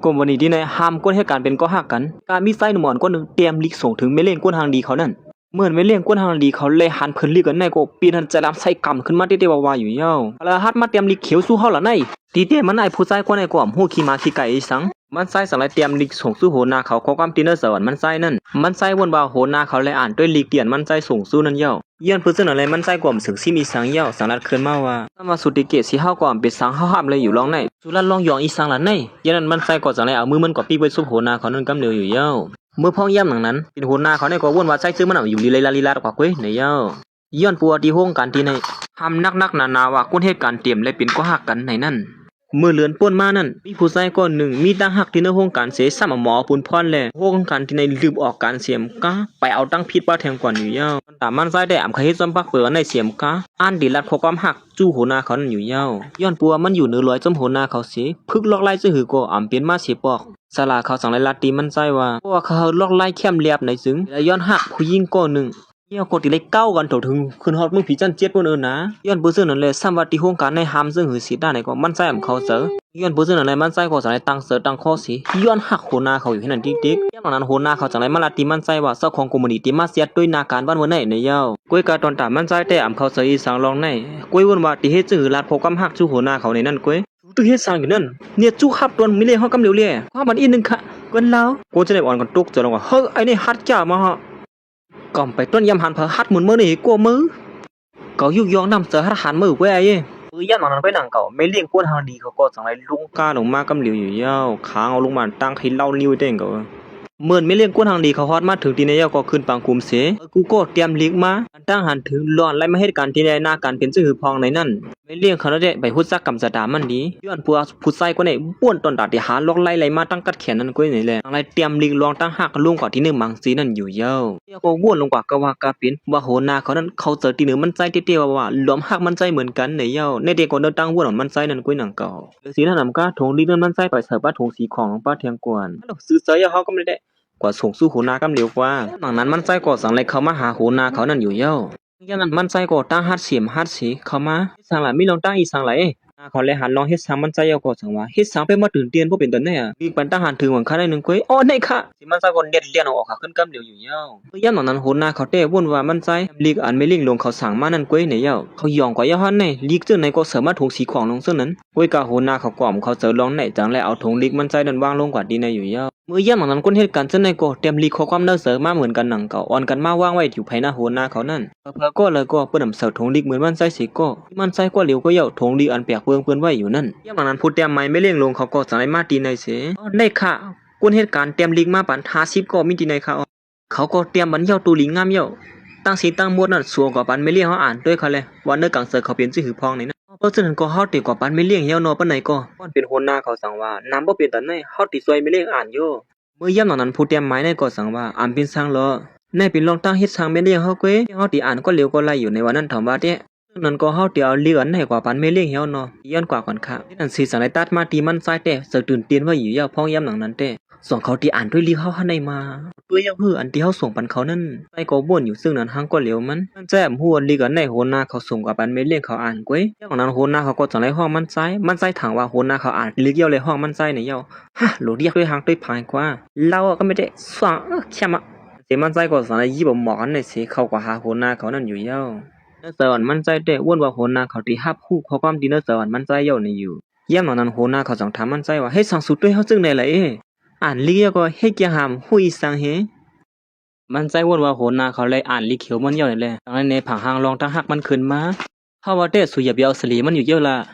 กรมวันนี้ที่ในห้ามก้นให้การเป็นก็หักกันการมีไส้หนุ่มอ่อนก้นหนึ่งเตรียมลิกส่งถึงไม่เล่นก้นทางดีเขานั่นเหมือนไม่เลี้ยงก้นทางดีเขาเลยหันเพิ่นลีกันในก็ปีนั้นจะรับใส่กำขึ้นมาได้ๆว่าอยู่เย้าแล้วฮัดมาเตรียมลิกเขียวสู้เฮาล่ะในตีเต้มันไอ้ผู้ชายคนไอ้กว่าฮู้ขี้มาขี้ไก่สังมันใส่สังไรเตรียมลิกส่งสู้โหนาเขาความตีเนอร์สวรรค์มันใส่นั่นมันใส่วนบ่าโหนาเขาเลยอ่านด้วยลิกเตียนมันใส่ส่งสู้นั่นเย้าเยี่ยนเพิ่นซึ่งอะไรมันใส่กว่าสึงสิมีสังเย้าสังรัดขึ้นมาว่าถ้ามาสุติเกตสิเฮาก่อนเป็นสังเฮาห้ามเลยอยู่ลองในสุรัดลองยองอีสังล่ะในยันนั้นมันใส่ก่อสังไรเอามือมันก็ปีไปซุบโหนาเขานั่นกำเนืออยู่เย้าเมื่อพ้องย่ำหนังนั้นเป็นหัวหน้าเขาในก็วนว่าใช้ซื้อมันอยู่ลีลาดกว่ากุ้ยในเย้าย้อนปัวที่ห้องการที่ในทำนักนาว่าก้นเหตุการเตรียมเลยเป็นก็หักกันในนั่นเมื่อเลือนป่นมานั่นมีผู้ชายคนหนึ่งมีตั้งหักที่ในห้องการเสียซ้ำหมอปุนพรแลห้องการที่ในลืมออกการเสียมก้าไปเอาตั้งพิษว่าแทงก่อนอยู่เย้าแต่มันใช้ได้อ่ำเคยจำปักเปิดในเสียมก้าอ่านดีลัดพอความหักจู่หัวหน้าเขานั่นอยู่เย้าย้อนปัวมันอยู่เหนือลอยจมหัวหน้าเขาเสียพึกลอกไล่จะหือก็อ่ำเปลี่ยนมาเสียปอกสลาเขาสั่งไล่ลัดตีมันใจว่าเพราะว่าเขาลอกไล่เข้มเรียบในซึ้งและย้อนหักผู้ยิงก้อนหนึ่งเยี่ยวกดติเลยเก้ากันถถึงขึ้นฮอดมึงผีจันเจ็ดบนนะย้อนปื้ซึ่งนั่นเลยซ้ำว่าที่โครงการในหามซึ่งหือสีด้านไหนก็มันใจอ่ำเขาเสือย้อนปื้ซึ่งนั่นเลยมันใจก็สั่งไล่ตั้งเสือตั้งข้อสีย้อนหักหัวหน้าเขาอยู่ที่นั่นติ๊กย้อนนั้นหัวหน้าเขาสั่งไล่มาลัดตีมันใจว่าเจ้าของกลุ่มนี้ตีมาเสียด้วยนาการบ้านวันไหนในเย้าก้อยกาตอนตามมันใจแต่อ่ำเขาเสืออีสังลองในก้อยวนว่าตีเฮ็ดจึงหือลัดพกำหักจู่หัวหน้าเขาในนั่นก้อยตู้เฮ็ดสร้างอยู่นั่นเนี่ยจู่ขับตวนมิเลเฮากำเหลียวเล่ความมันอีนึงค่ะกวนแล้วกูจะได้อ่อนกันตุกจะลงว่าเฮ้ยไอ้นี่ฮัดจ้ามาฮะก่อมไปต้นยำหันเผอฮัดหมุนมือนี่กลัวมือเขายุกยองนำเสือฮัดหันมือไว้ไอ้ปื้ยันมันไปหนังเก่าไม่เลี้ยงก้นทางดีเขาก็สั่งไรลุงกาลงมากำเหลียวอยู่ยาวค้างเอาลงมาตั้งให้เล่านิ้วเด้งก็เหมือนไม่เลี้ยงก้นทางดีเขาฮอดมาถึงที่ในยาวก็ขึ้นปังคุมเสกูก็เตรียมลิกมาตั้งหันถึงร้อนไล่มาเหตุการณ์ที่ในหน้าการเป็นชื่อพองในนั่นไม่เลี้ยงเขาได้ไปพุทธกรรมสะดามันดีย้อนปัวผู้ใส่ก็ในป้วนตอนตัดที่หาลอกไล่ไหลมาตั้งกัดแขนนั่นก็นี่แหละอะไรเตรียมลิกลองตั้งหักลุงกว่าที่หนึ่งมังสีนั่นอยู่เย้าก็ว่นลงกว่ากะว่ากะเป็นว่าโหนาเขานั้นเขาเจอที่หนึ่งมันใจเตี้ยๆว่าหลอมหักมันใจเหมือนกันในเย้าในเด็กก็เดินตั้งว่นของมันใจนั่นก็หนังเก่าสีนั่นนำก้าถงลิกนั่นมันใจไปเสิร์ฟป้าถงสีของป้าเทียงกวนซื้อเสยเขาก็ไม่ได้กว่าส่งสู้โหนากำเหลียวกว่าหลังนั้นมันใจก็สั่งไรเขามาหาโหนาเขานั่นอยู่เย้าอย่างนั้นมันใจก็ตั้งฮัดเสียมฮัดสีเข้ามาสั่งหลายมีลองตั้งอีสั่งหลายเขาเลยหันลองเฮ็ดสั่งมันใจเอาก็สั่งว่าเฮ็ดสั่งไปมาตื่นเตียนบ่เป็นตนแน่มีปันตั้งหันถึงหวังค่าได้นึงก้อยอ๋อได้ค่ะสิมันใจก็เด็ดเลี้ยนออกค่ะขึ้นกำเหลียวอยู่เย้าย่ำหลังนั้นโหนาเขาเต้วุ่นว่ามันใจลีกอันไม่ลิงลงเขาสั่งมานั่นก้อยในเย้าเขายองกว่าย่อหันในลีกจึงไหนก็เสริมมาถุงสีของลงซึ่งนั้นก้อยกะโหนาเขากล่อมเขาเจอลองไหนจังแล้วเอาถุงลีกมันใจนั้นวางลงกว่าดีในอยู่เย้าเมื่อย่ำหลังนั้นคนเหตุการณ์จึงไหนก็เตรียมลีกข้อความเนื้อเสริมมาเหมือนกันหนังเก่าอ่อนกันมาวางไว้อยู่ภายหน้าโหนาเขานั่นเพื่อก็เลยก็เปิ้นนำเสาถุงลีกเหมือนมันใจสิก็มันใจก็เหลียวก็เย้าถุงลีกอันเปียกเปื้อนไว้อยู่นั่นย่ำหลังนั้นพูดเตรียมไม้ไม่เลี้ยงลงเขาก็สั่งให้มาตีในเสได้ค่ะคนเหตุการณ์เตรียมลีกมาปัน50ก็มีตีในค่ะเขาก็เตรียมบันเย้าตูลิงงามเย้าตั้งสีตั้งมวดนั่นสัวกว่าปันไม่เลี้ยงเขาอ่านด้วยเขาเลยวันเนื้อกังเสือเขาเปลี่ยนชื่อหือพองนี่นะเพราะฉะนั้นก็เฮาติกว่าปันไม่เลี้ยงเย้านอปานไหนก็ป้อนเป็นหัวหน้าเขาสั่งว่าน้ำบ่เปลี่ยนตอนไหนเฮาติซวยไม่เลี้ยงอ่านอยู่เมื่อย่ำหลังนั้นผู้เตรียมไม้ในก็สั่งว่าอ่านเป็นสังเหรอในเป็นลองตั้งเฮ็ดสังไม่เลี้ยงเฮาเก้เฮาติอ่านก็เร็วก็ไล่อยู่ในวันนั้นถามว่าเด้นั่นก็เฮาเตียวเลี้ยงให้กว่าปันไม่เลี้ยงเฮาเนาะย้อนกว่าก่อนค่ะนั่นสิสั่งได้ตัดมาตีมันซ้ายแต่เสือตื่นเตียนว่าอยู่ยาวพองย่ำหลังนั้นแต่ส่งเขาที่อ่านด้วยลีเฮาหันในมาด้วยยังฮืออันที่เฮาส่งปันเขานั่นไปก็บ่นอยู่ซึ่งนั้นหังก็เหลียวมันแจ้มหัวลีกันในโหน้าเขาส่งกับปันไม่เลี้ยงเขาอ่านก้อยอย่างนั้นโหน้าเขาก็จังได๋ห้องมันซ้ายถามว่าโหน้าเขาอ่านลีเกี่ยวเลยห้องมันซ้ายเนี่ยเยาฮะโหลเรียกด้วยหางด้วยพายกว่าเราก็ไม่ได้สว่างแค่มาเสียมันซ้ายก็จังได๋ยิบหมอกันในสิเขาก็หาโหน้าเขานั่นอยู่เยาเสือมันใจแต่วนว่าโหน้าเขาที่ฮับฮู้ข้อความที่เสือมันใจเยาในอยู่ย่ำนั้นโหน้าเขาจังถามมันใจว่าเฮ็ดสังสุดด้วยเฮาจึงได้ล่ะอ่านลีก็เฮ็ดเกียหามหุยสังเฮมันใจวนว่าโหนาเขาเลยอ่านลีเขียวมันเยอะนี่แหละดังนั้นในผังหางรองตั้งหักมันขึ้นมาเฮาว่าแต่สุยบยาวสลีมันอยู่เยอะล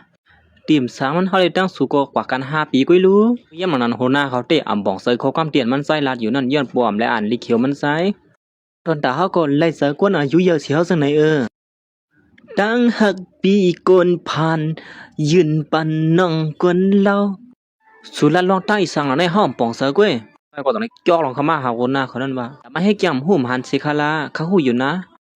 ะติ่มสังมันเฮาได้ตั้งสูกว่ากัน5ปีก้อยรู้ย่ำนั้นโหนาเขาเตะอ่ำบ่องเซยข้อความเตียนมันใจลาดอยู่นั่นย้อนปวมและอ่านลีเขียวมันใจตอนตาเฮาก็ไล่เซยกวนอายุเยอะสิเฮาจังไหนตั้งหักปีกนผ่านยืนปันน้องกวนเล่าสุดละลองตั้งอีสังในห้องป่องเสือก้วยไปก็ต้องจอกลองเข้ามาหาคนหน้าเขานั่นว่าแต่ไม่ให้แก้มหูมหันสิคาลาเขาหูอยู่น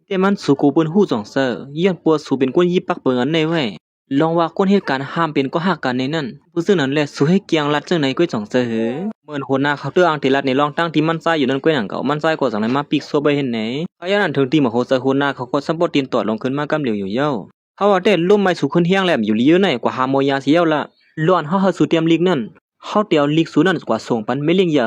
ะแต่มันสู่กูเป็นหูจ่องเสือย้อนปัวสู่เป็นก้นยิบปักเปิงอันในไว้ลองว่าก้นเหตุการณ์ห้ามเป็นก็หักกันในนั่นผู้ซึ่งนั้นแหละสู่ให้เกียงรัดจังในก้วยจ่องเสือเหมือนคนหน้าเขาเตื้ออังติรัดในลองตั้งที่มันใจอยู่นั่นก้วยหนังเก่ามันใจก็สั่งในมาปีกซัวไปเห็นไหนเขาย่านถึงที่มาโหเสือคนหน้าเขาก็ซับปอตีนตอดลงขึ้นมากำเหลียวอยู่เย้าเขาว่าแต่ลุ่มไม้สู่ขึ้นเฮียงแหลมอยู่ลีอยู่ไหนกว่าหาโมยาเสียวละล้วนเฮาสู่เตรียมลีกนั่น เขาเตียวลีกสูนั่นกว่าส่งปันไม่เลี้ยงอย่า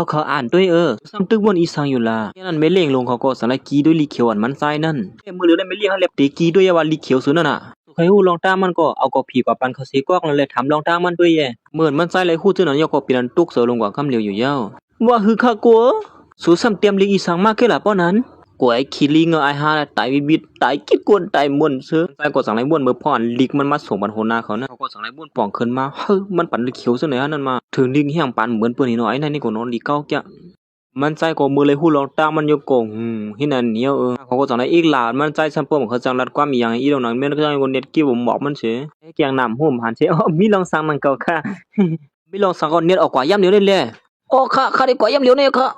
เขาอ่านด้วยซ้ำตึกวนอีสังอยู่ล่ะแค่นั้นไม่เลี้ยงลงเขาก็สังไรกีด้วยลีกเขียวอันมันไส้นั่นแค่มือเหลือได้ไม่เลี้ยงเขาเล็บตีกีด้วยว่าลีกเขียวสูนั่นน่ะใครหูลองตามมันก็เอาก็ผีกว่าปันเขาเสียกอกนั่นเลยถามลองตามมันด้วยแย่เหมือนมันไส้ไรหู้เจ้านั้นยก็ปีนันตุกเสือลงกว่าคำเหลียวอยู่เย้าว่าคือข้ากลัวสูซ้ำเตรียมลีกอีสังมากแค่ละป้อนั้นกวยขี้ลิงไอ้ฮาตายบิดตายคิดกวนตายม่วนเสือใส่ก็สั่งไรม่วนเมื่อพ่อนลิกมันมาส่งบันโหนาเขานะเขาก็สั่งไรม่วนป่องขึ้นมามันปั่นเขียวซะไหนฮะนั่นมาถึงลิงแห้งปั่นเหมือนเปิ้นนี่เนาะไอ้นั่นนี่ก็นอนลีเก้าแกมันใจก็มือเลยหู้ลองตามมันอยู่กงหินอันเหนียวเขาก็สั่งไรอีกหลานมันใจซัมเปิ้มเขาจังรัดความอีหยังอีดอกนั้นแม่นก็จังคนเน็ตกี้ผมบอกมันเฉยแกงน้ำห่มหันเฉยมีลองสั่งมันเก่าค่ะมีลองสั่งก็เน็ตออกกว่าย่ำเดียวได้แหละอ๋อค่ะได้กว่าย่ำเดียวเนี่ยค่ะ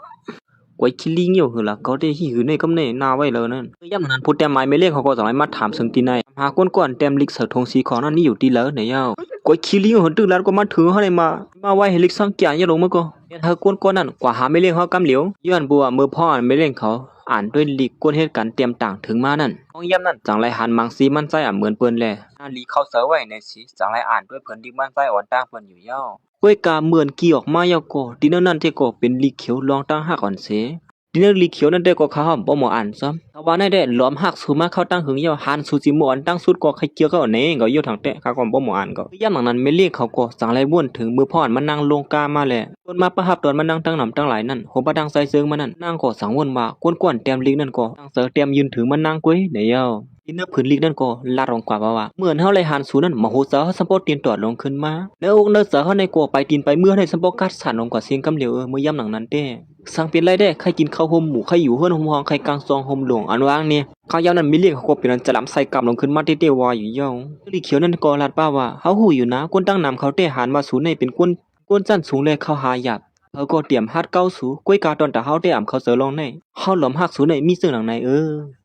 กวยขี้ลิงอยู่หือละก็ได้หิวในกำเนิดนาไว้เลยนั่นย่ำนั้นพูดแต่ไม้ไม่เล่นเขาก็สั่งไรมาถามซึ่งตีในหาก้นๆเต็มลิกเสือทงสีของนั่นนี่อยู่ตีแล้วไหนเย้ากวยขี้ลิงหันตึกแล้วก็มาถือเขาเลยมาไว้ให้ลิกสังเกตอย่าลงมาก็เธอก้นนั่นกว่าหาไม่เล่นเขากำเหลียวย้อนบัวมือพ่อไม่เล่นเขาอ่านด้วยลิกก้นเหตุการณ์เตรียมต่างถึงมานั่นห้องย่ำนั่นจังไรหันมังซีมันใจเหมือนเปิ้นแลนาลีเข้าเสือไว้ในสีจังไรอ่านด้วยเพิ่นดิมันใจอ่อนตั้งเพิ่นอยู่เย้าเว้ยกาเหมือนกี่ออกมาเย้าก็ดินนั่นที่ก็เป็นลิกเขียวลองตั้งหักอ่อนเสดินลีเขียวนั่นได้ก็ข้าวบ่หมออ่านซ้ำถ้าว่าได้ล้อมหักสูมาเข้าตั้งหึงเยาหันสูจิหมอนตั้งสุดก็ใครเกี่ยวก็เน่ก็อยู่ทางแตะข้าก็บ่หมออ่านก็ย่ำหลังนั้นไม่เรียกเขาก็สั่งไรบ้วนถึงมือพ่อนมันนั่งลงกามาแหละต้นมาประหับตอนมันนั่งตั้งหนำตั้งหลายนั่นผมประดังใส่เซิงมันนั่นนั่งก็สั่งวนว่ากวนๆเตรียมลิงนั่นก็ตั้งเสือเตรียมยืนถึงมันนั่งกุ้ยเดี๋ยวดินเนื้อผืนลิกนั่นก็ลาดลงกว่าว่าเหมือนเฮาเลยหันสูนั่นมโหสาวสัมปอตีนตอดลงขึ้นมาเนื้ออกเนื้อเสือเฮาในกัวไปตีนไปเมื่อในสัมปอกัดสั่นลงกว่าเสียงกำเหลียวเมื่อย่ำหลังนั้นเต้สั่งเป็นไรได้ใครกินข้าวห่มหมูใครอยู่เฮือนห่มห้องใครกลางซองห่มหลวงอันว่างเนี่ยข้าวยาวนั้นมีเลี้ยงเขาก็เป็นอันจะล้ำใส่กำลงขึ้นมาเต้ๆวาอยู่ย่องลิเขียวนั่นก็ลาดป้าว่าเฮาหูอยู่นะก้นตั้งนำเขาเต้หันมาสูในเป็นก้นจั่นสูงเลยเข้าหาหยาบเขาก็เตรียมฮัดเก้าสูก้วยกาตอนตาเฮาเต้อ่ำเขาเสือลองในเฮาหลอมหักสูในมีเสื่องหลังใ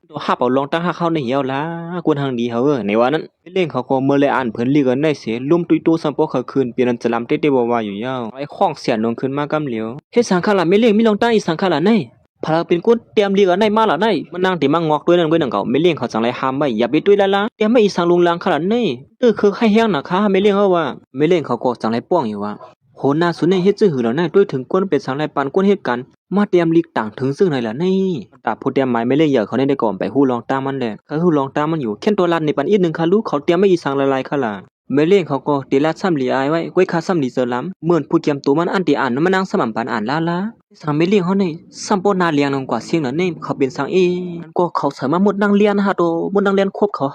นตัวห้าเป่าลองตั้งห้าเข้าในเหี่ยวละกวนทางดีเขาในวันนั้นเล่งเขาก็เมื่อเลยอ่านเพิ่นลีกันได้เสียลุ่มตุยตู้สัมปอเขาคืนเปลี่ยนจะลำเต้ๆว่าอยู่ยาวไอ้ข้องเสียนลงขึ้นมากำเหลียวเฮ็ดสังขารไม่เล่งมีลองตั้งอีสังขารในพลังเป็นก้นเตรียมลีกันในมาละในมันนั่งติมังงอกด้วยนั่นด้วยนั่งเก่าไม่เล่งเขาจังไรห้ามไว้อย่าไปด้วยละเตรียมไม่อีสังลุงลังขนาดในคือให้แห้งนะคะไม่เล่งเขาว่าไม่เล่งเขาก็จังไรป้องอยู่ว่าโหนาสุนในเฮ็ดจื้อหือแล้วในด้วยถึงก้นเป็นสังไรปานก้นเฮ็ดกันมาเตรียมลีกต่างถึงซึ่งไหนล่ะนี่ตาพูดเตรียมหมายไม่เล่เหยอะเขาได้ก่อนไปหู้ลองตามมันแหละเขาหู้ลองตามมันอยู่แค่ตัวลันในปันอีกหนึ่งคารู้เขาเตรียมไม่อีสังละลายขล่ะไม่เล่งเขาก็ตีลาซ้ำหลีอายไว้ก้วยคาซ้ำหลีเซอล้ำเหมือนผู้เกียมตัวมันอันตีอ่านมันนั่งสม่ำปันอ่านละสังไม่เลี้ยงเขาในซ้ำปนาเลี้ยงนงกว่าเสียงน่ะนี่เขาเป็นสังนั่นก็เขาสามารถหมดนั่งเลี้ยนฮะโตหมดนั่งเลี้ยนควบเขา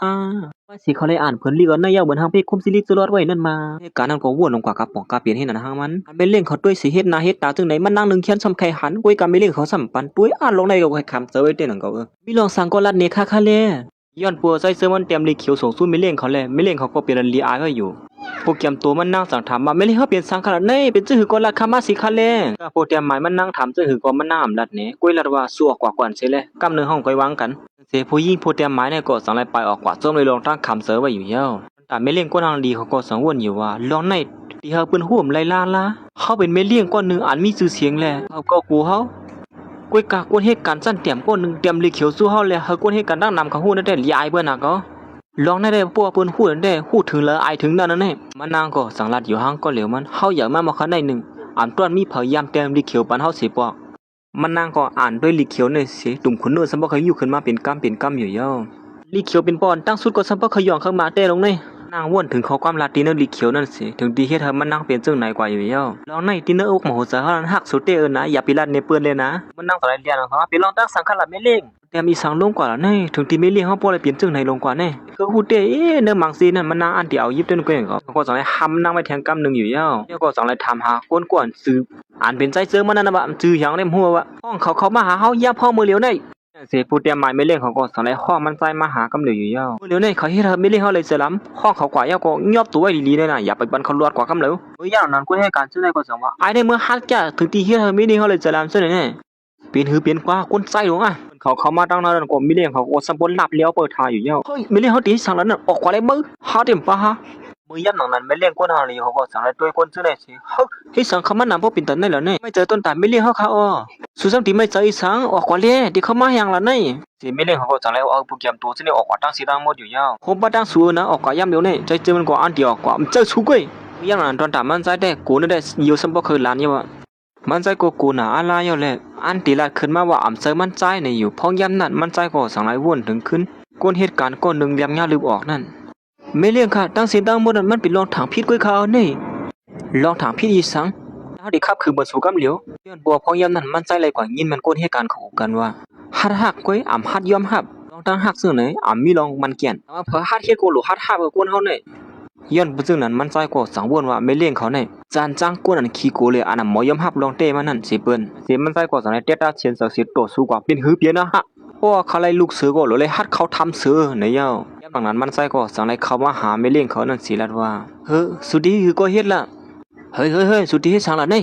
ว่าสิเขาเลยอ่านเพิ่นลีกันในยาวเหมือนทางเพคุมซิลิตลอดไว้นั่นมาการนั้นก็วนลงกว่ากระป๋องกาเปลี่ยนให้นั่นทางมันไม่เลี้ยงเขาด้วยสิเฮ็ดนาเฮ็ดตาจึงไหนมันนั่งนึงเขียนซ้ำไข่หันก้วยกันไม่เลี้ยงเขาซ้ำปันตุ้ยอ่านลงในก็ให้คำเซอร์ไว้เต้นนั่นก็มีลองสั่งก็ลัดเนค่าเลยย้อนปัวใส่เสื้อมันเตรียมลีเขียวส่งสู้ไม่เลี้ยงเขาแลไม่เลี้ยงเขาก็เปลี่ยนลีอายไว้อยู่โปรแกรมตัวมันนั่งสั่งถามมาไม่เลี้ยงเขาเปลี่ยนสังขารในเป็นจื้อหือก็ลัดคามาสิคะแลโปรแกรมหมายมันนั่งถามจื้อหือก็มันนั่งลัดเนก้วยลัดว่าสัวกว่ากวนเสียเลยกำเนิดห้องก้อยวางกันเสียผู้ยิ่งโปรแกรมหมายในก็สั่งไรไปออกกว่าส้มเลยลองตั้งคำเสือไว้อยู่เย้าแต่ไม่เลี้ยงก้นทางดีเขาก็สังวนอยู่ว่าลองในที่เขาเป็นห่วมไรละเขาเป็นไม่เลี้ยงก้อนหนึ่งอ่านมีชื่อเสียงแหละเขาก็กูเขากวยกากวนเหตุการณ์สั้นเตรียมก้นหนึ่งเตรียมลีเขียวสู้เขาเลยเขากวนเหตุการณ์ตั้งนำเขาหู้นั่นได้ลีอายเบื่อหนักก็ลองได้พวกเปิ้นหู้นั่นได้หู้ถึงละอายถึงนั่นนั่นแน่มันนางก็สังลัดอยู่ห้างก็เหลียวมันเขาอยากมาคันได้หนึ่งอ่านต้นมีพยายามเตรียมลีเขียวปันเขาเสียปอกมันนางก็อ่านด้วยลีเขียวในเสียตุ่มขุนเนื้อสัมปะเคยอยู่ขึ้นมาเป็นกำอยู่เย้าลีเขียวเป็นปอนตั้งสุดก็สัมปะเคยย่องเข้ามาเต้ลงในนางว่นถึงข้อความลาตีเนอร์ลีเขียวนั่นสิถึงดีเฮ็ดให้มันนั่งเป็นจึงไหนกว่าอยู่เย้าลองในตีเนอร์อกมโหสารหักสุดเตนะอย่าไปลัดในเปิ้นเลยนะมันนั่งต่อไรเรียนเขาไปลองตั้งสังขารไม่เล่งแต่มีสังลงกว่าละนี่ถึงที่ไม่เลี้ยงเขาปล่อยเปลี่ยนจึงไหนลงกว่านี่คือฮู้เต้เนื้อมังซีนั่นมันนั่งอันเดียวยิบต้นก็อย่างก็สั่งให้ห้ำนั่งไว้แทงกำนึงอยู่เย้าแล้วก็สั่งให้ถามหาก้นกวนซื้ออ่านเป็นใจเสื้อมันนั่นน่ะว่าจื้อหยังได้หัวว่าห้องเขามาหาเฮาย่าพ่อมือเหลียวได้เสียผู้เตรียมหมายไม่เลี้ยงเขาก็สั่งให้ห้องมันใจมาหากำเหลียวอยู่เย้ามือเหลียวนี่เขาเฮ็ดไม่เลี้ยงเขาเลยเสียล้ำห้องเขากว่าเย้าก็ยอบตัวไว้ดีๆเลยนะอย่าไปบันเขาลวดกว่ากำเหลียวอย่างนั้นก็ให้การซื้อได้ก็สั่งว่าไอ้ในเมื่อฮัดแก่ถึงที่เฮ็ดไม่เลี้ยงเขาเลยเสียล้ำซะแน่เปลี่ยนหือเปลี่ยนกว่าก้นใจหลวงอ่ะเขามาตั้งนานก็ไม่เลี้ยงเขาก็สมบูรณ์หลับเลี้ยวเปิดทางอยู่เย้าเฮ้ยไม่เลี้ยงเขาตีสั่งแล้วน่ะออกกว่าเลยมือหาเต็มปะฮะมือยันหนังนั้นไม่เลี้ยงก้นหาลีเขาก็สั่งให้ด้วยก้นซื้อได้สิเฮ้ยที่สั่งเขามานำพวกปิ่นตันได้แล้วเนี่ยไม่เจอต้นตาลไม่เลี้ยงเขาสุดสัมติไม่เจออีสังออกกว่าเลยที่เขามาอย่างละเนี่ยสิไม่เลี้ยงเขาก็สั่งให้เอาโปรแกรมตัวที่นี่ออกกว่าตั้งสีตั้งหมดอยู่เย้าผมบ้าตั้งสูนะออกกว่าย่ำเดียวเนี่ยใจเจอมันกว่าอันเดียวกว่ามันเจอชูกุ้ย ยังนั้นตอนตามมันใจได้กูนั่นได้อยู่สมบ่เคยหลานอยู่ว่ามันใจกูน่ะอะไรอยู่แหละอันติลัดขึ้นมาว่าอำเซอมันใจในอยู่พองยำนั้นมันใจก็สังหลายวนถึงขึ้นกวนเหตุการณ์ก็นึงเลียมยาลืมออกนั่นไม่เลี้ยงค่ะตั้งสินตั้งหมดนั้นมันเป็นรองถางพิษกุ้ยเขานี่ลองถางพิษอีสังเฮาได้ขับคือบ่สู่กำเหลียวย้อนบัวพองยำนั้นมันใจเลยกว่ายินมันกวนเหตุการณ์ของกันว่าฮักกุ้ยอำฮัดยอมฮับลองตั้งฮักซึ่งไหนอำมีลองมันเกียนแต่ว่าพอฮัดเฮ็ดกูหรือฮัดกวนเฮานี่ย้อนบ่ซึ่งนั้นมันใจก็สังวนว่าไม่เลี้ยงเขานี่จานจ้างกวนนั้นขี้กูเลยอันนั้นหมอยอมฮับลองเต้มันนั่นสิเปิ้นสิมันใจก็สังได้เตตาเชียนศักดิ์สิทธิ์โตสู้กว่าเป็นหือเปียนะฮะเพราะว่าเขาไล่ลูกเสือก็เลยฮัดเขาทำเสือในยาวบางนั้นมันใจก็สังได้เข้ามาหาไม่เลี้ยงเขานั่นสิลัดว่าสุดีคือก็เฮ็ดละเฮ้ยสุดีเฮ็ดสังละนี่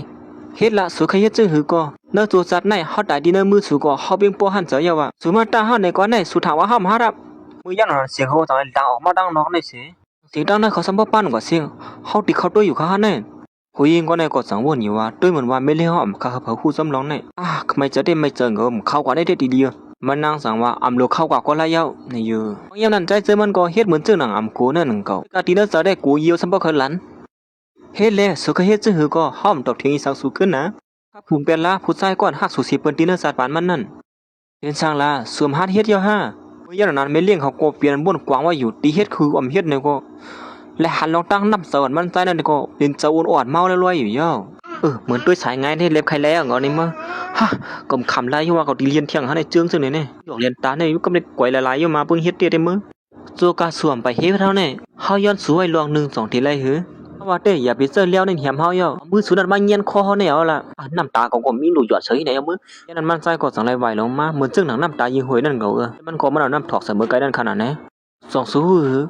เฮ็ดละสุขเฮ็ดจึงหือก็เนื้อตัวจัดในเฮาได้ดีเนื้อมือสูก็เฮาเปียงปัวหันเจอยาวว่าสุมาตาเฮาในก่อนในสุถามว่าเฮามารับมือยันนั้นเสียงเขาจังดังออกมาดังนอกในสิเสียงดังนั้นเขาสัมบ่ปานกว่าเสียงเฮาติเขาด้วยอยู่ข้างในผู้หญิงก็ในก็สังวนอยู่ว่าด้วยเหมือนว่าไม่เลี้ยงอำเขาเผาคู่ซ้ำร้องในทำไมจะได้ไม่เจอเงิมเข้ากว่าได้ดีๆมันนางสั่งว่าอำลูกเข้ากว่าก็ละเย้าในอยู่บางอย่างนั้นใจเจอมันก็เฮ็ดเหมือนเจอหนังอำกูนั่นหนึ่งเก่ากะทีนั้นจะได้กูเยียวซ้ำบ่เคยหลันเฮ็ดแล้วสุขเฮ็ดจึงหือก็ห้อมตอบเถียงอีสังสูขึ้นนะครับผมเป็นละผู้ชายก่อนฮักสุสิเปิ้นตีนั้นสัตว์ปานมันนั่นเป็นสร้างละสวมฮัดเฮ็ดเยาห้าเมื่ออย่างนั้นไม่เลี้ยงเขาก็เปลี่ยนบ่นกว้างว่าอยู่ตีเฮ็ดคืออำเฮ็ดเนี่ยก็และหันลองตั้งน้ำเสวนมันใจนั่นก็เป็นเจ้าอ่อนเมาลอยๆอยู่เย้าเหมือนด้วยสายงานที่เล็บใครแล้วงอนี่มั้งฮะก็คำไรอยู่ว่าเขาตีเรียนเที่ยงหาในเจืองซึ่งเนี่ยหยอกเรียนตาเนี่ยก็ไม่ได้ก๋วยหลายๆอยู่มาเพิ่งเฮ็ดเตี้ยได้มั้งโจกาสวมไปเฮ็ดเท่าเนี่ยเฮาย้อนสวยลอง1 2ทีไรหือว่าเต้อย่าไปเจอเลี้ยวในเหี่ยมเฮาเย้ามือสุนัดมาเงียนคอเฮาเนี่ยเอาล่ะน้ำตาก็มีหนูหยอดเฉยไหนเอามือยันนั้นมันใจก็สังไรไหวลงมาเหมือนจึงหนังน้ำตายิงหวยนั่นเก่ามันก็มันเอาน้ำถอกเสมอไกลนั่นขนาดไหนสองสู้หือ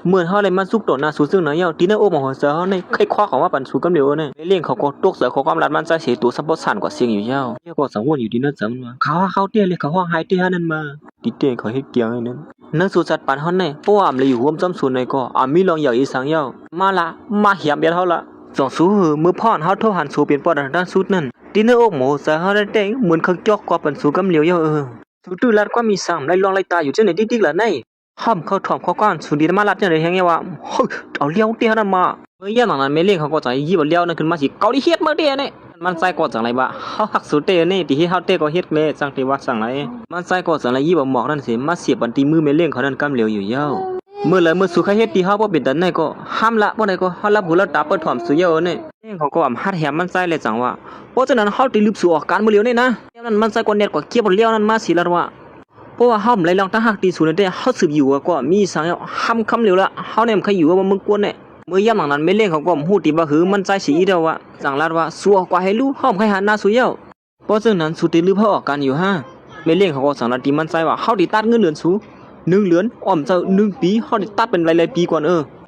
เมื่อเฮาเลยมาสุกต่อหน้าสู้ซึ่งเนาะเย้าตีเนโอมาหัวเสือเฮาในใครคว้าของว่าปันสู้กำเหลียวเนี่ยเลี้ยงเขาก็ตกเสือเขาความรัดมันใจเสียตัวซับบ่สั่นกว่าเสียงอยู่เย้าเย้าก็สังวนอยู่ที่นั่นจำว่าเขาเตี้ยเลยเขาห้องหายเตี้ยนั่นมาติเตี้ยเขาเฮ็ดเกียงให้นั่นนักสู้จัดปันเฮาในเพราะว่าอำเลยอยู่ร่วมจำสูนในก็มีลองอย่างอีสังเย้ามาละมาเหี่ยมเบียดเฮาละสองสู้มือพ่อนเฮาโทรหันสู้เป็นปอดด้านสุดนั่นตีเนโอหมูเสือเฮาได้เต้เหมือนเขาจอกกว่าปันสู้กำเหลียวเย้าสู้ตื้อลัดกว่ามีซ้ำไล่ลองไล่ตาอยู่จังไหนติ๊กๆล่ะในห้อมเข้าถ่อมเข้าก้อนสุดีมาลัดจังได๋แฮงเนี่ยว่าเฮ้ยเอาเลี้ยวเตี้ยนั่นมาเมื่ออย่างนั้นไม่เลี้ยงเขาก็จะยีบเลี้ยวนั่นขึ้นมาสิเกาดิเฮ็ดมื้อเตี้ยนี่มันใส่ก็จังไรบ่เฮาฮักสุเต้นี่ที่เฮาเต้ก็เฮ็ดแม่จังที่ว่าจังไรมันใส่ก็จังไรยีบหมอกนั่นสิมาเสียบบันตีมือไม่เลี้ยงเขานั่นกำเหลียวอยู่เย้าเมื่อสุขเฮ็ดที่เฮาบ่เป็นตันไหนก็ห้ามละบ่ได้ก็เฮารับหูรับตาเปิดถ่อมสุเย้านี่เลี้ยงเขาก็อำฮัดแหมมันใส่เลยจังว่าเพราะฉะนั้นเฮาติลืบสู่ออกการมื้อเลี้ยวนี่นะแล้วนั้นมันใส่ก็เน็ตก็เก็บบ่เลี้ยวนั่นมาสิละว่าเพราะว่าเฮาไหลลองตั้งหักตีศูนย์ได้เฮาสืบอยู่ก็มีสังห้ำคำเหลียวละเฮาเนี่ยมันเคยอยู่ว่ามึงกวนเนี่ยเมื่อยามหลังนั้นไม่เล่นเขาก็ฮู้ติว่าหือมันใจสิอีเด้อว่าจังลาดว่าสัวกว่าให้รู้เฮาเคยหาหน้าสุเย้าเพราะฉะนั้นสุติลือเฮาออกกันอยู่ฮะไม่เล่นเขาก็สังลาดติมันใจว่าเฮาได้ตัดเงินเดือนสู1เหรียญอ้อมเจ้า1ปีเฮาได้ตัดเป็นหลายๆปีก่อน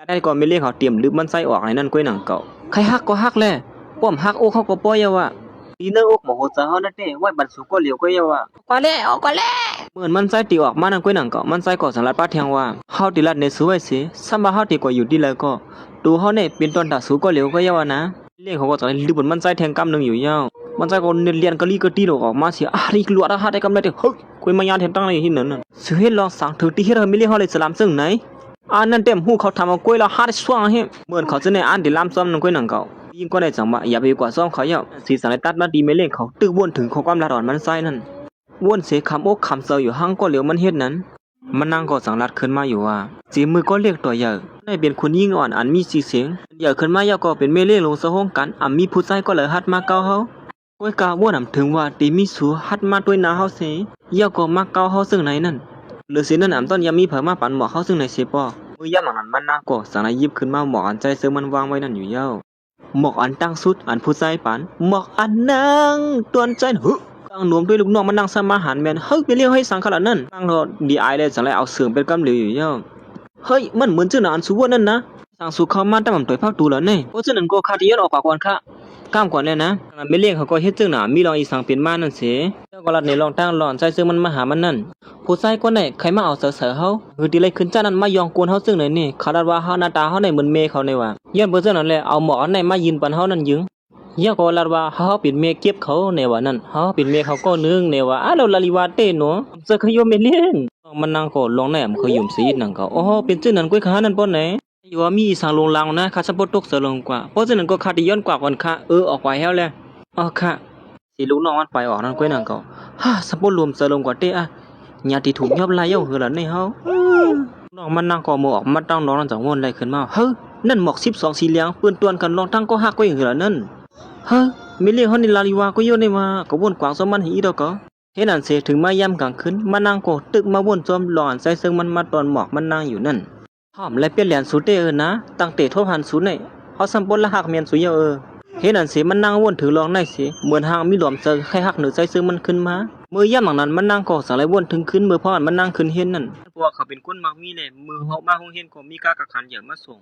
ได้ก่อนไม่เล่นเขาเตรียมลือมันใจออกให้นั่นก้อยหนังเก่าใครฮักก็ฮักแลป้อมฮักโอเขาก็ปล่อยว่าตีเนอร์อกหมอโหเจ้าเฮานั่นเด้ไว้บันสุก็เหลียวก็เยาว่าก็แลออกก็แลเหมือนมันใจตีออกมานั่นก้อยหนังก็มันใจก็สังลัดป้าเทียงว่าเฮาติลัดในสวยสิซัมบาเฮาติก็อยู่ดีแล้วก็ตัวเฮาเนี่ยเป็นตอนตาสูก็เหลียวก็เยาว่านะเลี้ยงเขาก็จะลืมมันใจแทงกำนึงอยู่เยามันใจก็เรียนก็ลีก็ตีออกมาสินี่ลวดหาได้กำไรเด้เฮ้ยคุยมายานแทนตั้งในที่นั้นน่ะสิเฮ็ดลองสั่งถึงที่เฮ็ดให้มีเลี้ยงเฮาเลยสลามซึ่งไหนนั่นเต็มฮู้เขาทำเอาก้อยละหาได้สว่างเฮเหมือนเขาจะในดิลามซ้อมนั่นก้อยหนังเก่ายิ่งก็ได้จังว่าอย่าไปกว่าซ้อมเขาเยาสีสันตัดมาดีไม่เล่นเขาตึกวนถึงความละอ่อนมันไส้นั่นวนเสคำอกคำเซออยู่ห้างก็เหลียวมันเฮ็ดนั้นมันนั่งก็สังลัดขึ้นมาอยู่ว่าสีมือก็เรียกตัวใหญ่ได้เป็นคนยิ่งอ่อนอันมีสีเสียงใหญ่ขึ้นมาเยาก็เป็นไม่เล่นลงสะห้องกันมีผู้ชายก็เลยฮัดมาเกาเฮาก้อยกาว่านำถึงว่าตีมีสูฮัดมาด้วยนาเฮาเสเยาก็มาเกาเฮาซึ่งไหนนั่นหรือสินั่นต้นยามีเผยมาปั่นหมอกเฮาซึ่งไหนเสปอมือย่ำหลังนั้นมันน่าก็สังยิบขึ้นมาหมอกอันใจเสือมันวางไว้นั่นอยู่เย้าหมอกอันตั้งสุดอันผู้ใจปันหมอกอันนั่งตวนใจหึกลางหนวมด้วยลูกน้องมันนั่งสมาหารแมนเฮ้ยไปเลี้ยวให้สังขารนั่นตั้งรอดีไอเลยสังไรเอาเสื่อมเป็นกำเหลวอยู่เย้าเฮ้ยมันเหมือนเจ้าหน้าอันสูงนั่นนะสังสุเข้ามาตั้งมันต่อยภาคตูแล้วเนี่ยเพราะฉะนั้นก็คาที่ย้อนออกปากก่อนค่ะก้ามก่อนเลยนะไม่เลี้ยงเขาก็เฮ็ดเจ้าหน้ามีรองอีสังเป็นบ้านนั่นเสียเจ้าก็รัดในรองตั้งหลอนใจซึ่งมันมาหามันนั่นผู้ชายคนไหนใครมาเอาเสือเฮาคือดีเลยขึ้นจ้านั้นมายองกวนเฮาซึ่งไหนนี่เขาดัดว่าเฮาหน้าตาเฮาในเหมือนเมเขาในว่าย้อนเบอร์เจ้านั้นแหละเอาหมออันไหนมายืนปันเฮานั่นยึงย่าก็ลัดว่าเฮาเป็นเมเก็บเขาในว่านั่นเฮาเป็นเมเขาก็นึงในว่าเราลาลิวาเต้เนาะเสือขยมไม่เลี้ยงมันนางก็ลองแหนมขยมสีนั่นก็โอ้เป็นชื่อนั้นก้อยขานั่นป้อนไหน อยู่ว่ามีสังลงลังนะข้าสมปตกเสลงกว่าเพราะฉะนั้นก็คาดิย้อนกว่าก่อนค่ะออกไปแล้วแหละอ๋อค่ะสิลูกน้องมันไปออกนั่นก้อยนั่นก็ฮ่าสมปรวมเสลงกว่าเตะญาติถูกยอบลายเย้าหือล่ะในเฮาน้องมันนั่งก็หมอกมันตั้งน้องนั่นจังวนได้ขึ้นมาเฮ้นั่นหมอก12สีเหลียงปืนตวนกันลองตั้งก็ฮักก้อยหือล่ะนั่นเฮ้มีเลี้ยงเฮานี่ลาลิวาก็โยนได้มาก็วนกวางซอมมันหีดอกก็เฮ็ดอันเสถึงมายามกลางคืนมานั่งก็ตึกมาวนจอมหลอนใส่ซึ่งมันมาตอนหมอกมันนั่งอยู่นั่นหอมและเปลี่ยนแหลนสูเตนะตั้งเตะโทหันสูในเฮาสำปนละหักเมียนสุยเฮ็ดอันเสมันนั่งวนถือรองในเสเหมือนหางมีหลอมเจอใครหักหรือใส่ซึ่งมันขึ้นมามือย่ำหลังนั้นมันนั่งก็สังไรวนถึงขึ้นมือพ่อมันนั่งขึ้นเฮ็ดนั่นเพราะว่าเขาเป็นคนมักมีแหละมือเฮามาห้องเฮ็ดก็มีกากะขันเยอะมาส่ง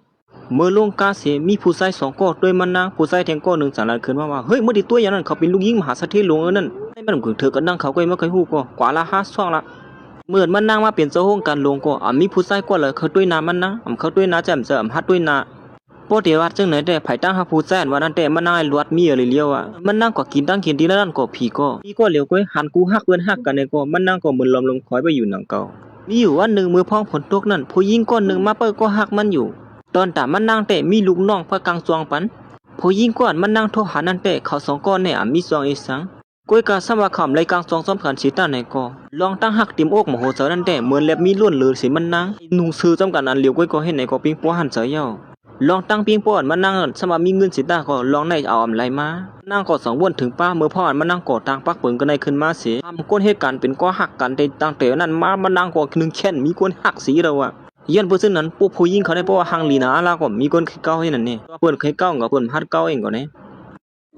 มือลงกาเสมีผู้ชาย2ก็ด้วยมันนั่งผู้ชายแทงก็1สังไรขึ้นว่าเฮ้ยมื้อดิตัวอย่างนั้นเขาเป็นลูกหญิงมหาเศรษฐีหลวงนั่นให้มันคือเธอก็นั่งเขาก็ไม่เคยฮู้ก็กว่าละ5ช่องละเมื่อมันนั่งมาเป็นเจ้าห้องการหลวงก็มีผู้ชายก็เลยเขาด้วยนามันนะเขาด้วยนาแจ่มเสริมฮัดด้วยนาปกติว่าจังไหนแต่ไผตั้งหาผู้แจ้นว่านั่นแต่มันนั่งลวดมีอะไรเลี้ยวมันนั่งก็กินตั้งกินดีแล้วนั่นก็ผีก็เหลียวก้อยหันกูฮักเปิ้นฮักกันเนี่ยก็มันนั่งก็เหมือนลมคอยไปอยู่หนังเก่ามีอยู่วันหนึ่งมือพ้องฝนตกนั่นผู้หญิงก้อนหนึ่งมาเปิ้ก็ฮักมันอยู่ตอนตามันนั่งแต่มีลูกน้องพระกังซวงปันผู้หญิงก้อนมันนั่งโทรหานั่นแต่เขา2ก้อนเนี่ยมีซวงอีสังก้อยกาสมาคำไรกลางซองซ้อมขันสีตาในก็ลองตั้งหักติมอกมโหเสนั่นแต่เหมือนแลบมีล้วนเลือสิมันนั่งนุ่งซื้อจำกันอันเหลียวก้อยก็เห็นในก็ปิ้งปัวหันเสยเย้าลองตั้งปิ้งปัวมานั่งสมามีเงินสิตาก็ลองในเอาอำไรมานั่งก็2วนถึงป้าเมื่อพ่อมานั่งก่อตั้งปักเปิงกันในขึ้นมาเสียทำก้นเหตุการณ์เป็นก็หักกันแต่ตั้งแต่นั้นมานั่งก็1แค่นมีก้นหักสีเรายันเพื่อนนั้นพวกผู้หญิงเขาได้เพราะว่าหังลีนาแล้วก็มีก้นไข่เก้าให้นั่นนี่เพื่อนไข่เก้ากับเพื่อนฮัดเก้าเองก่อนเนี่ย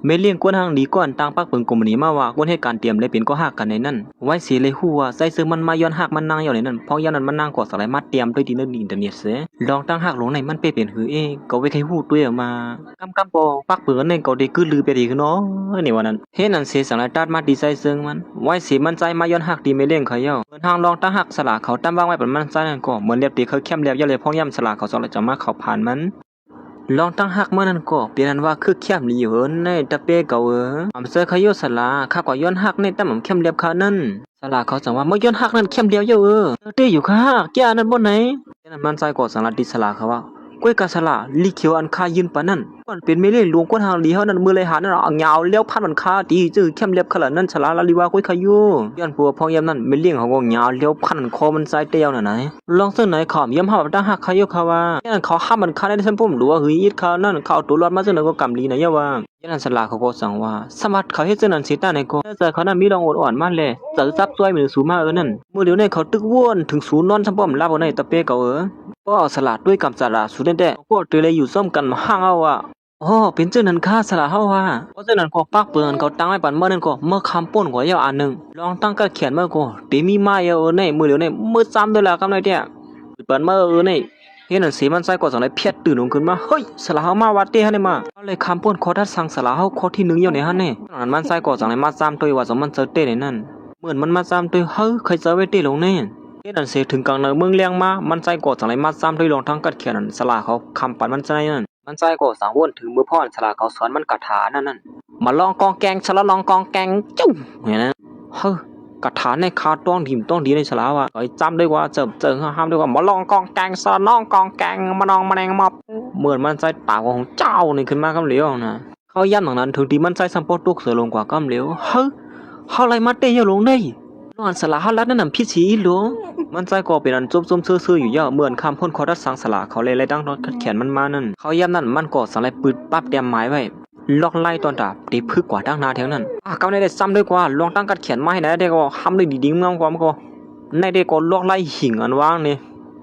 เมเลี้ยงก้นหังลีก่อนตั้งปักเปิงกลมนี้มาว่าก้นเหตุการณ์เตรียมเลยเป็นก็หักกันในนั้นไว้เสียเลยฮู้ว่าใส่ซื้อมันมาย้อนหักมันนั่งอยู่ในนั้นเพราะยันนั้นมันนั่งกอดสลายมาเตรียมด้วยดินอินเทอร์เน็ตเสียลองตั้งหักลงในมันเป็นหือก็ไว้ใครฮู้ตัวมากำปอปักเปิงในก็ได้คือลือไปดีคือเนาะในวันนั้นเฮ็ดนั้นเสียสังไรตัดมาดีใส่ซึ่งมันไว้เสียมันใจมาย้อนหักดีเมเลี้ยงเขาเย้าเหมือนทางลองตั้งหักสลากเขาตั้งวางไว้ประมาณใจนั่นก็เหมือนเรียบตีเขาเข้มเรียบย่อเลยพ้องย่ำสลากเขาสอนจะมาเขาผ่านมันลองตั้งหักมันนั่นก็เปลี่ยนนั้นว่าคือเข้มลีเหินในตะเปเก่าอำเสอเขาโยสลาข้ากว่าย้อนหักในตั้มเข้มเรียบเขานั่นสลาเขาสั่งว่าเมื่อย้อนหักนั่นเข้มเรียบเยอะเต้อยู่ค่ะแก่นั่นบ่ไหนนั่นมันใจก็สังละดิสลาเขาว่าก้วยกาสละลีเขียวอันคายืนปานนั่นก่อนเป็นเมเล่หลวงก้นหางลีเฮานั่นมือเลยหานั่นเอาเหงาเลี้ยวพันมันคาตีจื้อเข้มเล็บขลานั่นฉลาลาลิวาก้วยขยูย้อนผัวพองยามนั่นเมเลี้ยงเขาก็เหงาเลี้ยวพันคอมันใจเตี้ยวน่ะไหนลองซึ่งไหนขอมย้ำหาตั้งหักขยูเขาว่ายันเขาห้ามมันคาได้ซั่นปุ่มหรือว่าเฮ้ยอีดเขานั่นเขาเอาตัวรอดมาซึ่งนั้นก็กำลีนะยะว่ายันสลาเขาก็สั่งว่าสมัติเขาเฮ็ดซึ่งนั้นสิตาในก็แต่เขานั้นมีรองอ่อนๆมาแลจับซับซวยมือสูมานั่นมื้อเดียวในเขาตึกว่นถึงศูนย์นอนซั่นปุ่มลาบ่ในตะเปเก่าก็เอาสลัดด้วยกำสลัดสูดแดงๆพวกเตยเลยอยู่ซ่อมกันมาห้างเอาอ๋อเป็นเจ้านั้นค่าสลัดเฮาเพราะฉะนั้นก็ปักเปินเขาตั้งไว้ปันเมื่อนั้นก็เมื่อคำป่นกว่าเยาอันนึงลองตั้งก็เขียนเมื่อก็เตมีมาเยอะในมือเดียวในมือซ้ำด้วยล่ะกำไรเตี้ยปันเมื่อในเฮ็ดนั่นสิมันใส่ก็สังได้เพียดตื่นขึ้นมาเฮ้ยสลัดเฮามาวัดเตี้ยให้มาเอาเลยคำป่นขอทัดสั่งสลัดเฮาข้อที่1อยู่ในหั่นนี่นั้นมันใส่ก็สังได้มาซ้ำตัวว่าสมมันเจอเต้ในนั้นเหมือนมันมาซ้ำตัวเฮ้ยเคยเจอไว้เต้ลงนี่เฮ็ดนั่นเสถึงกลางเมืองเลี้ยงมามันใจกอดสังไรมาซ้ำด้วยรองทั้งกัดเขียนนั่นสลาเขาคำปันมันใจนั่นมันใจกอดสังวนถึงมือพ่อสลาเขาสอนมันกระถานั่นมาลองกองแกงฉลาลองกองแกงจุ้งเนี่ยนะเฮ้กระถาในคาต้องถิ่มต้องดีในฉลาว่ะไอ้จำด้วยว่าเจิงห้ามด้วยว่ามาลองกองแกงฉลาน้องกองแกงมานองมาแนงมอบเหมือนมันใจปากของเจ้านี่ขึ้นมากำเหลียวนะเขาย้ำตรงนั้นถึงที่มันใจสัมปตุกเสือลงกว่ากำเหลียวเฮ้เขาไรมาเตยลงได้นอนสลาเฮาลัดนั่นน่ะพี่สีหลวงมันใจก็เป็นอันจุ่มๆซื่อๆอยู่เยอะเหมือนคำพ่นคอรัดสังสลาเขาเลยดังรถขัดแขนมันมานั่นเขาย่ำนั่นมันก็สังไรปืดปั๊บเตรียมหมายไว้ล็อกไล่ตอนดาบตีพึกกว่าดังนาแถวนั้นกำในได้ซ้ำด้วยกว่าลองตั้งกัดแขนไม้ไหนได้ก็ห้ามได้ดีๆงามกว่ามันก็ในได้ก็ล็อกไล่หิ่งอันว่างนี่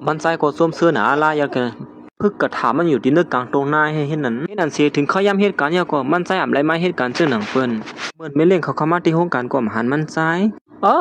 มันใจก็สวมเสื้อหนาลายยาเกินพึกกระถามันอยู่ที่เนื้อกลางตรงหน้าให้เห็นนั้นเสียถึงเขาย้ำเหตุการณ์เนี่ยก็มันใจอ่ำไรมาเหตุการณ์เชื่อหนังเปิ้นเหมือนไม่เล่งเขาเข้ามาที่ห้องการก่อมหันมันใจ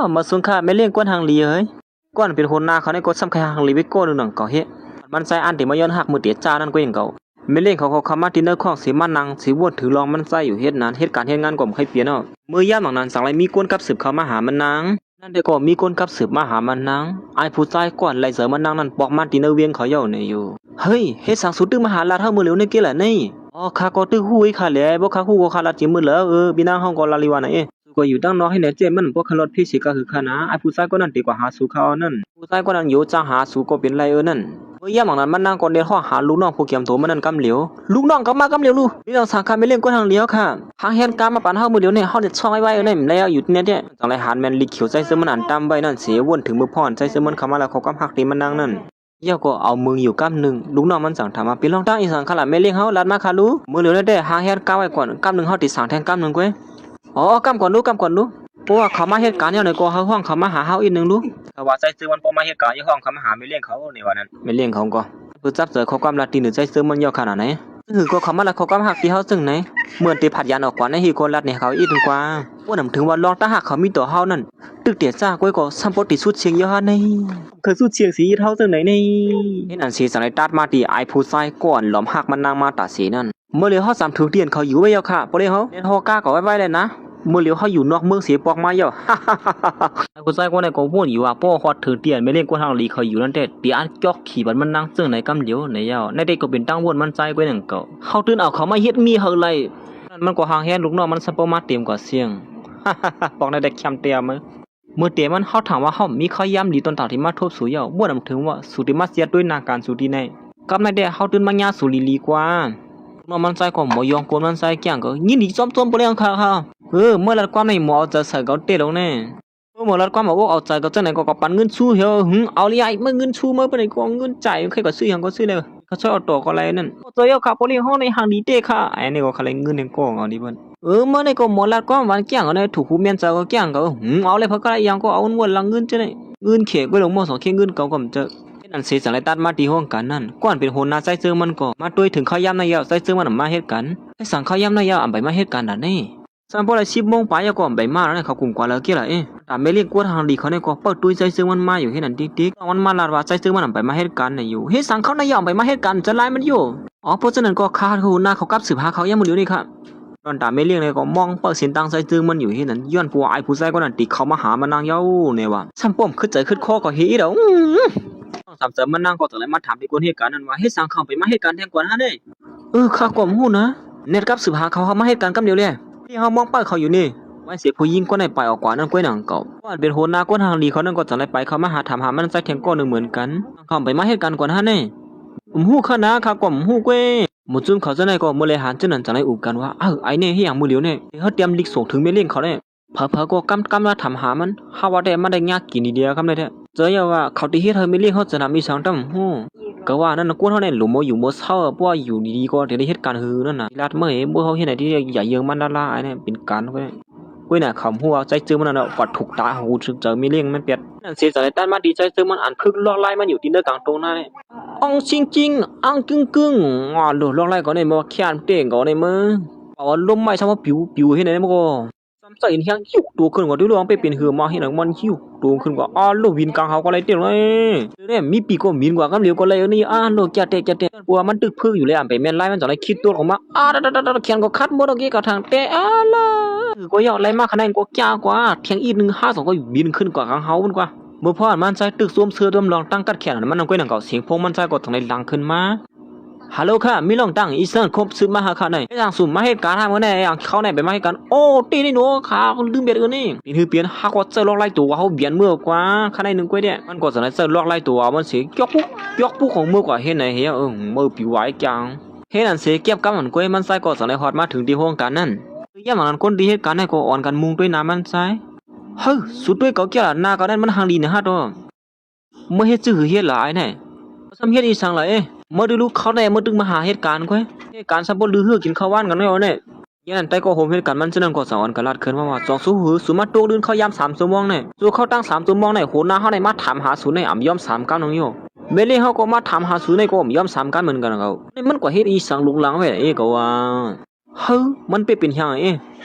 มาสุนค่าไม่เลี้ยงก้นหางลีเฮ้ยก้นเป็นคนหน้าเขาในกดซ้ำใครหางลีไว้ก้นหนึ่งเก่าเฮมันใจอันที่มาย้อนหักมือเตี๋ยจ้านั่นก็ยังเก่าไม่เลี้ยงเขาเข้ามาที่เนื้อข้องสีมันนางสีวนถือรองมันใจอยู่เฮ็ดนั้นเหตุการณ์เฮ็ดงานก่อมใครเปลี่ยนเอาเมื่อย่ามหลังนั้นสั่งไรมีก้นกับสืบเขามาหามันนางนั่นเด็กก็มีก้นกับสืบมาหามันนางไอ้ผู้ใจก่อนไล่เสือมันนางนั่นบอกมาที่เนื้อเวียงเขาเย่าเนี่ยอยู่เฮ้ยเฮ็ดสั่งสุดตึ้งมาหาลาเท่ามือเหลียวในเกี่ยแหละนี่ข้าก็ตื้อหู้อีข้าแหละบ่ข้าฮู้ก็ข้าละจิมือแล้วบินางห้องก็ลาลิวานะ ก็อยู่ตั้งนอกให้ไหนเจมันพวกคันรถพี่สิก็คือคณะไอ้ผู้ชายก็นั่นตีกว่าหาสู่เขานั่นผู้ชายก็นั่นอยู่จ้างหาสู่ก็เป็นไรนั่นเมื่อย่ามหลังนั้นมันนั่งก่อนเดินข้อหาลูกน้องผู้เกี่ยมโตมันนั่นกำเหลียวลูกน้องก็มากำเหลียวลูกนี่ต้องสังคารไม่เล่นก็ทางเลี้ยวค่ะทางเฮนการมาปั่นเฮามือเดียวเนี่ยเฮาเด็ดช่องไว้นั่นแล้วอยู่เนี่ยจังไรหานแมนลิเขียวใจเสื้อมันอันตามใบนั่นเสียวนถึงมือพ่อนใจเสื้อมันเข้ามาแล้วเขาก็หักตีมันนั่งนั่นย่าก็เอามืออยู่กำหนึ่งลูกน้องมันสั่งถามมาปีลองตั้งอีสังขลาไม่เลี้ยงเฮาลัดมาคาลูมือเหลียวได้หางเฮนก้าวไว้ก่อนกำหนึ่งเฮาติดสั่งแทนกำหนึ่งเว้ยอ๋อกำก่อนลูกเพราะว่าเขามาเหตุการณ์เนี่ยในกอห้องเขามาหาเฮาอีกนึงลูกเขาว่าใจซื้อมันพอมาเหตุการณ์ยี่ห้องเขามาหาไม่เลี้ยงเขาในวันนั้นไม่เลี้ยงเขาก็คือจับเจอเขาความลาตีหรือใจซื้อมันยาวขนาดไหนคือก็เขามาแล้วเขาก็หักตีเฮาซึ่งไหนเหมือนตีผัดยันออกกว่าในฮีคนรัดเนี่ยเขาอีกถึงกว่าว่าหนำถึงว่าลองตาหักเขามีตัวเฮานั่นตึกเตียจ้าก้อยก็ซัมปติสุดเชียงยอดในเคยสุดเชียงสีเท่าซึ่งไหนในเห็นอันสีสันในตัดมาตีไอผู้ชายก่อนหลอมหักมันนางมาตัดสีนั่นเมื่อเลี้ยวเขาสามถึงเตียนเขาอยู่ไว้ยาวค่ะพอเลี้ยวเขาเลี้ยงฮอกล้าก็ไว้เลยนะเมื่อเลี้ยวเขาอยู่นอกเมืองเสียปอกมาเยอะไอ้คนใส่คนไหนก็พูดอยู่ว่าพ่อฮอดถือเตียนไม่เล่นกวนทางลีเขาอยู่นั่นแต่ตีอันจอกขี่บันมันนั่งซึ่งไหนกำเหลียวไหนเยาในเด็กก็เป็นตั้งวนมันใจกว่าหนึ่งเก่าเขาตื่นเอาเขามาเฮ็ดมีเฮาไรนั่นมันก็ห่างแฮนลูกน้องมันสะปมาเต็มกว่าเสียงบอกในเด็กแคมเตียมเมื่อเตียมันเขาถามว่าเขามีข้อยำดีตอนต่างที่มาทบสู่เยาบ่นำถึงว่าสุติมาเสียด้วยนาการสุติในกับในเด็กเขาตื่นมายาสุลีกว่าน้องมันใจก็หมอยองโกนมันใจแก่งก็ยินดีจอมจอมไปเลยค่ะเมื่อรัดความในหมอจะใส่เขาเตะลงแน่เมื่อรัดความบอกว่าเอาใจก็จะไหนก็ปันเงินชูเหรอเอาเลยไอ้เมื่อเงินชูเมื่อเป็นไอ้ก็เงินจ่ายใครก็ซื้ออย่างก็ซื้อเลยเขาช่วยเอาตัวก็อะไรนั่นตัวเยอะค่ะพอเลี้ยงห้องในห้างดีเตะค่ะไอ้นี่ก็อะไรเงินเนี่ยก็เอาดิเพิ่นเมื่อในก็หมอรัดความวันแก่งก็ในถูกหูเมียนใจก็แก่งก็เอาเลยเพราะก็อะไรอย่างก็เอาวนลังเงินจะไหนเงินเขกก็ลงหม้อสองเขกเงินเก่าก็มันจะนั่นเสียสังไรตัดมาตีห้องกันนั่นก่อนเป็นโหนาใจเจอมันก็มาด้วยถึงข้าวยำนายาใจเจอมันมาเฮ็ดกันให้สั่งข้าวยำนายาอันไปมาเฮ็ดกันนั่นนี่สัมพอละ10 โมงไปก็อันไปมาแล้วเขากลุ่มกว่าแล้วเกี่ยล่ะแต่ไม่เรียกกวนทางดีเขาเนี่ยก็เปิดด้วยใจเจอมันมาอยู่ให้นั่นติ๊กๆมันมาลาดว่าใจเจอมันอันไปมาเฮ็ดกันน่ะอยู่เฮ็ดสั่งข้าวนายาไปมาเฮ็ดกันจะไล่มันอยู่เพราะฉะนั้นก็คาดหูหน้าเขากับสืบหาเขายังบ่เหลียวนี่ครับตอนตาไม่เรียกเลยก็มองเปิดเสียงตังใจเจอมันอยู่ให้นั่นย้อนปัวไอ้ผู้ชายคนนั้นติเขามาหามันนางเย้าเนี่ยว่าซ้ำป้อมขึ้นใจขึ้นคอก็เฮ็ดแล้วสามเสริมมันนั่งก็จะเลยมาถามที่คนเหตุการณ์นั้นว่าให้สั่งเขาไปมาเหตุการณ์แทนกว่านั้นเด้ข้าก็มู้นะเน็ตกับสืบหาเขามาเหตุการณ์กำเดียวเลยที่เขามองป้ายเขาอยู่นี่ไว้เสียผู้ยิงก็ในไปออกกว่านั้นก้อยหนังเก่าว่าเป็นโหนาก้นทางดีเขานั่นก็จะเลยไปเขามาหาถามหามันใจแทงก้อนหนึ่งเหมือนกันเขาไปมาเหตุการณ์กว่านั้นเด้ผมฮู้ข้านะข้าก็ฮู้เว้ยหมดจุนเขาจะไหนก็เมื่อเลยหานเจ้านั้นจะเลยอุบกันว่าไอ้เนี่ยให้อย่างมือเหลียวเนี่ยเขาเตรียมลิกส่งถึงไม่เลี้ยงเขาเนี่ยเผอก็กำมาถามหามันเขาว่าได้มันได้ยากกินดีเดียวครับเลยแท้เจอว่าเขาที่เฮ็ดเธอไม่เลี้ยงเขาจะนำมีสังตั้มฮู้ก็ว่านั่นกวนเขาเนี่ยหลุมอยู่บ่เศร้าเพราะว่าอยู่ดีๆก็ได้เฮ็ดการฮือนั่นน่ะลาดเมื่อบ่เขาเฮ็ดไหนที่ใหญ่เยิงมันละไอ้เนี่ยเป็นการเว้ยน่ะคำฮู้ว่าใจเจอมันน่ะกอดถูกตาหูถึงเจอไม่เลี้ยงมันเปียดนั่นเสียใจต้านมาดีใจเจอมันอันพึกลอกไล่มันอยู่ที่เนื้อกลางตรงหน้าเนี่ยอ่องจริงๆอ่างกึ่งโดดลอกไล่ก็ได้บ่แค้นเต่งก็ได้มื้อเอาลมไม้ซะว่าปิวเฮ็ดไหนมันก็ใส่เฮียงยุกตัวขึ้นกว่าด้วยลองไปเป็นหือมาเห็นมันยุกตัวขึ้นกว่าโลวินกลางเขาก็เลยเต็มเลยเนี่ยมีปีก็มินกว่ากำเหลียวก็เลยนี่โลแกเตะปัวมันตึกพึ่งอยู่เลยไปแม่นไล่มันจังได๋คิดตัวออกมาเขียนก็คัดบ่ดอกกี้ก็ทางเตะล่ะก็ยอดไล่มาขนาดก็จ้ากว่าเถียงอี152ก็บินขึ้นกว่ากลางเฮามันกว่าเมื่อพอมันใจตึกสวมเสื้อดำรองตั้งกัดแขนมันก้อยหนังเก่าเสียงพงมันใจก็ทางในลังขึ้นมาฮัลโหลค่ะมีลองตั้งอีเซนครบซื้อมาหาค่ะไหนไอ้ทางสุ่มมาเหตุการณ์ทางเมื่อไหร่อย่างเขาไหนไปมาเหตุการณ์ตีนี่หนูขาลืมเบียดนี่ปีนเปลี่ยนหักว่าเจอลอกไล่ตัวเขาเบียนเมื่อกว่าข้างในหนึ่งก้อยเนี่ยมันก็จะได้เจอลอกไล่ตัวมันเสียยกปุ๊กของเมื่อกว่าเห็นไหนเฮียมือปิวไหวจังเห็นอันเสียเก็บกับมันก้อยมันใส่ก็จะได้ฮอดมาถึงที่ห้องการนั่นย่ามันคนดีเหตุการณ์ให้ก็อ่อนกันมุงด้วยน้ำมันใส่สุดด้วยเขาเกี่ยหน้าก็ได้มันหางดีนะฮะตัวเมื่อเฮ็ดจื้อเฮ็ดหลายเนี่ยซ้ำเฮ็ดอีสังหลายเมื่อดูลูกเขาได้เมื่อตึงมาหาเหตุการณ์ก้อยเหตุการณ์ซับบ่ลือฮือกินข้าวว่านกันแล้วเนี่ยยันแต่ก็โฮมเหตุการณ์มันฉะนั้นก็สอนกันลาดขึ้นว่า2สู้หือสุมาโตดืนเขายาม3ชั่วโมงเนี่ยสู้เขาตั้ง3ชั่วโมงเนี่ยโหหน้าเฮาได้มาถามหาศูนย์ในอ่ำยอม3กันนงอยู่เมลี่เฮาก็มาถามหาศูนย์ในก็อ่ำยอม3กันเหมือนกันเขานี่มันก็เฮ็ดอีสังลุงลังไว้ก็ว่ามันเป็นหยั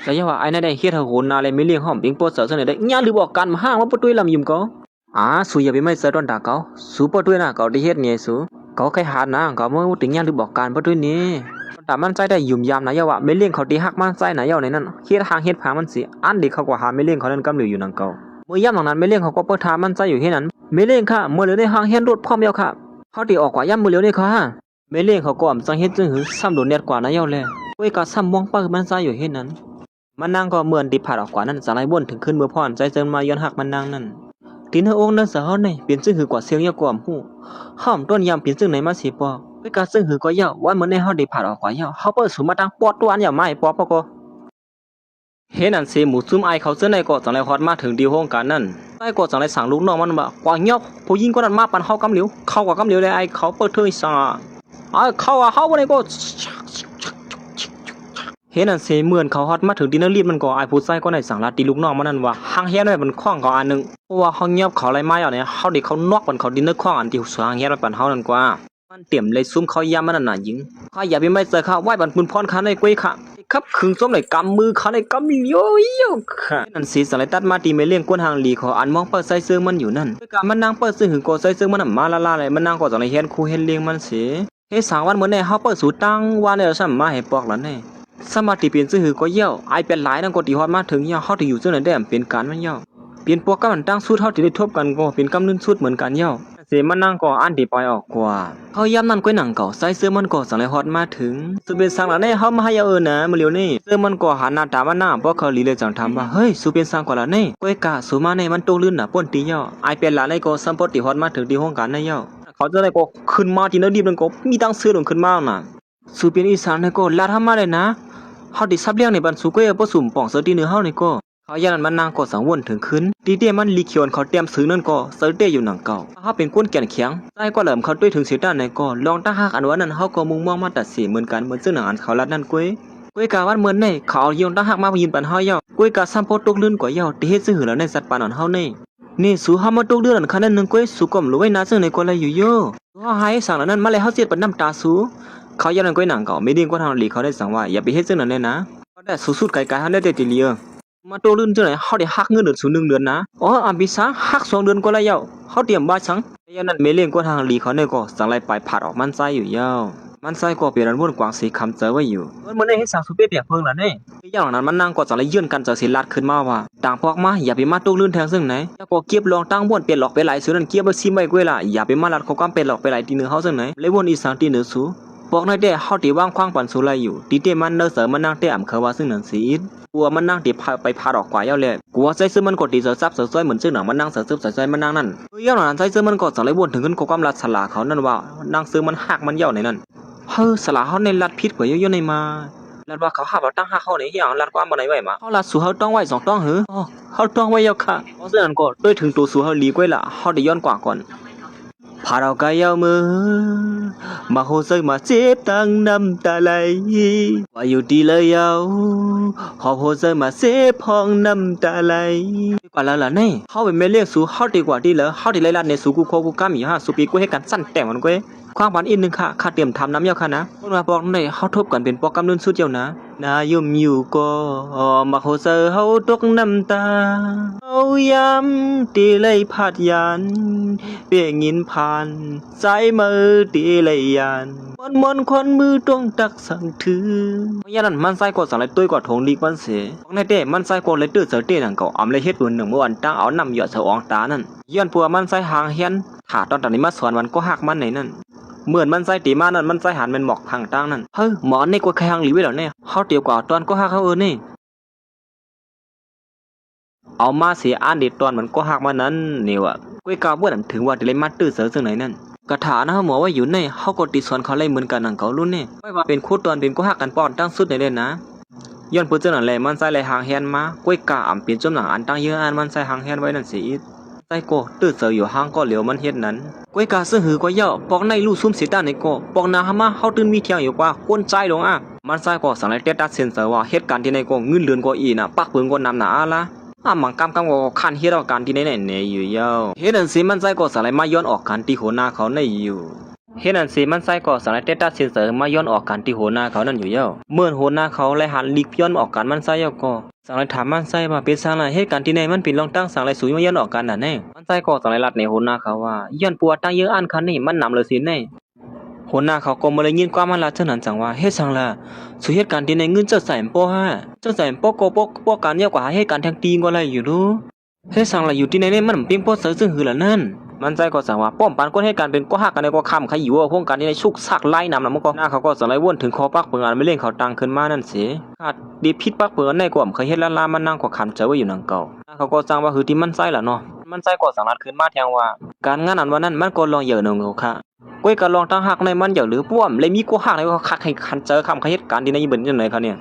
งแต่อย่าว่าไอ้นั่นได้เฮ็ดให้โหหน้าเลยเมลี่เฮาปิงโปเซอร์ซั่นได้ญาหรือบอกกันมาห้างว่าบ่ตุ้ยลำยิ้มก็สู้อย่าไปไม่เซอร์ดอนตาเขาสู้บ่ตุ้ยน่ะเขาได้เฮ็ดเนี่ยสู้เขาแค่หานะเขาเมื่อถึงยันหรือบอกการเพราะด้วยนี้แต่มันใจได้ยุ่มยามนะยาวะไม่เลี้ยงเขาตีหักมันใจนะยาวในนั้นเฮ็ดทางเฮ็ดผามันสิอันเด็กเขาก็หาไม่เลี้ยงเขานั้นกำเหลืออยู่นังเก่าเมื่อยามหลังนั้นไม่เลี้ยงเขาก็เปิดทางมันใจอยู่ที่นั้นไม่เลี้ยงค่ะเมื่อเหลือในห้างเฮ็ดรถพร้อมเดียวค่ะเขาตีออกกว่ายามมือเหลียวนี่ค่ะไม่เลี้ยงเขาก็อ่ำจังเฮ็ดจึงหือซ้ำโดนเน็ตกว่านะยาวเลยเว้ยก็ซ้ำมองไปมันใจอยู่ที่นั้น มันนางก็เหมือนติผัดออกกว่านั้นสาลายบ่นถึงขึ้นเมื่อพรใจเจิมมาย้อนหักมันนางนั่นตีนเฮองนั้นสะเฮาในเปลี่ยนซึ่งหือกว่าเสียงยากว่าหู้ห้อมต้นยามเปลี่ยนซึ่งไหนมาสิปอด้วยการซึ่งหือก็ยาวว่าเหมือนในเฮาได้ผัดออกกว่าเยาเฮาเปิดสูมาตั้งปอดตัวอันอย่าไม้ปอปอก็เห็นอันเสหมูซุ่มไอเขาเสื้อในก็จังไรฮอดมาถึงดีห้องการนั่นไอ้ก็จังไรสั่งลูกน้องมันว่ากว่าเงาผู้ยิงก็นั่นมาปันเฮากำเหลียวเข้ากว่ากำเหลียวเลยไอเขาเปิดเทยซาเข้าเฮาบ่ได้ก็เห็นอันเสเหมือนเขาฮอดมาถึงดินเนอร์รีบมันก็ไอผู้ใส่ก็ในสั่งลาตีลูกน้องมันนั่นว่าหางเฮียนไว้มันข้องเขาอันนึงเพราะว่าเฮาเงียบเขาไรมาอย่างเนี้ยเฮาเด็กเขานอกปันเขาดินเนอร์ข้องอันที่สางเฮียนไว้ปันเฮานั่นกว่ามันเตรียมเลยซุ่มเขายามมันนั่นน่ะยิงข้าอย่าไปไม่เจอข้าไหว้บันปืนพรคันในกุ้ยค่ะครับขึงส้มเลยกำมือเขาเลยกำโยโย่ค่ะนั่นสีสันเลยตัดมาตีไม่เลี้ยงก้นหางหลีขออันมองเปิดใส่เสื้อมันอยู่นั่นด้วยการมันนางเปิดซื้อหึงโกใส่เสื้อมันมาละเลยมันนางก็จังเลยเฮ็ดคู่เฮ็ดเลี้ยงมันเสียเฮ็ดสางวันเหมือนในเฮาเปิดสูตั้งวันเนี่ยซ้ำมาให้ปอกแล้วแน่สมาธิเปลี่ยนซื้อหึก็เยี่ยวไอเป็นหลายนั่นก็ตีฮอดมาถึงเยี่ยวเฮาที่อยู่เสื้อนั้นได้เป็นการมันเยี่ยวเปลี่ยนปอกกับมันตั้งสุดเฮาที่ได้ทบกันก็เป็นกำนึงสุดเหมือนกันเยี่ยวเสียมันนางก็อันที่ปล่อยออกกว่าเฮายามนั้นก้อยหนังเก่าใส่เสื้อมันก็จังเลยฮอดมาถึงสุเป็นสังแล้วแน่เฮามาให้นะมื้อเร็วนี่เสื้อมันก็หันหน้าตามันหน้าบ่เขาลีเลยจังถามว่าเฮ้ยสุเป็นสังกว่าละแน่ก้อยกะสุมาในมันโตลื่นน่ะป่นตีเยี่ยวไอเป็นหลานในก็สัมปติฮอดมาถึงที่ห้องการในเยี่ยวเขาจะได้ก็ขึ้นมาที่เนื้อดิบนั่นก็มีตั้งเสื้อลงขึ้นมาน่ะสุเป็นอีสานในก็ลาทำมาเลยนะเฮาได้ซับเลี้ยงในบันสุก้อยบ่สุ่มป่องเสือที่เนื้อเฮานี่ก็เขายันมันนางก็สังวนถึงขึ้นดีเดียมันลีเขียวเขาเตรียมซื้อนั่นก็เสือเตยอยู่หนังเก่าเฮาเป็นก้นแก่นเคียงใจก็เหลิมเขาด้วยถึงเสียด้านในก็ลองตั้งหักอันว่านั้นเฮาก็มุ่งมองมาตัดสีเหมือนกันเหมือนซึ่งหนังอันเขาลัดนั่นก้อยกาวันเหมือนในเขาเอายงตั้งหักมายินปันเฮาเย้าก้อยกาซ้ำโพตกลื่นกว่าเย้าที่เฮ็ดซื้อแล้วในสัตว์ปานอันเฮานี่สู้เฮามาตกเดือนคันนั้นนึงก้อยสู้ก้มรู้ไว้นะซึ่งในก็เลยอยู่โย่เฮาหายสั่งแล้วนั้นมาเลยเฮาเสียดปันน้ำตาสู้เขายันนั้นก้อยหนังเก่าไม่ดิ้งกว่าทางหลีเขาได้สั่งว่าอย่าไปเฮ็ดซึ่งนั้นแน่นะก็ได้สุดๆไกลๆเฮาได้แต่ติเลียมาโตลื่นจังไหนเฮาได้หักเงินเดือนสู1 เดือนนะอ๋ออันปีซะหัก2 เดือนก็แล้วเฮาเตรียมบ่สังยันนั้นเมเลี้ยงกว่าทางหลีเขาเนี่ยก็สั่งไล่ไปผัดออกมันไส้อยู่มันไส้ก็เปลี่ยนอันวนกวางสีคำเจอไว้อยู่มันได้เฮ็ดสั่งสุเปียเปียกเพิ่งล่ะเนี่ยอย่างนั้นมันนั่งก็สั่งไล่ยื่นกันจะสิลัดขึ้นมาว่าต่างพอกมาอย่าไปมาโตลื่นแทงซึ่งไหนแล้วก็เก็บลองตั้งวนเปลี่ยนหลอกไปหลายสูนั่นเก็บบ่ซิมไว้กวยล่ะอย่าไปมาลัดเขากำเป็นหลอกไปหลายตีนึงเฮาซึ่งไหนเลยวนอีสานตีนึงสูบอกน้อยเด้เฮาตีว่างควางปันสูไลอยู่ตีเตมันเนอเสอมันนั่งเตะอ่ำเขาว่าซึ่งนั้นสิกลัวมันนั่งตีไปพาดอกกว่าเย้าเลยกลัวใส่ซื้อมันกดตีเสือซับเสือซ้อยเหมือนซึ่งหนังมันนั่งเสือซึบใส่ใจมันนั่งนั่นเย้าหนังใส่ซื้อมันกดสั่งเลยวนถึงขึ้นก็ความรัดสลาเขานั่นว่านั่งซื้อมันหักมันเย้าในนั้นสลาเขาในรัดพิษกว่าเยอะๆในมารัดว่าเขาหาว่าตั้งหักเขาในอย่างรัดความบ่ไหนไว้มาเขารัดสู่เขาต้องไว้2ต้องหือเขาต้องไว้เย้าค่ะเพราะฉะนั้นก็ด้วยถึงตัวสู่เขาลีกไว้ละเขาได้ย้อนกว่าก่อนพาเรากายเอามือมาโหเซยมาเจ็บตั้งน้ำตาไหลว่าอยู่ดีเลยเอาหอบโหเซยมาเจ็บห้องน้ำตาไหลกว่าแล้วล่ะเนี่ยเขาเป็นแม่เลี้ยงสู่เขาดีกว่าดีเลยเขาดีเลยลัดในสู่กูโคกูก้ามีสุปีกูให้กันสั้นแต่มันกูความฝันอีกนึงค่ะเตรียมทำน้ำเย้าค่ะนะคนมาบอกในเขาทบกันเป็นปอกกำลังสุดเย้านะนายุ่มอยู่ก็มาโหเซยเขาตกน้ำตาเอาย้ำตีเลยพาดยันเปียงินผ่านสายมือตีเลยยันมนคนมือต้องตักสั่งถือยันนั้นมันใส่กอดสั่งเลยตุ้ยกอดทงดีกวันเสียในเต้มันใส่กอดเลยตื้อเสือเต้หนังเก่าอำเลยเฮ็ดวันหนึ่งเมื่อวันตั้งเอานำหยอดเสืออองตานั่นย้อนปัวมันใส่หางเฮียนถาตอนนี้มาสอนมันก็หักมันไหนนั่นเหมือนมันใส่ตีมานั่นมันใส่หันเป็นหมอกทางตั้งนั่นหมอนี่ก็แค่หังหลีไว้แล้วเนี่ยเขาเตียวกว่าตอนก็หักเขานี่เอามาเสียอ่านเด็ดตอนมันก็หักมานั้นนี่วะก้อยกาบ่นั่นถึงว่าจะเลยมาตื้อเสือซึ่งไหนนั่นกระถานะหมอว่าอยู่ในเขาก็ตีสอนเขาเลยเหมือนกันหนังเขารุ่นนี่ไม่ว่าเป็นคู่ตอนเป็นก็หักกันปอนตั้งสุดในเด่นนะย้อนเพื่อเจ้าหนังแหล่มันใส่เลยหางแฮนมาก้อยกาอ่ำเปลี่ยนจมหนังอันตั้งเยอะอันมันใส่หางแฮนไว้นั่นสิใส่ก็ตื้อเสืออยู่ห้างก็เหลียวมันเฮ็ดนั้นก้อยกาซึ่งหือก็เย่าปอกในลู่ซุ่มสีด้านในก็ปอกนาหามาเขาตื่นมีเที่ยงอยู่กว่าก้นใจลงมันใส่ก็สั่งเลยเตตัดเซนเซอร์ว่าเหตุการณ์ที่ในก็เงินเดือนก็อีน่ะปักปืนก็นำหนาละมังกำก็คันเฮ็ดออกการที่ไหนเนี่ยอยู่เย้าเฮ็ดอันสิมันใส่ก็สั่งเลยมาย้อนออกการที่หัวหน้าเขาในอยู่เฮ็ดอันสิมันใส่ก็สั่งเลยเตตัดเซนเซอร์มาย้อนออกการที่หัวหน้าเขานั่นอยู่เย้าเมื่อหัวหน้าเขาเลยหันลีกย้อนออกการมันใส่เย้าก็สั่งเลยถามมันใส่ว่าเป็นสั่งเลยเหตุการณ์ที่ไหนมันเป็นรองตั้งสั่งเลยสูงมาย้อนออกการนั่นแน่มันใส่ก็สั่งเลยรัดในหัวหน้าเขาว่าย้อนปัวตั้งเยอะอันคันนี่มันนำเลยสิแน่หัวหน้าเขาก็มาเลยยินความมันละเท่านั้นจังว่าเฮ็ดสั่งละสุเหตุการณ์ที่ในเงินจะใส่ป้อฮะจะใส่ป้อก็ป้อการเยอะกว่าเหตุการณ์ทางตีก็อะไรอยู่รู้เฮ็ดสั่งละอยู่ที่ไหนเนี่ยมันเพียงป้อเสือซึ่งหือละนั่น มันใจก็สั่งว่าป้อมปานก้นให้การเป็นก็หักกันในก็คำใครอยู่ว่าพวกกันนี่ในชุกซักไล่นำนะมันก็หน้าเขาก็สั่งไล่วนถึงคอปักเปิงอันไม่เล่นเขาตังขึ้นมานั่นสิขาดดีพิษปักเปิงในกว่าเคยเฮ็ดลามันนั่งก็คำเจอไว้อยู่นังเก่าเขาก็สั่งว่าคือที่มันใจล่ะเนาะมันใจก็สั่งรัดขึ้นมาแทงว่าการงานอันวันนั้นมันก็ลองเยอะหนึ่งค่ะก้อยก็ลองตั้งหักในมันเยอะหรือป้อมเลยมีก็หักในก็คักให้คันเจอคำใครเฮ็ดการดีในญี่ปุ่นจังไหนคะเนี่ย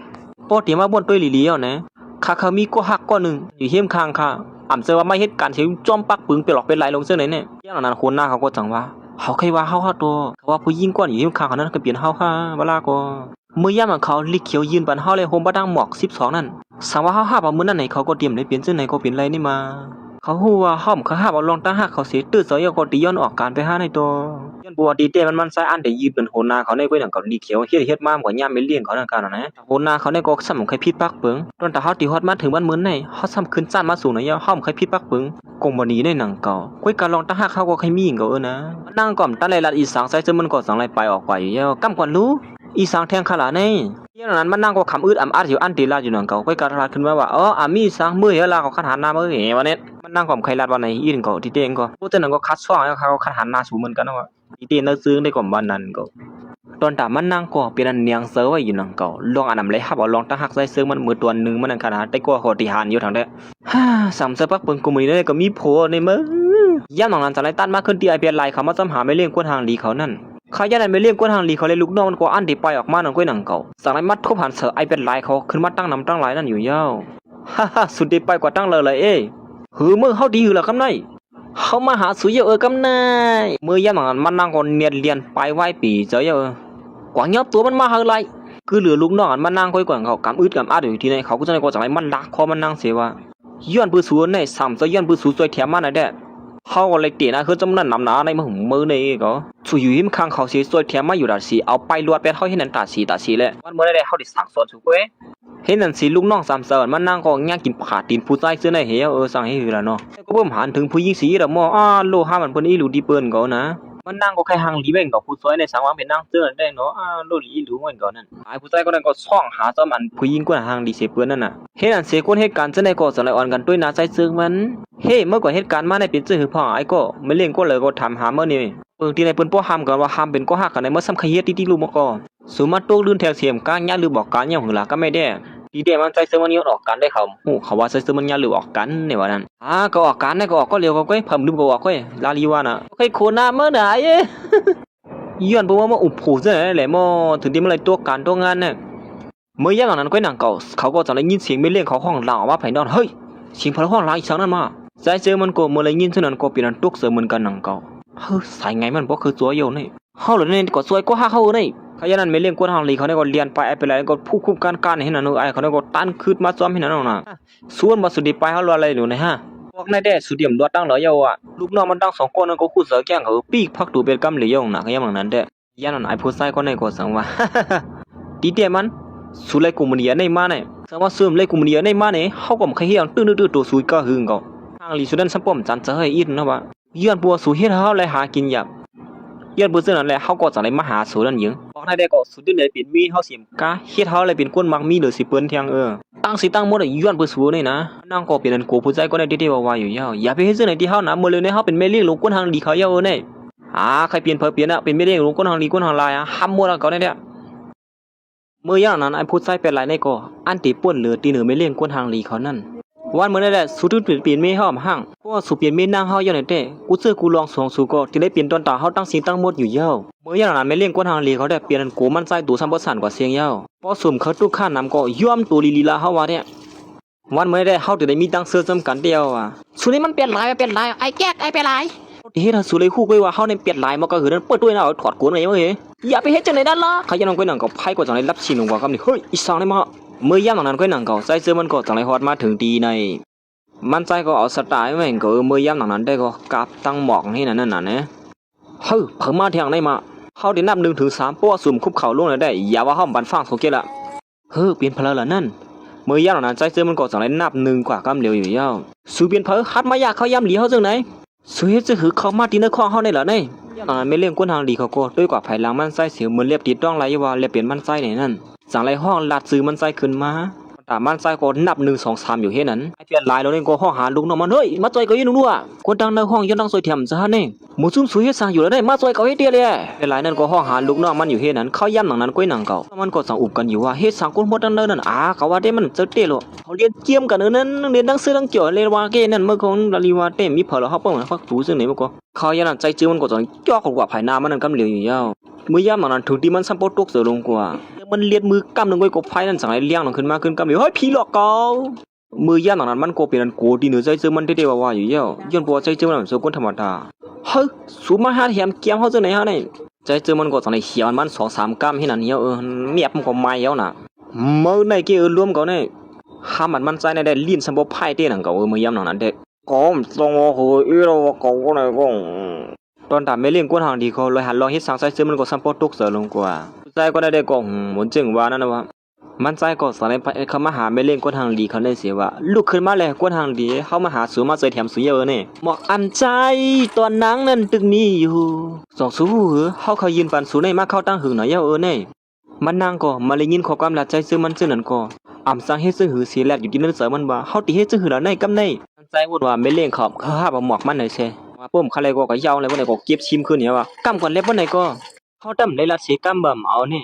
ปกติมาบนตัวลีๆเอานะข้าเขามีก็หักก้อนหนึ่งอยู่เฮี้ยมคางค่ะอ่ำเจอว่าไม่เฮ็ดการเสียจอมปักปึงไปหลอกเป็นไหลลงเสื้อไหนเนี่ยอย่างนั้นคนหน้าเขาก็จังว่าเขาเคยว่าเฮาตัวเขาว่าผู้หญิงก้อนอยู่เฮี้ยมคางเขานั้นก็เปลี่ยนเฮาค่ะเวลาก็เมื่อย่ำของเขาลิเขียวยืนปันเฮาเลยโฮมบ้าดังหมอก12นั่นสั่งว่าเฮาหาบเอามื้อนั้นไหนเขาก็เตรียมได้เปลี่ยนเสื้อไหนก็เปลี่ยนไรนี่มาเขาฮู้ว่าห้อมเขาหาบเอาลองตั้งหักเขาเสียตื้อเสยก็ตีย้อนออกการไปหาในตัวย้อนบัวดีเต้มันใส่อันได้ยืนเป็นโหนาเขาในก้อยหนังกับลิเขียวเฮ็ดมากกว่าย่ำไม่เลี้ยงเขานั่นกันนะโหนาเขาในก็ซ้ำเคยพิษปักเปิงตอนแต่เฮาตีฮอดมาถึงบ้านมื้อไหนเฮาซ้ำขึ้นซ่านมาสู่ไหนยาห้อมเคยพิษปักเปิงกงบ่หนีในหนังเก่าก้อยการลองตั้งหักเขาก็เคยมีหญิงก็นะนั่งก่อมตั้งไรลัดอีสางใส่ซึ่งมันก็สังไรไปออกไปอยู่กำก่อนรู้อีสางแทงขลาในอย่างนั้นมันนั่งก็คำอึดอัดอยู่อันตีลาอยู่หนังเก่าก้อยการลาดขึ้นมาว่าอามีสางมือเฮลาเขาขันหันหน้ามือเอ๋วันนี้มันนั่งก่อมใครลาดวันไหนอีนก็ที่เต้งก็พวกเจ้านั่นก็คัดซ่องแล้วเขาขันหันหน้าสู่เหมือนกันนะว่าที่เต้งนั่งซื้อได้ก่อมบ้านนั้นก็ตอนตามันนั่งก็เป็นอันเนียงเซอร์ไว้อยู่หนังเก่าลองอันนำเลยครับเอาลองตั้งหักใส่ซื้อมันมือตัวหนึ่งมันนั่นขนาดได้กว่าขอตีหันอยู่ทางได้สามเซอร์ปักเปิงกุมนี่ก็มีโผล่ในมือย่ำหนังนั้นจะไล่ตันมาขึ้นที่ไอเพียนไลเขามาซ้ำหาไม่เลี้ยงก้นทางดีเขานั่นเขาย่านั้นไม่เลี้ยงก้นทางดีเขาเลยลูกน้องมันก็อันที่ไปออกมาหนังก้อยหนังเก่าสั่งให้มัดทุบหันเสือไอเพียนไลเขาขึ้นมาตั้งนำตั้งไลนั่นอยู่ยาวสุดที่ไปกว่าตั้งเลยเอ้หือมือเขาดีอยู่แล้วคำไหนเขามาหาสุยกำนายมือย่ำหนังนั้นมันนั่งก่อนเนียนไปไหวปีเจอกว่าเงียบตัวมันมาอะไรคือเหลือลูกน้องมันนั่งค่อยกว่าเขากำอึดกำอัดอยู่ที่ไหนเขาก็จะในก็จะให้มันดักคอมันนั่งเสียว่าย้อนปืนสูนในสามจะย้อนปืนสูนสวยแถมมันไหนได้เขาอะไรเตี๋ยนะคือจำนั้นนำหนาในมือในก็สู้อยู่หิมข้างเขาเสียสวยแถมมาอยู่ดาสีเอาไปลวดเป็นเขาเห็นนั่นตาสีแหละวันเมื่อได้เขาได้สั่งสอนสุกเว้ยเห็นนั่นสีลูกน้องสามเสือมันนั่งก็ง่ายกินขาตีนผู้ชายเสื้อในเหี่ยวสั่งให้หือละเนาะก็เพิ่มหันถึงผู้หญิงสีละมอโลห้ามันเพิ่นอีหลูดีเปิ้นก็นะมันนั่งก็แค่หางลีเบ่งกับผู้ซอยในสังวางเป็นนั่งเสื้อได้เนาะโลลีหลูเหมือนกันนั่นไอ้ผู้ชายก็นั่นก็ช่องหาซ้อมอันผู้หญิงก็หางดีเสียเปิ้นนั่นน่ะเฮ็ดอันเสียคนเหตุการณ์จะในก็สลายอ่อนกันด้วยหน้าใจซึ่งมันเฮ้เมื่อก่อนเหตุการณ์มาในเป็นซื่อพ่อไอ้ก็ไม่เล่นก็เลยก็ทำหาเมื่อนี่เปิงที่ในเปิ้นป้อห้ามกันว่าห้ามเป็นก็ฮักกันในเมื่อซ้ำขยี้ติลูกมก็สุมาตกลื่นแถวเสียมก้างยาหรือบอกกันอย่างหือละก็ไม่ได้ดีเดมันใจซื้อมันยอดออกกันได้เขาว่าซื้อมันยาหรือออกกันในวันนั้นก็ออกกันได้ก็ออกก็เร็วก็เพิ่มลืมก็ออกก็ลาลีวานะโอเคโคนาเมื่อไหร่ย้อนเพราะว่าอุบผูซะแหละมอถึงที่มันเลยตัวการตัวงานเนี่ยเมื่อยังนั้นก็หนังเก่าเขาก็จะได้ยินเสียงไม่เล่นเขาห้องหล่าว่าไผ่นอนเฮ้ยเสียงพลังห้องหล่าอีกครั้งนั้นมาใจเจอมันก็เมื่อเลยยินเท่านั้นก็เป็นอันตุกเสือเหมือนกันหนังเก่าเฮ้ยสายไงมันก็คือตัวโยนนี่เฮาหรือเนี่ยก็สวยก็ฮักเฮานี่เขายันนั้นไม่เล่นกวนทางลีเขาเนี่ยก็เรียนไปไอ้ไปไรก็ผู้คุมการเห็นนั่นไอ้เขาเนี่ยก็ตั้นคืดมาซ้อมเห็นนั่นน่ะส่วนมาสุดดีไปเขารออะไรอยู่นะฮะพวกนายแด่สุดเดี่ยมรอดตั้งเหลือยาวลูกน้องมันตั้ง2คนนั่นก็คู่เสือแก้งเขาปีกพักตูเป็นกำเหลียวน่ะเขายังนั้นแด่ยันนั้นไอ้ผู้ชายคนนั้นก็สั่งว่าดีเดมันสุไลกุมเนียในมาเนี่ยสั่งว่าซุ่มไลกุมเนียในมาเนี่ยเขาก็ไม่เคยเห็นตื้อตัวสุยก็หึงเขาทางลีสุดันสัมปมจันจะให้อินนะวะย้อนบัวสุเฮ็ดเฮาเลยหากินหยับย้อนบัวซึ่งนั่นแหละเฮาก็จะได้มาหาสู่นั่นหยังบอกได้ก็สุดที่เลยเป็นมีเฮาสิมกะเฮ็ดเฮาเลยเป็นคนมักมีหรือสิเปิ้นเที่ยงตั้งสิตั้งหมดย้อนบัวสู่นี่นะนางก็เป็นอันโกผู้ใจก็ได้ที่ว่าอยู่ยาวอย่าไปเฮ็ดซึ่งไหนที่เฮานะมื้อเลยเฮาเป็นแม่เลี้ยงลูกคนทางดีเขายาวนี่ใครเปลี่ยนเปลี่ยนเป็นแม่เลี้ยงลูกคนทางดีคนทางลายห้ามหมดแล้วก็ได้เนี่ยเมื่อย่างนั้นไอ้ผู้ใจเป็นไรในก็อันติป่วนเหลือตีเหนือไม่เลี้ยงคนทางลีเขานั่นวันเมื่อนั้นแหละสุดที่เปลี่ยนไม่ห้อมห้างเพราะว่าสุเปลี่ยนไม่นั่งเฮาอย่างไหนแต่กูเจอกูลองสองสูก็ที่ได้เปลี่ยนตอนตาเฮาตั้งสิงตั้งหมดอยู่เย้าเมื่ออย่างนั้นไม่เลี้ยงกวนทางลีเขาได้เปลี่ยนกูมันใจตัวซ้ำบ่สั่นกว่าเสียงเย้าพอสุ่มเขาตุกข้านำก็ย่อมตัวลีลาเฮาว่าเนี่ยวันเมื่อได้เฮาจะได้มีตั้งเสื้อจำกันเดียวสุนี้มันเปลี่ยนลายไอ้แก๊กไอ้เปลี่ยนลายเฮ็ดสุเลยคู่ก็ว่าเฮาในเปลี่ยนลายมันก็คือนั้นเปิดด้วยนะถอดกูไงเว้ยอย่าไปเฮ็ดจังได๋นั่นล่ะเขายังนำก้อยหนังก็ไผก็จังได๋รับชิงลงว่าคำนี้เฮ้ยอีสังได้มาเมื่อย่นั้นก้อยหนังก็ใจเสื้อมันก็จังได๋ฮอดมาถึงดีในมันใจก็เอาสไตล์แม่งก็เมื่อย่นั้นได้ก็กราบตั้งหมอกนี่นั่นน่ะนะเฮ้ยเพิ่มมาเที่ยงได้มาเฮาได้นับ1ถึง3เพราะว่าสุ่มคุบเข่าลงได้อย่าว่าเฮาบันฟังโซเกละเฮ้ยเปลี่ยนเพลละนั่นเมื่อย่นั้นใจเสื้อมันก็จังได๋นับ1กว่ากำเหลียวอยู่ยาวสู่เปลี่ยนเพลคัดมายากเขาย่ำหลีเฮาจังไหนสุเฮ็ดจะหือเข้ามาตีในข้อเฮาได้ล่ะนี่ไม่เลี้ยงก้นทางดีเขาก็ด้วยกว่าภายหลังมันไส้เสียเหมือนเล็บติดต้องไหลว่าเล็บเปลี่ยนมันไส้ไหนนั่นสั่งไหลห้องลาดซื้อมันไส้ขึ้นมาต แต่มันใจก็นับ1 2 3อยู่เฮ็ดนั้นไอ้เพียนหลายแล้วนี่ก็ห้องหาลุงน้องมันเฮ้ยมาจอยก็ยินนู่นว่ะคนดังในห้องยังดังสวยเทียมซะฮะนี่หมูซุ่มสวยเฮ็ดสร้างอยู่แล้วได้มาจอยก็เฮ็ดเดียวเลยหลายนั้นก็ห้องหาลูกน้องมันอยู่เฮ็ดนั้นเขาย่ำหนังนั้นก้อยหนังเก่ามันก็สังอุบกันอยู่ว่าเฮ็ดสร้างคนหมดดังนั้นเขาว่าได้มันเจอเตโลเขาเรียนเจียมกันนั้นเรียนดังซื้อดังเกี่ยวเลยว่าเกนั่นเมื่อของดาลีว่าเต้มีเผลอเขาเปิ้งเขาถูซึ่งไหนมันก็เขายันใจจื้อมันก็ต้องจ่อกว่าภายหน้ามันนั่นกำเหลียวอยู่ยาวเมื่อย่ำหนังนั้นถึงที่มันสัมปตกเสือลงกว่ามันเลียดมือกำหนึ่งไว้กับไฟนั่นสั่งให้เลี้ยงหนังขึ้นมาขึ้นกำเหลียวเฮ้ยผีหลอกเขามือย่ำหนังนั้นมันก็เป็นอันโกดีเหนือใจจื้อมันเท่ๆว่าอยู่ยาวย้อนปัวใจจื้อมันส่วนคนธรรมดาเฮ้ยสูมาหาแถมเกี่ยมเขาจังไหนฮะนี่ใจเจอมันก็ตอนในเขียวมัน2 3 กรัมให้นั่นเหี่ยวเมียบมันก็ไม่แล้วน่ะเมื่อในกี่รวมเขาเนี่ยห้ามมันใจในได้ลิ้นสมบูรณ์ไพ่เต้หนังเขาเมื่อย่ำหนังนั้นเด็กก็ตรงโหอีเราก็ไหนก็ตอนตามไม่เลี้ยงกวนหางดีเขาเลยหันลองเฮ็ดสังใจซื้อมันก็สัมปตกเสือลงกว่าใจก็ได้ก็หมุนจึงว่านั่นนะว่ามันใจก็สอนให้เขามาหาไม่เลี้ยงกวนหางดีเขาได้เสียว่าลุกขึ้นมาเลยกวนหางดีเขามาหาสูมาใจแถมสูเยอะเนี่ยหมอกอันใจตอนนังนั่นตึกมีอยู่สูเขายืนปันสูในมาเข้าตั้งหึงหน่อยเยอะเนี่ยมันนางก็มาเลยยินขอความละใจซื้อมันซื้อนั่นก็อ่ำสังเฮ็ดซื้อหือเสียแลกอยู่ที่นั่นเสือมันว่าเขาตีเฮ็ดซื้อหือแล้วในกำในใจวุ่นว่าไม่เลี้ยงเขาห้าบหมอกมันหน่อยเซ่ว่าปุ่มคาเลก็ยาวเลยวันไหนก็เก็บชิมขึ้นเนี่ยว่ากำก่อนเล็บวันไหนก็เขาดำในละเสียกำบ่เอาเนี่ย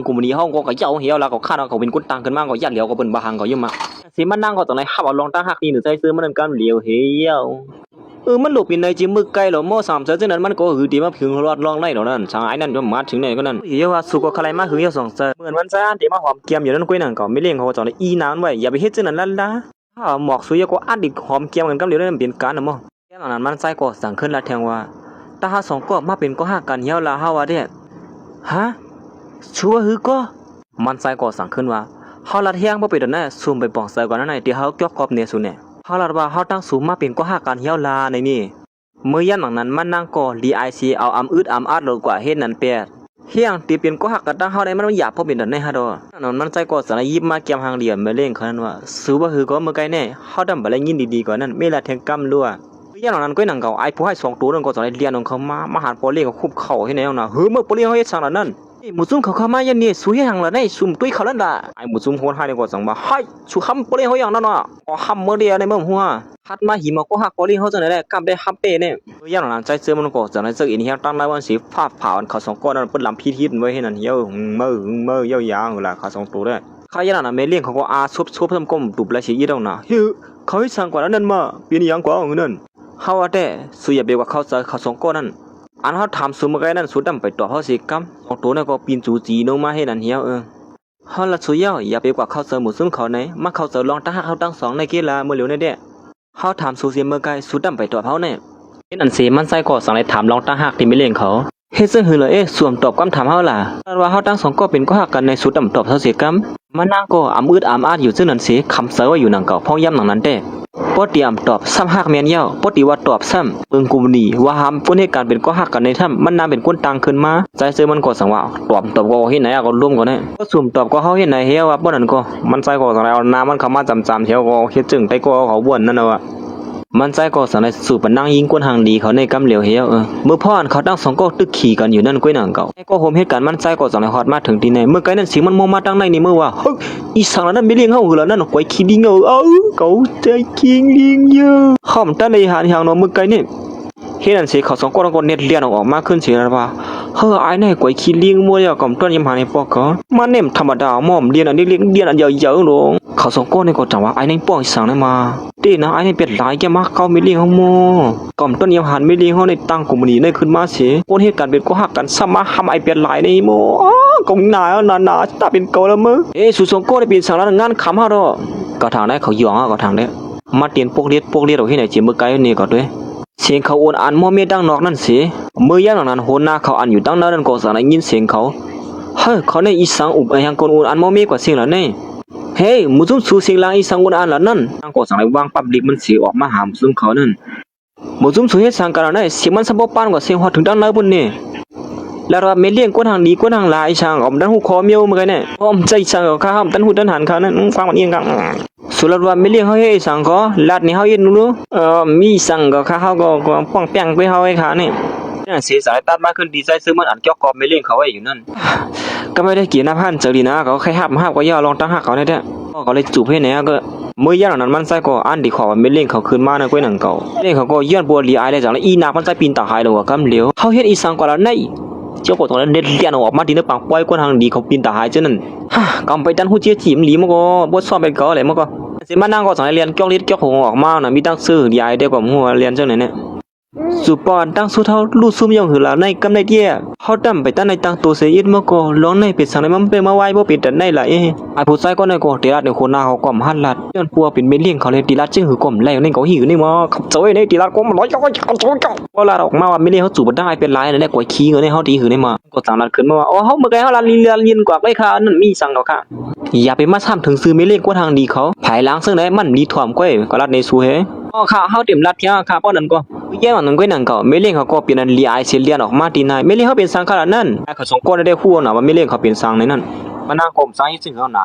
กลุ่มนี้ห้องก็ยาวเหี่ยวแล้วก็คาดว่าเขาเป็นคนต่างกันมากก็ยัดเหลียวก็เป็นบาหังก็ยิ่งมาเสียมันนั่งก็ตรงไหนห้าบลองตั้งหักนี่หรือใจซื้อมันกำเหลียวเหี่ยวมันหลบอยู่ในจิมือไกลหรอโม่3 เสือนั้นมันก็หือดีมาถึงรอดลองไล่หรอนั่นช่างไอ้นั่นจะมาถึงไหนก็นั่นเหี่ยวว่าสุกก็คลายมาหือเหี่ยว2 เสือเหมือนมันจะอันเดี๋ยวมาหอมเกียมอยู่นั่นกุ้ยนั่นก็ไม่เลี้ยงเขาจอดอีน้ำไว้อย่าไปเฮ็ดนั่นละถ้าหมอกสุยก็อันดิหอมเกียมกันกำเหลียวนั่นเป็นการนะมั้งแค่นั้นมันใจก็สั่งขึ้นละแทงว่าถ้าหา2ก็มาเป็นก็หักกันเหี่ยวละเฮาว่าเด้ฮะชัวหือก็มันใจก็สั่งขึ้นว่าเฮาละเที่ยงบ่ไปดอกนะซุ่มไปป่องใส่ก่อนนั่นไหนที่เฮาเกี่ยวกอบเนี่ยซุเนี่ยเฮาละว่าเฮาตั้งสูงมาเป็นก็หักกันเหี่ยวละในนี่เมื่อย่ำหลังนั้นมันนั่งก่อรีไอซีเอาอึดอาดลงกว่าเฮ็ดนั่นเปียเฮียงตีเป็นก็หักกันตั้งเฮาได้มันหยาบพอเป็นดอกในฮะดอนั่นมันใจก็สารยิบมาเกียมหางเหลี่ยมมาเล่งเขานั้นว่าซื้อบ่หือก็เมื่อไกลแน่เฮาดำบ่ได้ยินดีๆกว่านั้นเมละแทงกำรั่วย่าหลังนั้นก็หนังเก่าไอ้ผู้ให้2 ตัวนั่นก็จะได้เรียนของเขามาหาปอเลี้ยงก็คุบเข่าให้แนวน่ะเฮ้ยเมื่อปอเลี้ยงเขาเฮ็ดสั่งนั้นหมูซุ่มเขามายันนี่สุยหังละได้ซุ่มตุ้ยเขาแล้วล่ะไอ้หมูซุ่มโหดให้ก็สั่งว่าให้สุคำปอเลี้ยงเขาอย่างนั้นน่ะก็ห้ำเมื่อเดียวในเมื่อหัวฮัดมาหิมก็หักปอเลี้ยงเขาจังได๋ได้กำได้ฮับเป้เนี่ยย่าหลังนั้นใจเสื้อมันก็จังได๋ซักอีนี่ตั้งได้วันสิฟ้าผ่าเขา2 ก้อนนั้นเปิ้นลำพิธีไว้ให้นั่นเหี่ยวเมื่อยาวๆล่ะเขา2 ตัวได้เขาย่าหลังนั้นแม่เลี้ยงเขาก็อาซุบๆเพิ่มก้มตุบแล้วสิอีดอกน่ะเฮ้ยเขาให้สั่งกว่านั้นมาเป็นหยังกว่าเอานั่นเฮาว่าแต่สุอย่าเบกว่าเขาเขา2 ก้อนนั่นอันเขาถามสุมาไกนั่นสุดดำไปต่อเขาสิกำ2 ตัวนั่นก็ปีนจูจีลงมาให้นั่นเหี่ยวเฮาละสุยอย่าเบกว่าเขาหมูซุ่มเขาไหนมาเขาลองตั้งหักเขาตั้ง2ในกีฬาเมื่อเหลียวในเด้เฮาถามสุเสียเมื่อไกสุดดำไปต่อเขาเนี่ยเฮ็ดอันเสมันใส่ก็สั่งเลยถามลองตั้งหักที่ไม่เลี้ยงเขาเฮ็ดซึ่งหือเลยสวมตอบคำถามเฮาล่ะว่าเฮาตั้ง2ก็เป็นก็หักกันในสุดดำตอบเขาสิกำมันนางก็อึดอาดอยู่ซึ่งนั่นสิคำเสือว่าอยู่นังเก่าพ่อย่ำหนังนั้นเด้ปอตีอำตอบซ้ำหักแม่นเย้าปอตีว่าตอบซ้ำกลุ่มนี้ว่าหามพ้นเหตุการณ์เป็นก็หักกันในถ้ำมันน่าเป็นคนต่างขึ้นมาใจเสือมันก็สั่งว่าตอบก็เฮ็ดไหนก็ร่วมกันได้ก็สุ่มตอบก็เฮาเฮ็ดไหนเฮียว่าบ่นั่นก็มันใจก็สั่งเอาน้ำมันเข้ามาจำๆเที่ยวก็เฮ็ดจึงไปก็เขาบ่นนั่นน่ะว่ามันใจก็สั่งให้สู่ปนั่งยิงกวนหางดีเขาในกำเหลียวเฮียเมื่อพ่อเขาตั้ง2ก็ตึกขี่กันอยู่นั่นก้อยหนังเก่าก็โฮมเหตุการณ์มันใจก็สั่งให้ฮอดมาถึงที่ไหนเมื่อไกลนั้นสิมันมองมาตั้งในนี่เมื่อว่าเฮ้ยอีสังนั้นไม่เลี้ยงเฮาหือแล้วนั่นกวยขี้ดิงเขาใจคิงลิงเยอะข้อมตั้งในหาทางเนาะเมื่อไกลนี่เฮ็ดอันสิเขา2ก็เน็ตเลียนออกมาขึ้นสินะว่าเฮ้อไอ้นี่กวยขี้ลิงมัวอย่าก่อมต้นยำหาในปอกก็มันเน่มธรรมดาหม่อมเรียนอันนี้เรียนอันเยอะๆลงเขา2ก็นี่ก็จังว่าไอ้นี่ป้องสังนั้นมาเต้นะไอ้นี่เป็นหลายแกมาเขาไม่เลี้ยงเฮาหมอก่อมต้นยำหันไม่เลี้ยงเฮาในตั้งกลุ่มนี้ได้ขึ้นมาสิคนเหตุการณ์เป็นก็หักกันซ้ำมาหำไอ้เป็นหลายในหมอกงหนาตาเป็นเกาแล้วมึงสุ2ก็ได้เป็นสังนั้นงานคำเฮาดอกก็ทางได้เขาหยองก็ทางได้มาเตียนพวกเลียดเอาให้ไหนจิมือไกลนี่ก็ด้วยเสียงเขาโอนอันมอเมดังนอกนั่นสิมือย่างนั้นโหนหน้าเขาอันอยู่ตั้งนั้นก็สั่งได้ยินเสียงเขาเฮ้ยเขาในอีสังอุบยังคนโอนอันมอเมกว่าเสียงละนี่เฮ้ยมุซุมสูเสียงลางอีสังโอนอันละนั่นตั้งก็สั่งได้วางปั๊บลิกมันเสียออกมาหามุซุมเขานั่นมุซุมสูเฮ็ดสังกันนั่นเสียงมันสะบ่ปานกว่าเสียงฮอดถึงดังนั้นพุ่นนี่แล้วว่าเมเลี้ยงก้นหางดีก้นหางลายช่างอมดันหูคอเมียวเหมือนกันเนี่ยอมใจช่างกับข้าห้ามดันหูดันหันเขานั่นฟังมันเองกันสุดว่าไม่เลี้ยงเขาให้สั่งก็ลาดนี่เขาเย็นนู้มีสั่งก็ข้าเขาก็ป้องแป้งไปเขาให้ขาเนี่ยเสียสายตัดมาขึ้นดีใจซื้อมันอันจอกกอบไม่เลี้ยงเขาไว้อยู่นั่นก ก็ไม่ได้เกี่ยนะพันเจอดีนะเขาแค่ห้ามก็ย่อลองตั้งหักเขาเนี่ยก็เลยจูบให้เนี่ยก็เมื่อย่างนั้นมันใส่ก็อันดีขอมันไม่เล่งเขาคืนมาในก้วยหนังเก่าเล่งเขาก็ย้อนบัวลีไอเลยจังแล้วอีนักมันใส่ปีนตาหายเลยว่ากำเหลียวเขาเฮ็ดอีสังกว่าแล้วในเจ้าก็ตรงนั้นเด็ดเลี้ยนออกมาดีนะปังปล่อยก้นทางดีเขาปีนตาหายเจ้านั่นฮ่ากำไปดันหูเจี๊ยจีมหลีมันก็บดซ้อมเป็นเก่าอะไรมันก็เสียมานั่งก็จังเรียนเกี่ยวลิ้นเกี่ยวหงออกมาน่ะมีตั้งซื้อดีไอเด็กกว่าหัวเรียนเจ้าไหนเนี่ยสุปอนตั้งสุเท่าลู่ซุ่มยองหือลาในกำในเตี้ยเขาตั้มไปตั้งในตั้งตัวเสียอิดมาก็ร้องในเป็ดสังในมันเป็นมาไว้บ่เป็ดแต่ในละไอ้ผู้ชายก็ในก็ตีรัดในคนหน้าเขาก่อมหันลัดย้อนปัวเป็นเมเลี้ยงเขาเลยตีรัดจึงหือก่อมแล้วในเขาหิวนี่มาขับเจ้าในตีรัดก็มันร้อยเจ้าก็ลาออกมาว่าเมเลี้ยงเขาจูบได้เป็นไรนั่นแหละกว่าขี้เงินในเขาตีหือนี่มาก็สั่งรัดขึ้นมาว่าอ๋อเขาเมื่อไงเขาลันลีเรียนยินกว่าไอ้ข้านั่นมีสั่งเขาค่ะอย่าไปมาซ้ำถึงซื้อเมเลี้ยงกว่าทางดีเขาภายหลังซึ่งได้มันดีถ่วมก้อยก็รัดในสูเฮอ๋อค่ะเขาเต็มรัดเพียงค่ะป้อนนั่นก็แย่มันก็นั่นก็ไม่เลี้ยงเขาก็เป็นอันลีไอเซเลียนออกมาตีนายไม่เลี้ยงเขาเป็นสังขารนั่นไอ้เขาสองคนได้คู่น่ะว่าไม่เลี้ยงเขาเป็นสังในนั้นมันน่ากลมสังยิ่งเขาน่ะ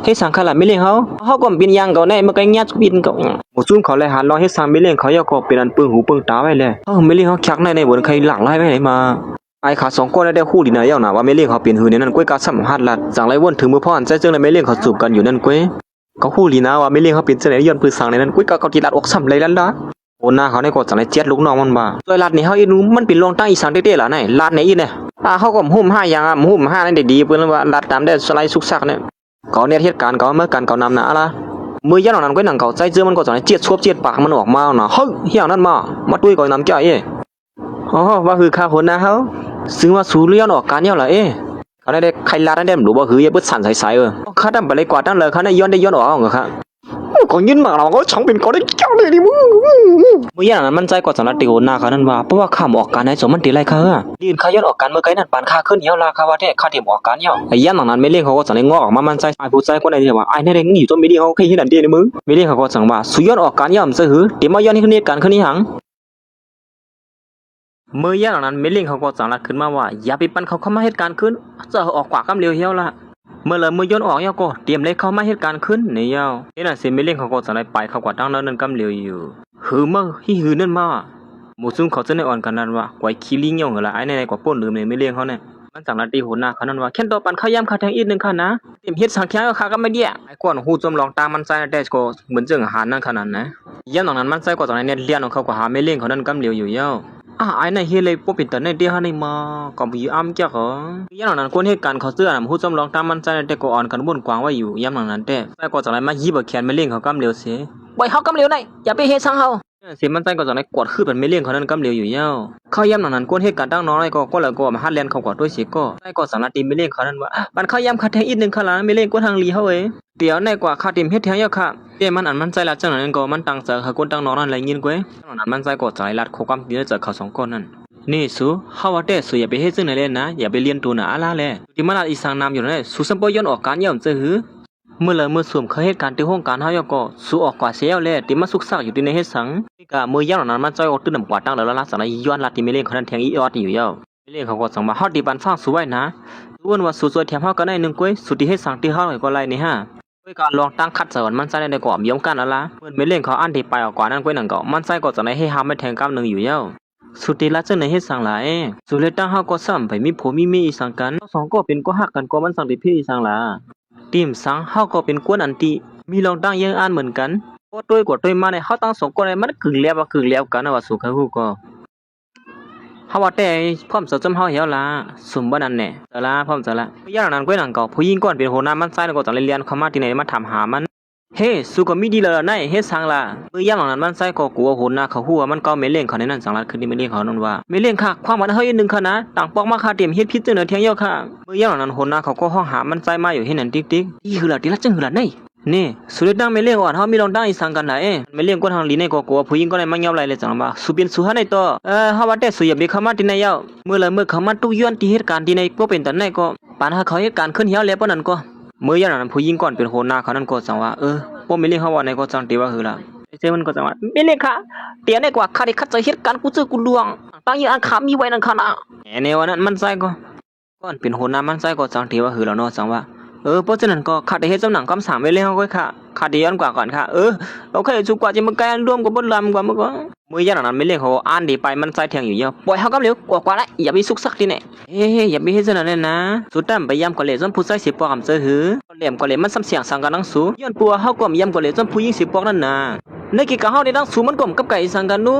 ให้สังขารไม่เลี้ยงเขาก็เป็นยังเขาในมันก็ยัดบินก็หมู่ซุ่มเขาเลยหันรอให้สังไม่เลี้ยงเขาก็เป็นอันปึ้งหูปึ้งตาไว้เลยไม่เลี้ยงเขาคักในบนใครหลังไล่ไว้ไหนมาไอ้ขาสองคนได้คู่ดีนะย่อน่ะว่าไม่เลี้ยงเขาเป็นหือในนั้นก้อยกาสัมหัดลัดจังไรวนถึงมือพ่ออันใจเจิงในไม่เลี้ยงเขาจูบกันอยู่นั่นก้อยเขาคู่ดีนะว่าไม่เลี้ยงเขาเป็นเจ้าไหนย้อนปืนสังในนั้นก้อยกาเขาตีลัดอกซ้ำเลยละโอ้หน้าเขาในกดจังไรเจ็ดลูกน้องมันบ่าโดยลาดนี่เขาอีนู้มันเป็นรองตั้งอีสังเต้ๆล่ะไหนลาดไหนอีเนี่ยเขาก็หุ่ม5อย่างหุ่ม5นั่นได้ดีเพิ่นว่าลาดตามได้สไลด์สุกซักเนี่ยเขาเนี่ยเหตุการณ์เขาเมื่อการเขานำนะอะไรมือยันของนั้นก็หนังเขาใจเจือมันก็จังไรเจ็ดชวบเจ็ดปากมันออกมาเนาะเฮ้ยเฮียนั่นมาตุ้ยก่อนน้ำเจ้าอ๋อว่าคือข้าคนนะเขาซึ่งว่าสูเลี้ยนออกการเนี่ยเหรอเขาได้ใครลาดนั่นได้หรือว่าคืออย่าเพิ่งสั่นใสๆข้าทำไปเลยกว่าตั้งเลยเขาได้ย้อนออกเหรอครับก็ยินมาเราก็ช่างเป็นก็ได้เจ้าเลยดิมึงเมื่ออย่างนั้นมันใจกว่าสารติโอนาเขานั่นว่าเพราะว่าข้ามออกการให้สมมันตีไรเขายืนข้าย้อนออกการเมื่อไกลนั่นปานข้าขึ้นเหี่ยวลาข้าว่าแท้ข้าเตรียมออกการเหี่ยวไอ้ย่านนั้นไม่เลี้ยงเขาก็สั่งให้งอออกมามันใจไอ้ผู้ใจคนไหนที่ว่าไอ้นี่เร่งอยู่ต้นไม่ดีเขาแค่เห็นอันเดียวในมึงไม่เลี้ยงเขาก็สั่งว่าสุย้อนออกการย่อมเสือหือเตรียมมาย้อนให้ขึ้นเหตุการณ์ขึ้นนี้หังเมื่อย่างนั้นไม่เลี้ยงเขาก็สั่งรัดขึ้นมาว่าอย่าไปปั่นเขาเข้ามาเหตุการณ์ขึ้นจะออกกว่ากำเร็วเหี่ยวละเมื่อย้อนออกเยาก็เตรียมเลยเข้ามาเหตุการณ์ขึ้นในเยานี่น่ะเซมิเล่งเขาก็จะได้ไปเขากว่าตั้งนั้นกำเร็วอยู่หือเมื่อหือนั่นมาหมู่ซุ่มเขาจะได้อ่อนกันนั้นว่ากว่าคิลิงยองเหรอไอ้ในกว่าป้นลืมเลยไม่เลี้ยงเขาเนี่ยมันสั่งรัดตีหัวหน้าเขานั้นว่าแค่ต่อปันข้าย่ำข้าแทงอีกนึงข้านะเตรียมเฮ็ดสังเกตก็ข้าก็ไม่เดียไอ้ก้อนหูจมลองตามมันใจแต่ก็เหมือนเจิงอาหารนั่นขนาดนะย่ำตรงนั้นมันใจกว่าตรงนั้นเนี่ยเลี้ยงของเขากว่าหาไม่เลี้ยงเขานั้นกำเร็วอยู่เยาไอ้ในเฮเลยพวกเป็นแต่ในเดียวในมาก็มีอ้ำเจ้าเหรอย่ำหลังนั้นคนเหตุการณ์เขาเสื้อน่ะผู้จำลองตามมันใจแต่ก็อ่อนกันบนกวางไว้อยู่ย่ำหลังนั้นแต่ก็จะอะไรมายีบแขนไม่เลี้ยงเขากำเร็วเสียบ่อยเขากำเร็วไหนอย่าไปเฮ็ดสังเขาเสียมันใจก็จะไหนกวดขึ้นเป็นไม่เลี้ยงเขานั้นกำเร็วอยู่เย้าเขาย่ำหลังนั้นคนเหตุการณ์ตั้งน้อยก็เลยก็มาฮัดเลียนเขากวดด้วยเสียก็แต่ก็สารตีไม่เลี้ยงเขานั้นว่ามันเขาย่ำคัดแทงอีกนึงเขาละไม่เลี้ยงก็ทางลีเขาเดี๋ยวในกว่าคาติมเฮ็ดแทงเยอะค่ะเดี๋ยวมันอันมันใจละจังนั้นก็มันตั้งใจเขาคนตั้งน้อยนั่นอะไรยินก้อยหลังนั้นมันใจก็ใจรัดโคกำตีได้จากเขาสองคนนั่นนี่สูเขาว่าแต่สูอย่าไปเฮ็ดซึ่งไหนเล่นนะอย่าไปเรียนตัวหนาอะไรแหละที่มันอีสังนามอยู่นั่นสูสัมปย้อนออกการย่อมจะหือเมื่อสวมเขาเหตุการณ์ที่ห้องการเฮาก็สูออกกว่าเสียแล้วที่มาสุกซักอยู่ที่ในเฮ็ดสังก็เมื่อย่านนั้นมันใจออกตื้นน้ำกว่าตั้งแล้วละสังย้อนลัดที่ไม่เล่นเขานั้นแทงอีออดอยู่ยาวไม่เล่นเขาก็สั่งมาเฮาดีปันฟังสูไว้นะส่วนว่าสูสวยแถมเฮาก็ได้นึงก้อยสุดที่เฮ็ดสังที่เฮาก็ไล่นี่ฮะก้อยก็ลองตั้งคัดสอนมันใจได้ก่อมยอมกันแล้วล่ะเมื่อไม่เล่นเขาอันที่ไปออกกว่านั้นก้อยนั่นก็มันใจก็จะได้ให้หาไม่แทงกำนึงอยู่ยาวสุดที่ละเจ้าในเฮ็ดสังหลายสุดเลยตั้งเฮาก็ซ้ำไปมีผัวมีเมียอีสังกันสองก็เป็นก็ฮักกันก็มันสังที่พี่อีสังล่ะทีมสังเฮาก็เป็นกวนอันติมีลองตั้งยังอ่านเหมือนกันก็ด้วยกว่าด้วยมาในเฮาตั้งสองคนในมันกึ่งแล้วกันนะว่าสุขฮู้ก็เฮาว่าแต่พร้อมจะจำเฮาเหี่ยวล่ะสมบ่นั่นแน่แต่ละพร้อมจะละอย่างนั้นก้อยหนังก็ผู้หญิงก่อนเป็นหัวหน้ามันใส่ก็ต้องเรียนเข้ามาที่ไหนมาถามหามันเฮ้สุก็มีดีแล้วไหนเฮ็ดสังล่ะอย่างนั้นมันใส่ก็กลัวหัวหน้าเขาฮู้ว่ามันก็ไม่เลี้ยงเขาในนั้นสังลัดคือนี่ไม่เลี้ยงเขานั่นว่าไม่เลี้ยงค่ะความมันเฮาอีกนึงค่ะนะต่างปอกมาค่ะเตรียมเฮ็ดพิษจังเด้อเที่ยงเหี่ยวค่ะอย่างนั้นหัวหน้าเขาก็ห้องหามันใส่มาอยู่เฮ็ดนั่นติ๊กอีหือล่ะติละจังหือล่ะไหนนี่สุดดังไม่เลี้ยงอ่อนเฮามีลองดังอีสังกันล่ะไม่เลี้ยงคนทางลีในก็กลัวผู้หญิงก็ได้มาเงียบไหลเลยจังว่าสุเป็นสุหาในต่อเฮาว่าแต่สุอย่าไปเข้ามาที่ไหนเย้าเมื่อเข้ามาตุย้อนที่เหตุการณ์ที่ในก็เป็นตอนไหนก็ปานหาเขาเหตุการณ์ขึ้นเหี่ยวแล้วปานนั้นก็อย่างนั้นผู้หญิงก่อนเป็นหัวหน้าเขานั้นก็จังว่าพวกไม่เลี้ยงเขาว่าในก็จังตีว่าหือล่ะเจ้ามันก็จังว่าไม่เลี้ยงค่ะเตียในกว่าข้าได้คัดใจเหตุการณ์กูเจอกูลวงตั้งอย่างอันขามีไว้นั่นค่ะนะในวันนั้นมันใส่ก็ก่อนเป็นหัวหน้ามันใส่ก็จังตีว่าหือแล้วเนาะจังว่าเพราะฉะนั้นก็ข้าได้เฮ็ดจำหนังคำสามไว้แล้วก็ค่ะ คาเดียนกว่าก่อนค่ะโอเคจุกว่าจะมาแกนร่วมกับบนลำกว่าเมื่อก่อนมือยันนั้นไม่เรียกเขาอ่านดีไปมันใจแทงอยู่เยอะปล่อยเขากับเร็วกว่าละอย่าไปซุกซักทีเนี่ยอย่าไปให้เสนอเลยนะสุดท้ายไปย้ำก่อนเลยจนผู้ชายสิบปอกคำเจอหือเหลี่ยมก่อนเลยมันซ้ำเสียงสั่งกันนั่งสูย้อนปัวเขาก็ย้ำก่อนเลยจนผู้หญิงสิบปอกนั่นนะในกิจการเขาได้นั่งสูมันกลมกับไก่สั่งกันนู้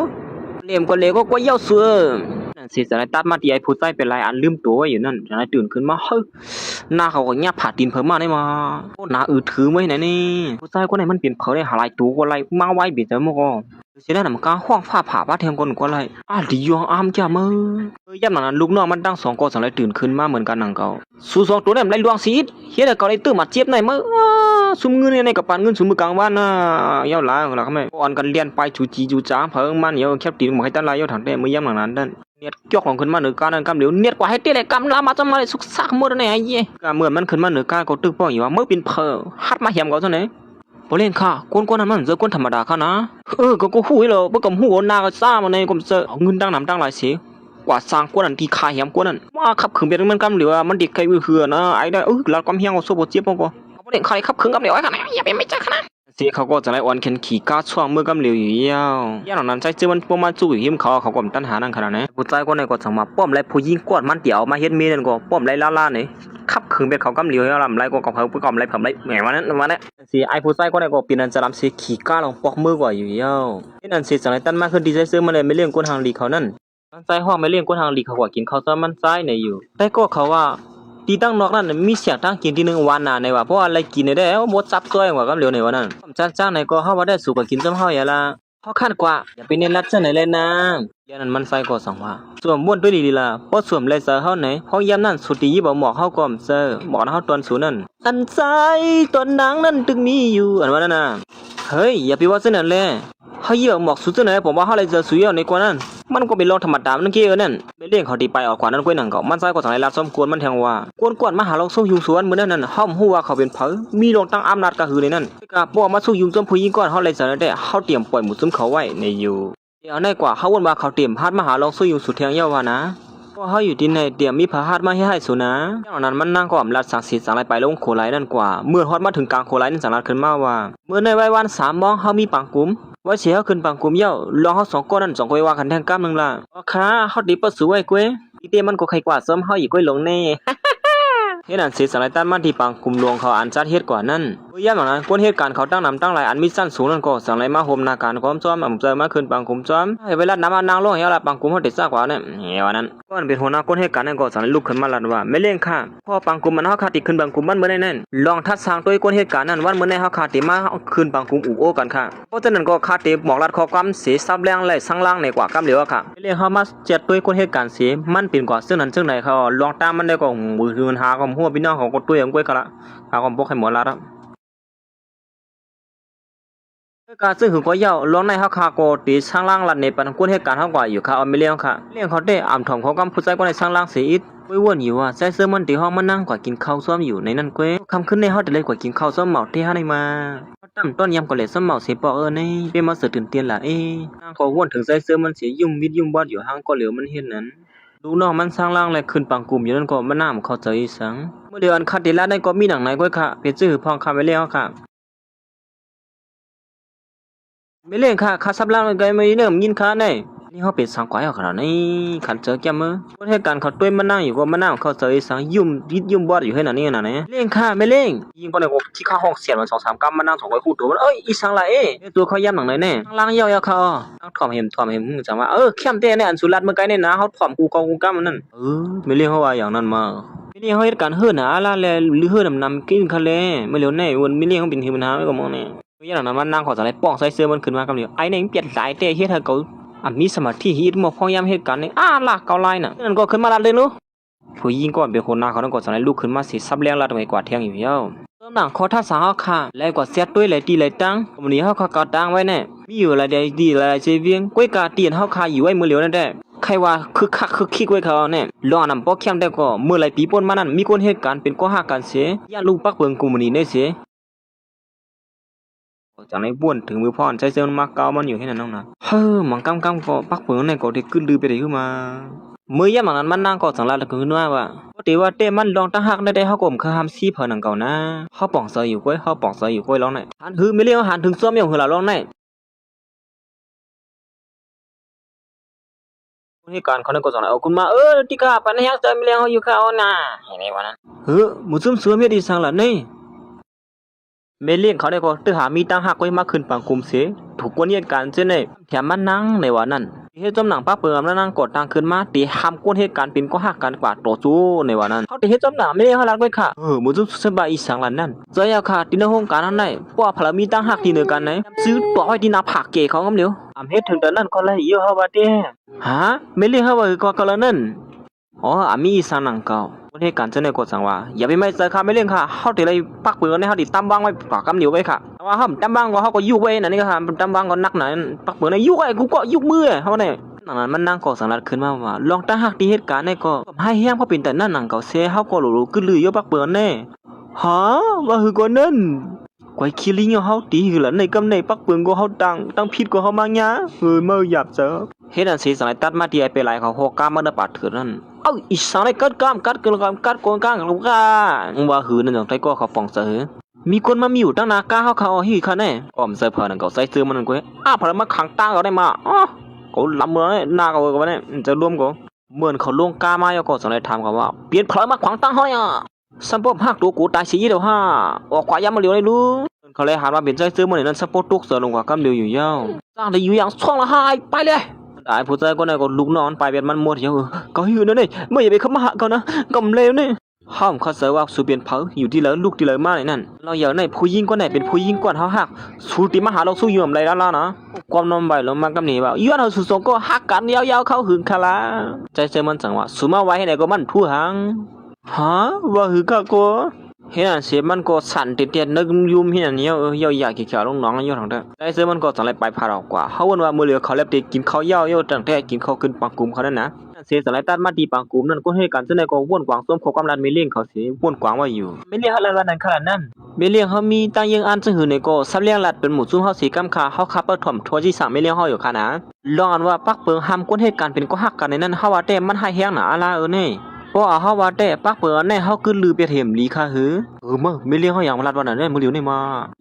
เหลี่ยมก่อนเลยก็เย้าสัวนั่นสิจะได้ตัดมาที่ไอ้ผู้ชายเป็นไรอันลืมตัวอยู่นั่นจะได้ตื่นขึ้นมาหน้าเขาก็เงียบผ่าตีนเพิ่มมาได้มาโอ้หน้าถือไว้ไหนนี่ผู้ชายคนไหนมันเปลี่ยนเผาได้หาลายตัวก็ไรมาไว้เบียดเจอมก็เสียดายน้ำกาห้องฟ้าผ่าบ้าเทียมคนก็ไรดียองอามจ้ามือย่ำหนังนั้นลูกน้องมันดังสองก็สั่งเลยตื่นขึ้นมาเหมือนกันหนังเก่าสู้สองตัวเนี่ยไรลวงซีดเฮียแต่เก่าเลยตื่นมาเจี๊ยบไหนมือซุ่มเงินในกระปันเงินซุ่มมือกลางบ้านน่ะเย้าหลายหลักไม่อ่อนกันเรียนไปจูจีจูจ้าเพิ่งมันเยอะแคบตีนหมอให้ตั้งลายเย้าถังแต่มือย่ำหนังนั้นนั่นเนียดจอกของขึ้นมาเหนือการนั่นกำเหลียวเนียดกว่าให้เตี้ยเลยกำลามาจำมาเลยสุกซักหมดเนี่ยไอ้เย่กำเหมือนมันขึ้นมาเหนือการก็ตึกป้องอยู่ว่าเมื่อเป็นเพอฮัดมาเหี่ยมเขาซะเนี่ยพอเล่นค่ะก้นนั้นมันเจอก้นธรรมดาค่ะนะก็หูยเลยเมื่อกับหูนาก็ซ่ามาในก็เจอเงินดังน้ำดังหลายเสียกว่าสร้างก้นนั้นที่ขายเหี่ยมก้นนั้นว่าขับขืนเป็นมันกำเหลียวมันเด็กใครเหือนะไอ้ได้แล้วกำเฮียงก็โซ่บเจี๊ยบปองก็พอเล่นใครขับขืนกำเหลียวไอ้ค่ะอย่าไปไม่จ้าค่ะนะเสียเขาก็จะไล่อ่อนเข็นขี่ก้าช่วงเมื่อกำเหลียวอยู่ย่าหลังนั้นใจเจอมันประมาณจู่หิมเขาก็ตันหานั่งขนาดนี้ผู้ชายคนไหนก็สั่งมาป้อมไรผู้ยิงกวดมันเดี่ยวมาเฮ็ดเมียนั่นก็ป้อมไรล่าเนี่ยขับขืนเป็นเขากำเหลียวแล้วลำไรก็กับเขาไปกำไรผมไรแหมวันนั้นสิไอ้ผู้ชายคนไหนก็ปีนั้นจะลำเสียขี่ก้าลงปอกมือกว่าอยู่ย่าที่นั่นเสียสั่งไรตันมากขึ้นดีใจซื้อมาเลยไม่เลี้ยงก้นหางลีเขานั่นมันใจห้องไม่เลี้ยงก้นหางลีเขาว่ากินข้าวซ้อมมันใจในอยู่แต่ก็เขาว่าตีตั้งนอกนั่นมีเสียงตั้งกินที่หนึ่งวันน่ะในว่าเพราะอะไรกินในได้หมดจับตัวกว่ากับเหลียวในวันนั้นจ้างในก็เขาว่าได้สูกว่ากินซ้ำเฮาอย่าละเขาคาดกว่าอย่าไปเน้นรัดเจ้าไหนเลยนะยานั้นมันใส่ก็สั่งว่าสวมบ้วนด้วยดีล่ะเพราะสวมเลยเจอเฮาไหนเพราะยามนั้นสุดที่บ่หมอกเฮาก็เจอหมอกเฮาตอนสูนั่นอันใจตอนนางนั่นตึงมีอยู่อันว่านั่นน่ะเฮ้ยอย่าไปว่าซะนั่นแหละเฮาเยี่ยมหมอกสุดไหนผมว่าเฮาเลยเจอสุยเอาในกว่านั้นมันก็เป็นรองธรรมดามันเกี่ยวนั่นไปเลี้ยงเขาดีไปออกกว่านั้นก้อยหนังเก่ามันใส่ก็สั่งไรรัดสมควรมันแทงว่ากวนมาหาเราสู้ยุงสวนเหมือนนั่นห้อมหัวเขาเป็นเผอมีลงตั้งอำนาจกระหือในนั้นกะบ่มาสู้ยุงจมผู้ยิงก้อนเฮาเลยเสนอได้เฮาเตรียมปล่อยหมูซุ่มเขาไว้ในอยู่เดี๋ยวในกว่าเฮาวนว่าเขาเตรียมพาดมาหาลองสู้ยุงสุดแทงเยาว่านะเพราะเฮาอยู่ที่ในเตรียมมีพาหาดมาให้สุนะอย่างนั้นมันนั่งก็อำลัดสั่งสีสั่งไรไปลงโคไลนั่นกว่าเมื่อฮอดมาถึงกลางโคไลนั่นสั่งรัดขึ้นมาว่าเมื่อในวัยวัน3 มองเฮามีปังกุมว่าเสียขึ้นปังกุมเย้าลองเฮา2ก้อนนั้น2ก้อยว่ากันแทงก้ามนึงล่ะค่ะเฮาดีปะสวยกวยอีเตมันก็ใครกว่าซ้อมเฮาอีกก้อยลงแน่เฮ็ดอันเสียสลายตันมาที่ปังกุมหลวงเขาอันจัดเฮ็ดกว่านั้นย่ำหลังนั้นก้นเหตุการณ์เขาตั้งนำตั้งหลายอันมีสั้นสูงนั่นก็สั่งไรมาโฮมนาการความซ้อมเจอมาขึ้นปังกุมซ้อมให้เวลานำมานางลงเฮาละปังกุมเฮาติดซากว่าเนี่ยว่านั้นก้อนเป็นหัวหน้าก้นเหตุการณ์นั่นก็สั่งลุกขึ้นมาลัดว่าไม่เลี้ยงค่ะพอปังกุมมันเฮาขาติขึ้นปังกุมมันเมื่อนั้นลองทัดสร้างตัวก้นเหตุการณ์นั้นวันเมื่อในเฮาขาติมาขึ้นปังกุมอู่โอกันค่ะเพราะฉะนั้นก็ขาติหมอกลัดข้อความเสียซับแรงไหลสังล่างในกว่ากำเหลียวค่ะไม่เลี้ยงเฮามาเจ็ดตัวก้นเหตุการณ์เสียมันเป็นกว่าซึ่งนั้นซึ่งไหนเขาลองตามมันได้ก็มือหาความหัวพี่น้องของกดตัวอย่างก้อยกันละหาความพกให้หมดละการซึ่งหือก็เย้าลองในเฮาคาโกตีช่างล่างลัดในปันกวนเหตุการณ์เฮากว่าอยู่ค่ะเอาไม่เลี้ยงค่ะเลี้ยงเขาได้อ่ำถ่อมเขากำผู้ใจก็ในช่างล่างเสียอิดไว้วนอยู่ว่าใจเสื้อมันตีห้องมานั่งกว่ากินข้าวซ้อมอยู่ในนั่นเก้คำขึ้นในเฮาได้เลยกว่ากินข้าวซ้อมเหมาที่ห้าในมาตั้มต้นยำก็เลยซ้อมเหมาเสียปอนี่เป็นมาเสือตื่นเตียนล่ะนางก็วนถึงใจเสื้อมันเสียยุ่มวิดยุ่มบอดอยู่ห้างก็เหลียวมันเห็นนั้นลูกน้องมันสร้างล่างและขึ้นปังกลุ่มอยู่นั่นก็มันน้ำเข้าใจสังเมื่อเดือนคาติละได้ก็มีหนังไหนก้อยค่ะเป็นชื่อพองคำไว้แล้วค่ะไม่เล่นค่ะคาซับล่างเลยไม่เริ่มยินค่ะเนี่ยนี่เขาเป็นสังกวายเอาขนาดนี้ขันเจอแกมือคนเหตุการณ์เขาด้วยมันนั่งอยู่ก็มันนั่งเขาเจอสังยุ่มยิดยุ่มบอดอยู่ให้หนานี่หนาเนี่ยเล่นค่ะไม่เล่นยิงก็เลยที่ข้าห้องเสียมัน2-3 กำมันนั่ง2 ก้อยคู่ตัวมันอีสังละตัวเขาย่ำหนังไหนแน่ล่างเยาเขานั่งถ่อมเห็มจังว่าเข้มเต้เนี่ยอันสุรัตเมื่อไกลเนี่ยนะเขาถ่อมกูกำมันนั่นไม่เล่นเขาว่าอย่างนั้นมาไม่เล่นเขาเหตุการณ์เฮือหนาละแลหรือเฮือนำกินคะเลไม่เหลียวแน่วนไม่เล่นเขาเป็นทีปัญหาไม่ก็มองเนี่ยอย่างนั้นมันนั่งขอสไลด์ป้องใส่เสื้อมันขึ้นมากับเหลียวไอ้เนี่ยเปลี่ยนสายเตะเฮ็ดให้เขามีสมาธิฮิตหมกพอยามเหตุการณ์นี่ลากเกาไล่น่ะนั่นก็ขึ้นมาลัดเลยนู้ผู้ยิงก็เป็นคนหน้าเขาต้องกดสไลด์ลุกขึ้นมาสิซับแรงลัดไว้กว่าเที่ยงอยู่เย้าเริ่มหนังคอท่าสาเขาค่ะแล้วกว่าเสียด้วยเลยตีเลยตั้งวันนี้เขาก็ตั้งไว้แน่มีอยู่อะไรดีอะไรเจเวียงก้อยกาเตียนเขาคาอยู่ไว้มือเหลียวนั่นแหละใครว่าคือคักคือคิกไว้เขาเนี่ยรอนำปอกเข้มได้ก็เมื่อไรปีป่นมานั้นมีคนเหตุการณ์เป็นก็หักกันเสียย่าลูกปักเปิงกูมันนี่ได้เสียจากในบ้วนถึงมือพ่อใช้เสื้อมาเกามันอยู่ให้นั่นน้องนะมังกำก็ปักเปิงในก็ได้ขึ้นดื้อไปได้ขึ้นมา มือย่ำหลังนั้นมันนั่งก็สังลาแล้วก็ขึ้นว่าปกติว่าเต้มันลองตั้งหักได้เฮาก็คือห้ามซีเพิ่นนังเก่านะเฮาป่องเซยอยู่ก้อยเฮาป่องเซยอยู่ก้อยร้องไหนหันหือไม่เลี้ยวหันถึงซ้อมอย่างหือละร้องไหนนี่การเขาเนี่ยก็สังเอาคุณมาที่กาปันให้ยักเจอไม่เลี้ยวเฮาอยู่เขาน่ะเห็นไหมวะนั้นหมูซุ่มซัวเมียดีสังละนี่เมเลี้ยงเขาได้ก็ตื้อหามีตั้งหักไว้มาขึ้นปังกุมเสถูกกวนเหตุการณ์เช่นในแถมมันนั่งในวันนั้นเฮ็ดจำหนังป้าเปิมแล้วนั่งกดตังขึ้นมาตีห้ามกวนเหตุการณ์เป็นก็หักกันกว่าต่อสู้ในวันนั้นเขาตีเฮ็ดจำหนังไม่ได้เขารักไว้ค่ะหมูจุสบายอีสังหลันนั่นเจอยาค่ะที่ในห้องการนั้นไหนพวกพลมีตั้งหักที่เหนือกันไหนซื้อตัวไว้ที่นาผักเก๋เขากำเดียวเฮ็ดถึงแต่นั้นก็เลยเยอะเฮาว่าเด้ฮะไม่เลี้ยงเฮาว่าก็ละนั่นมีอีสังหนังเก่าเหตุการณ์เช่นในกดสั่งว่าอย่าไปไม่เจอค่ะไม่เลี้ยงค่ะเฮาตีเลยปักเปิมในเฮาติตั้มบ้างไว้ปากกำเดียวไว้ค่ะว่าเฮาตั้มบ้างก็เฮาก็ยุกไว้นั่นนี่ก็ค่ะตั้มบ้างก็นักหน่อยปักเปิมในยุกไว้กูก็ยุกมือเฮาเนี่ยหนังนั้นมันนั่งก่อสังลัดขึ้นมาว่าลองตั้งหักที่เหตุการณ์ในก็ให้แห้งเพราะเป็นแต่นั่นหนังเก่าเสียเฮาก็รู้กึลือยปักเปิมแน่ฮะว่าคือก่อนนั้นไว้คิลิงเฮาตีคือละในกำในปักเปิมก็เฮาตั้งผิดก็เฮามาหยาเมื่อหยับเจอเฮ็ดอันสิสังตัดมาที่ไอ้ไปหลายเขาโหกามาได้ปาดถือนั่นอีสังได้กัดกามกัดกึ่งกัดโกนกางลูกาว่าหือนั่นจังไดก็เขาปองเสือมีคนมามีอยู่ตั้งนากาเขาหิค่ะแน่อ้อมเสือเพิ่นนั่นก็ใส่ซื้อมันนั่นก็พลังมาขังตาเขาได้มาก็ลำเมือหน้าเขาก็เนี่ยจะร่วมก็เหมือนเขาลงกามาก็สังได้ถามเขาว่าเปลี่ยนพลังมาขวางตั้งเฮาอ่ะสัมปบหักตัวกูตายสิเดียวออกขวายามมาเหลียวได้รู้เขาเลยหันมาเป็นใจซื้อมันนั่นสปอตุกเสือลงกว่ากำเดียวอยู่ยาวสร้างได้อยู่อย่างช่องละหายไปเลยได้ผู้ใจก็ได้ก็ลุกนอนไปเป็นมันหมดเดียวก็หิวนั่นนี่ไม่อย่าไปเข้ามาหาเขานะกำเลวนี่ห้ามเขาเสือว่าสูเปลี่ยนเผาอยู่ที่เหลือลูกที่เหลือมาในนั่นเราอยากในผู้หญิงก็ไหนเป็นผู้หญิงก่อนเฮาหักสูติมาหาเราสู้ยอมไรแล้วนะความนอมใบลงมากำหนีว่าย้อนเฮาสู่สงก็หักกันยาวๆเข้าหึงคาลาใจเจอมันจังว่าสูมาไว้ให้ไหนก็มันผู้หังฮะว่าหึงกะก็เห็นอันเสียมันก็สั่นเตี้ยๆนึกยุ่มเห็นอันนี้อยากเขียวๆลงน้องอยู่ทางเด้อใจเจอมันก็จังไรไปพาเรากว่าเฮาว่ามื้อเหลือเขาแล้วไปกินข้าวยาวๆจังแต่กินข้าวขึ้นปังกุมเขานั่นนะเสียสลายตัดมาตีปังกุมนั่นก็ให้กันเสนอก็ว่นกวางส้มเขากำลังไม่เลี้ยงเขาสิว่นกวางว่าอยู่ไม่เลี้ยงอะไรวันนั้นขนาดนั้นไม่เลี้ยงเฮามีตั้งยังอันซึ่งหือในก็ซับเลี้ยงลัดเป็นหมู่ซุ่มเฮาสีกำคาเฮาขับเอาถ่อมทัวที่สั่งไม่เลี้ยงเฮาอยู่ค่ะนะลองอันว่าปักเปิงห้ามก้นให้การเป็นก็ฮักกันในนั้นเฮาว่าแต่มันให้แฮงหนาอะไรนี่เพราะเฮาว่าแต่ปักเปิงในเฮาคือลือไปเห็มลีค่ะหือมื้อไม่เลี้ยงเฮาอย่างลัดวันนั้นได้มื้อเหลียวนี่ม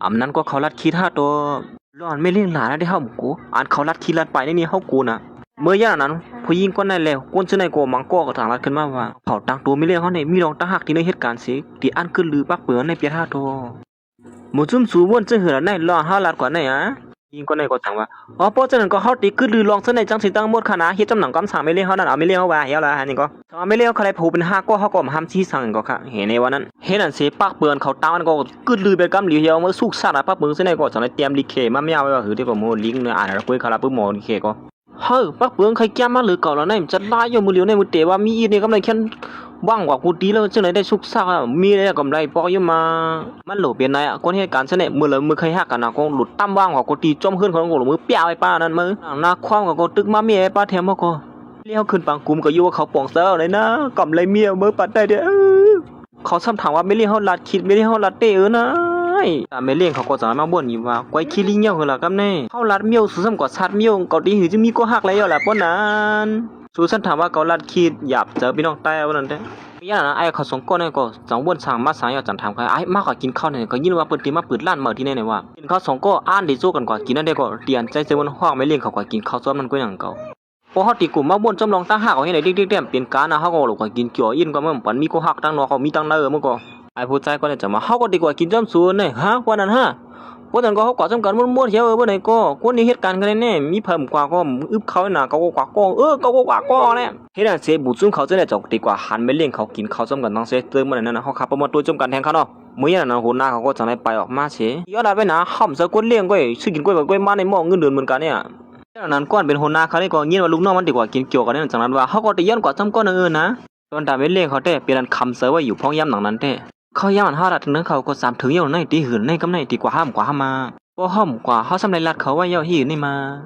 านั้นก็เขาลัดคิด5ตัวลอนไม่เลี้ยงหลานได้เฮาหมู่กูอันเขาลัดคิดลัดไปในนี้เฮากูนะเมื่อย่างนั้นผู้หญิงก็นั่นแล้วก้นเสนก็มังก็ทางลัดขึ้นมาว่าเผาตั้งตัวไม่เลี้ยงเฮาเนี่ยมีรองตั้งหักที่ในเหตุการณ์สิที่อันคือลือปักเปิงในเปีย5ตัวหมู่ซุ่มสูวนจะหือละในลอนเฮาลัดกว่าในยิงก็ในก็ถามว่าเพราะฉะนั้นก็เฮาติคือลือลองซะในจังสิตั้งหมดคณะเฮ็ดจำหนังกำสั่งไม่เลี้ยงเฮานั่นเอาไม่เลี้ยงเฮาว่าเฮียล่ะนี่ก็ถ้าไม่เลี้ยงใครผู้เป็น5ก็เฮาก็ห้ามชี้สั่งก็ค่ะเห็นในวันนั้นเฮ็ดอันสิปักเปือนเขาตามันก็กึดลือไปกำเหลียวเฮียมาสุกซาดปักเปือนซะในก็จังได๋เตรียมลิเคมาแมวไว้ว่าหือที่ก็โมลิงเนื้ออ่านแล้วปุ้ยคาราปุ้มหมอลิเคก็ปักเปือนใครแก้มาหรือเก่าแล้วในจะลายอยู่มือเหลียวในมือเตว่ามีอีนี่กำไรแค่ว่างกว่ากูดีแล้วจังได๋ได้สุกซามีได้กำไรปอกอยู่มามันโหลเป็นนายคนเหตุการณ์ซะเนี่ยมือละมือใครฮักกันน่ะก็หลุดตั้มว่างกว่ากูตีจมขึ้นของกูมือเปียไอ้ป้านั่นมือหน้าคว่ำก็ตึกมาเมียไอ้ป้าแถมก็เลี้ยวขึ้นปังกุมก็อยู่ว่าเขาป่องเซอเลยนะกำไรเมียมือปัดได้เด้อเขาซ้ำถามว่าไม่เลี้ยงเฮาลัดคิดไม่เลี้ยงเฮาลัดเตนะแต่ไม่เลี้ยงเขาก็จะมาบ่นอยู่ว่าไว้คิริเหี่ยวล่ะกับแน่เฮาลัดเมียวสุซ้ำก็ซัดเมียวก็ดีหือจะมีก็ฮักแล้วล่ะป้นนั้นสุซ้ำถามว่าเขาลัดคิดหยาบเจอพี่น้องใต้ว่านั่นเด้มีอย่างนั้นไอ้เขาสองก้อนนี่ก็จังวนสั่งมาสั่งอยากจันทำใครไอ้มากกว่ากินข้าวเนี่ยก็ยินว่าเปิดตีมาเปิดร้านเมื่อที่ไหนเนี่ยว่ากินข้าวสองก้อนอ่านดีสู้กันกว่ากินนั่นได้ก็เตียนใจเจอมันห้องไม่เลี้ยงเขากว่ากินข้าวซ้อมมันก็อย่างเก่าพอเฮาติกลุ่มมาบ่นจำลองตั้งหักเอาให้ไหนเด็กๆแต้มเปลี่ยนการนะเฮาก็หลอกว่ากินเกี่ยวอินก็มันปันมีก็หักตั้งนอเขามีตั้งเนอมันก็ไอ้ผู้ใจก็เนี่ยจะมาเฮาก็ดีกว่ากินจำสูนเนี่ยฮะว่านั้นฮะเพราะฉะนั้นก็เขากว่าจำกันม้วนๆเหี่ยวบ่ไหนก็คนนี้เหตุการณ์กันแน่มีเพิ่มกว่าก็อึบเขาน่ะก็กว่าก็ก็กว่าก็แน่เฮ็ดอันเสบุซุ่มเขาจะได้จอกดีกว่าหันไปเลี้ยงเขากินข้าวจำกันต้องเสเติมมันนั่นน่ะเขาขับประมาณตัวจำกันแทงเขาเนาะมื้อนั้นน่ะหัวหน้าเขาก็จะได้ไปออกมาเฉยย้อนไปนะห่อมซะคนเลี้ยงก้อยซื้อกินก้อยกับก้อยมาในหม้อเงินเดือนเหมือนกันเนี่ยนั้นก้อนเป็นหัวหน้าเขานี่ก็ยินว่าลูกน้องมันดีกว่ากินเกี่ยวกันนั่นจังนั้นว่าเขาก็ได้ย้อนกว่าจำก้อนนะตอนตาไม่เลี้ยงเขาแต่เป็นอันคำเสือว่าอยู่พ้องย่ำหนังนั้นแต่เขาย่ำอัน5รัดถึงนั้นเขาก็3ถึงอย่างในตีหื่นในกำในดีกว่าห้ามกว่าห้ามมาบ่ห้อมกว่าเฮาสำไรลัดเขาว่าเยาหีนี่มา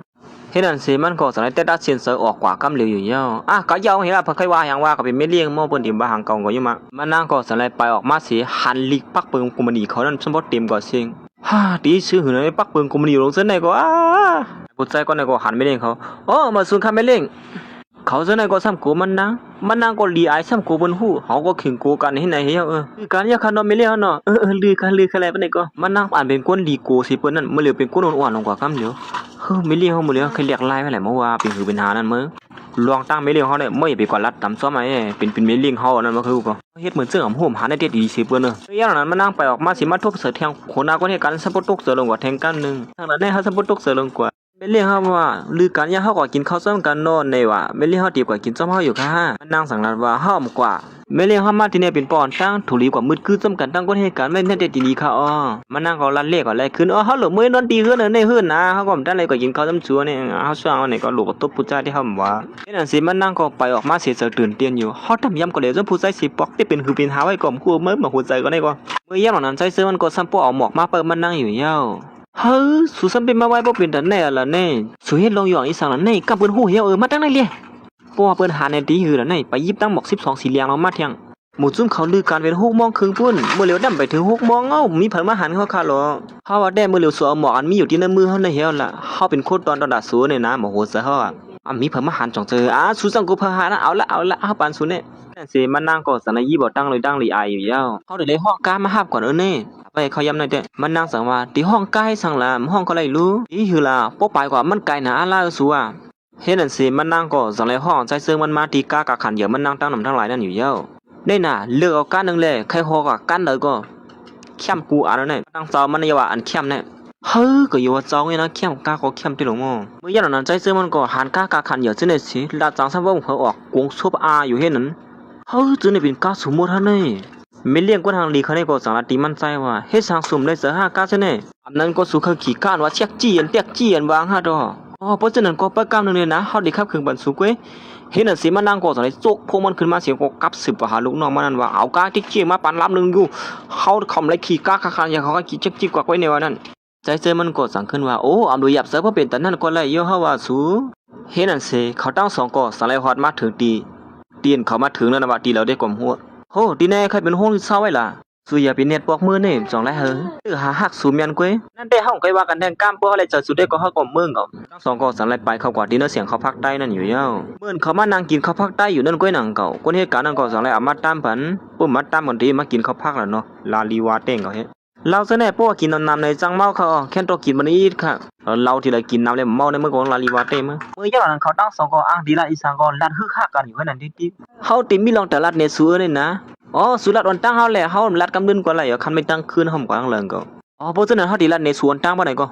เฮ็ดอันสิมันก็สำไรแต่ดัดเซียนเซอออกกว่ากำเหลียวอยู่เยาก็เยาเห็นว่าเพิ่นเคยว่าหยังว่าก็เป็นไม่เลี้ยงหม้อเปิ้นที่บ่หางเก่าก็อยู่มานั่งก็สำไรไปออกมาสิหันลิกปักเปิงกุมณีเขานั่นสมบ่เต็มก็เสียงตีชื่อหือในปักเปิงกุมณีลงเส้นไหนก็ผู้ใจก็ในก็หันไม่เลี้ยงเขามาสูนคำไม่เลี้ยงเข เขาจะไหนก็ซ้ำกูมันนางก็ลีอายซ้ำกูบนหูเขาก็ขึงกูกันให้ไหนเฮียคือการยาคันนอนไม่เลี้ยวเนาะลืออะไรปะเนี่ยก็มันนางอ่านเป็นก้นลีโกสิเปิ้นนั่นเมื่อเหลียวเป็นก้นอ่อนๆลงกว่าคำเดียวไม่เลี้ยวมื้อเลี้ยวเคยเรียกไล่ไปแหละเมื่อว่าเป็นคือเป็นหานั่นมื้อลองตั้งไม่เลี้ยวเขาเนี่ยไม่ไปกว่ารัดตำซ้อมไอ้เป็นไม่เลี้ยงเขานั่นมาคือก็เฮ็ดเหมือนเสื้อหอมหาได้เด็ดดีสิเปิ้นเนอะอย่างนั้นมันนั่งไปออกมาสิมาทบเสือแทงโคนาก็เนี่ยการสะปตกเสือลงกว่าแทงกันนึงทางนั้นได้เฮาสะปตกเสือลงกว่าไม่เลี้ยงเขาว่าลือการยาเฮาก็กินข้าวซ้ำกันนอนในว่าไม่เลี้ยงเฮาดีกว่ากินซ้ำเฮาอยู่ค่ะมันนั่งสั่งนั้นว่าหอมกว่าไม่เลี้ยงเฮามาที่เนี่ยเป็นปอนตั้งถูรีกว่ามืดคือซ้ำกันตั้งก็เหตุการณ์ไม่แน่ใจดีค่ะมันนั่งก็ลั่นเลขก็แลขึ้นเฮาเหลือมื้อนอนดีขึ้นในหื้นนะเฮาก็บ่ได้อะไรก็กินข้าวซ้ำชัวเนี่ยเฮาสร้างเนี่ยก็ลูกตบผู้ชายที่เฮาว่านั่นสิมันนั่งก็ไปออกมาเสียตื่นเต้นอยู่เฮาทำยำก็เลยจนผู้ชายสิปอกที่เป็นคือเป็นหาไว้ก่อมคู่มื้อมาหัวใจก็ได้ก็เมื่อยามนั้นใจซื้อมันก็ซ้ำปอเอาหมอกมาเปิดมันนั่งอยู่ยาวสุสัมเป็นมาไว้บ่เป็นแต่แน่ล่ะแน่สุเฮ็ดลงอยู่อีสานล่ะแน่กับเปิ้นฮู้เฮียมาตั้งไหนเลยป้อเปิ้นหาในดีหือล่ะแน่ไปยิบตั้งหมอก12สีเหลียงเอามาเที่ยงหมู่จุ้มเขาลือการเป็น6 โมงครึ่งพุ่นเมื่อเหลียวดำไปถึง6 โมงมีเพิ่นมาหันเขาค่ะหรอเฮาว่าได้เมื่อเหลียวสัวหมอกอันมีอยู่ที่ในมือเฮาในเฮียล่ะเฮาเป็นโคตรตอนดาสัวเนี่ยนะหมอโหซะเฮามีเพิ่นมาหันจ่องเจอสุสังกูเพิ่นหานะเอาละเฮาปานสุเนี่ยนั่นสิมันนั่งก็สนยี่บ่ตั้งเลยตั้งลีอายอยู่ยาวเฮาได้ห้องการมาฮับก่อนเน่ไปเขาย้ำหน่อยเด้มันนั่งสั่งว่าที่ห้องใกล้สั่งละห้องก็ไรรู้อีหือล่ะป้อไปกว่ามันไกลนะล่าสัวเฮ็ดนั่นสิมันนั่งก็สั่งเลยห้องใจเซิงมันมาตีกากะขันเยอะมันนั่งตั้งนำทั้งหลายนั่นอยู่ยาวได้น่ะเลือกเอาการนึงเลยใครฮอก็กันเลยก็เข้มกูอ่านแล้วเนี่ยตั้งเจ้ามันอย่าว่าอันเข้มเนี่ยก็อยู่ว่าเจ้าเนี่ยนะเข้มกาก็เข้มที่หลงมอเมื่อยามนั้นใจเซิงมันก็หันกากะขันเยอะจังได๋สิลาจังซะบ่เพิ่นออกกงซุบอยู่เฮ็ดนั้นจังได๋เป็นกาสมมุติฮะเนี่ยไม่เลี้ยงกวนทางลีเขาเนี่ยก็สังละตีมันใจว่าเฮ็ดสร้างสมได้เสือ5 ก้าซะแน่อันนั้นก็สุขขี้ก้านว่าเช็คจี้อันเตียกจี้อันวางฮะดอเพราะฉะนั้นก็ประกำนึงเลยนะเฮาได้ขับเครื่องบรรทุกเว้ยเห็นอันสิมันนั่งก็สังเลยโจกพวกมันขึ้นมาเสียงก็กลับสืบว่าหาลูกน้องมันนั่นว่าเอากาจิ๊กจี้มาปานลำนึงอยู่เฮาคอมเลยขี้กาคันอย่างเขาก็ขี้จิ๊กกว่าไว้ในว่านั้นใจเจอมันก็สั่งขึ้นว่าโอ้อำดูหยับเสือบ่เป็นแต่นั้นก็ไล่เยอะเฮาว่าสูเห็นอันสิเขาตั้ง2ก็สังเลยฮอดมาถึงตีนเขามาถึงนั่นว่าตีแล้วได้กลมหัวตีแน่เคยเป็นห้องที่เศร้าไว้ล่ะสุยาเป็นเน็ตปอกมือเนี่ยจ่องไรหาหักสูมยันกุ้ยนั่นได้ห้องเคยว่ากันแทงก้ามพวกอะไรจะสุดได้ก็เฮาก็เมืองก็ทั้ง2ก็สันไรไปเข้ากว่าดีเนอเสียงเขาพักใต้นั่นอยู่ยาวเมื่อเขามานั่งกินเขาพักใต้อยู่นั่นกุ้ยหนังเก่าคนเหตุการณ์นั้นก็สันไรเอามาตามผันปุ่มมาตามคนที่มากินเขาพักแล้วเนาะลาลีวาเต้งเขาเฮ็ดเราซะแน่พวกกินน้ำในจังเมาเขาแค่ตัวกินมันอีดค่ะเราที่ละกินน้ำเลยเมาในเมื่อก่อนลาลีวาเต้เมื่อยามนั้นเขาตั้ง2ก็อ้างดีละอีสังก็ลัดฮึกฮักกันอยู่นั่นติ๊กเฮาติมีลองแต่ลัดเนซัวเนี่ยนะสุรัตวันตั้งเฮาแหละเฮาลัดกำดึนกว่าไรคันไม่ตั้งคืนเฮากว่าเลิงก็เพราะฉะนั้นเฮาดีลัดในสวนตั้งบ่ได้ก็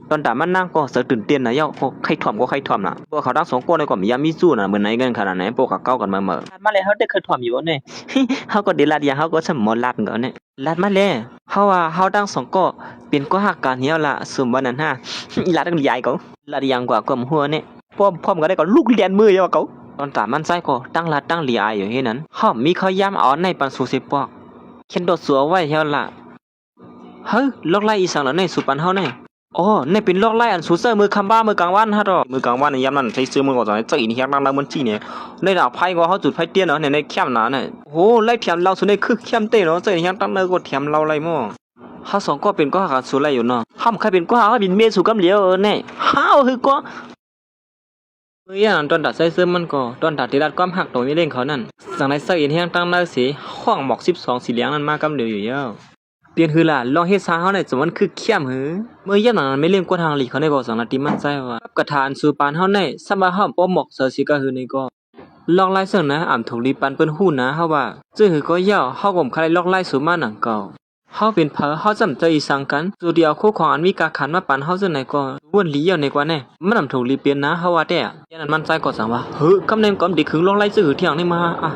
ตอนตามันนั่งก็สะตื่นเต้นนะเย้าใครถ่อมก็ใครถ่อมน่ะพวกเขาตั้ง2คนเลยก็มียามีสู้น่ะเหมือนไหนกันขนาดไหนพวกก็เก้ากันมามาเลยเฮาได้เคยถ่อมอยู่เนี่ยเฮาก็ดีลัดอย่างเฮาก็สมอลัดก็เนี่ยลัดมาแล้วเฮาว่าเฮาตั้ง2ก็เป็นก็ฮักกันเหี่ยวละสมบ่นั้นฮะลัดกันใหญ่ก็ลัดอย่างกว่าก็หัวเนี่ยพร้อมก็ได้ก็ลูกเรียนมือเย้าก็ตอนตามันใจก็ตั้งลัดตั้งเหลียอยู่เฮ็ดนั้นเฮามีเขาย้ำเอาในปันสูสิปอกเข็นโดดสัวไว้เฮียล่ะลอกไล่อีสังแล้วในสุปันเฮาเนี่ยในเป็นลอกไล่อันสูเซอร์มือคำบ้ามือกลางวันฮะดอกมือกลางวันในยามนั้นใช้ซื้อมือก่อนจะอีนี่ยักนั่งมันจี้เนี่ยในดาวไพ่ก็เฮาจุดไฟเตี้ยเนาะในแคมป์น่ะเนี่ยไล่เทียมเราสุในคือแคมป์เต้เนาะจะอีนี่ยักตั้งเนก็เทียมเราไล่มั่วเฮา2ก็เป็นก็หาสุไล่อยู่เนาะห้ามใครเป็นก็หาบินเมสู่กำเหลียวเนี่ยฮาวคือก็เมื่ออย่างตอนตัดใส่เสื้อมันก็ตอนตัดที่รัดก้อมหักตรงนี้เล่งเขานั่นสั่งในเสื้ออินเฮียงตั้งหน้าสีห้องหมอก12สีเหลืองนั่นมากำเดียวอยู่เย้าเปลี่ยนคือล่ะลองเฮ็ดซาเฮาในสมันคือเข้มหือเมื่อย่างนั้นไม่เล่นกวนทางหลีเขาในก็สั่งนาติมันใจว่ากระทานสู่ปานเฮาในสมาห้อมป้อมหมอกเสือสิก็คือในก็ลอกไล่เสื้อนะอ่ำถูกลีปันเปิ้นฮู้นะเฮาว่าจื้อหือก็เย้าเฮาก็ใครลอกไล่สู่มาหนังเก่าเฮาเป็นเฮาจำใจอีสังกันตัวเดียวคู่ของอันมีกาขันมาปันเฮาจังไหนก็วนลีอยู่ในกว่าแน่มันนำถูกลีเปลี่ยนนะเฮาว่าแต่ยันนั้นมันใจก็สั่งว่ากำเนมกำดิคึงลองไล่ซื้อเที่ยงนี่มา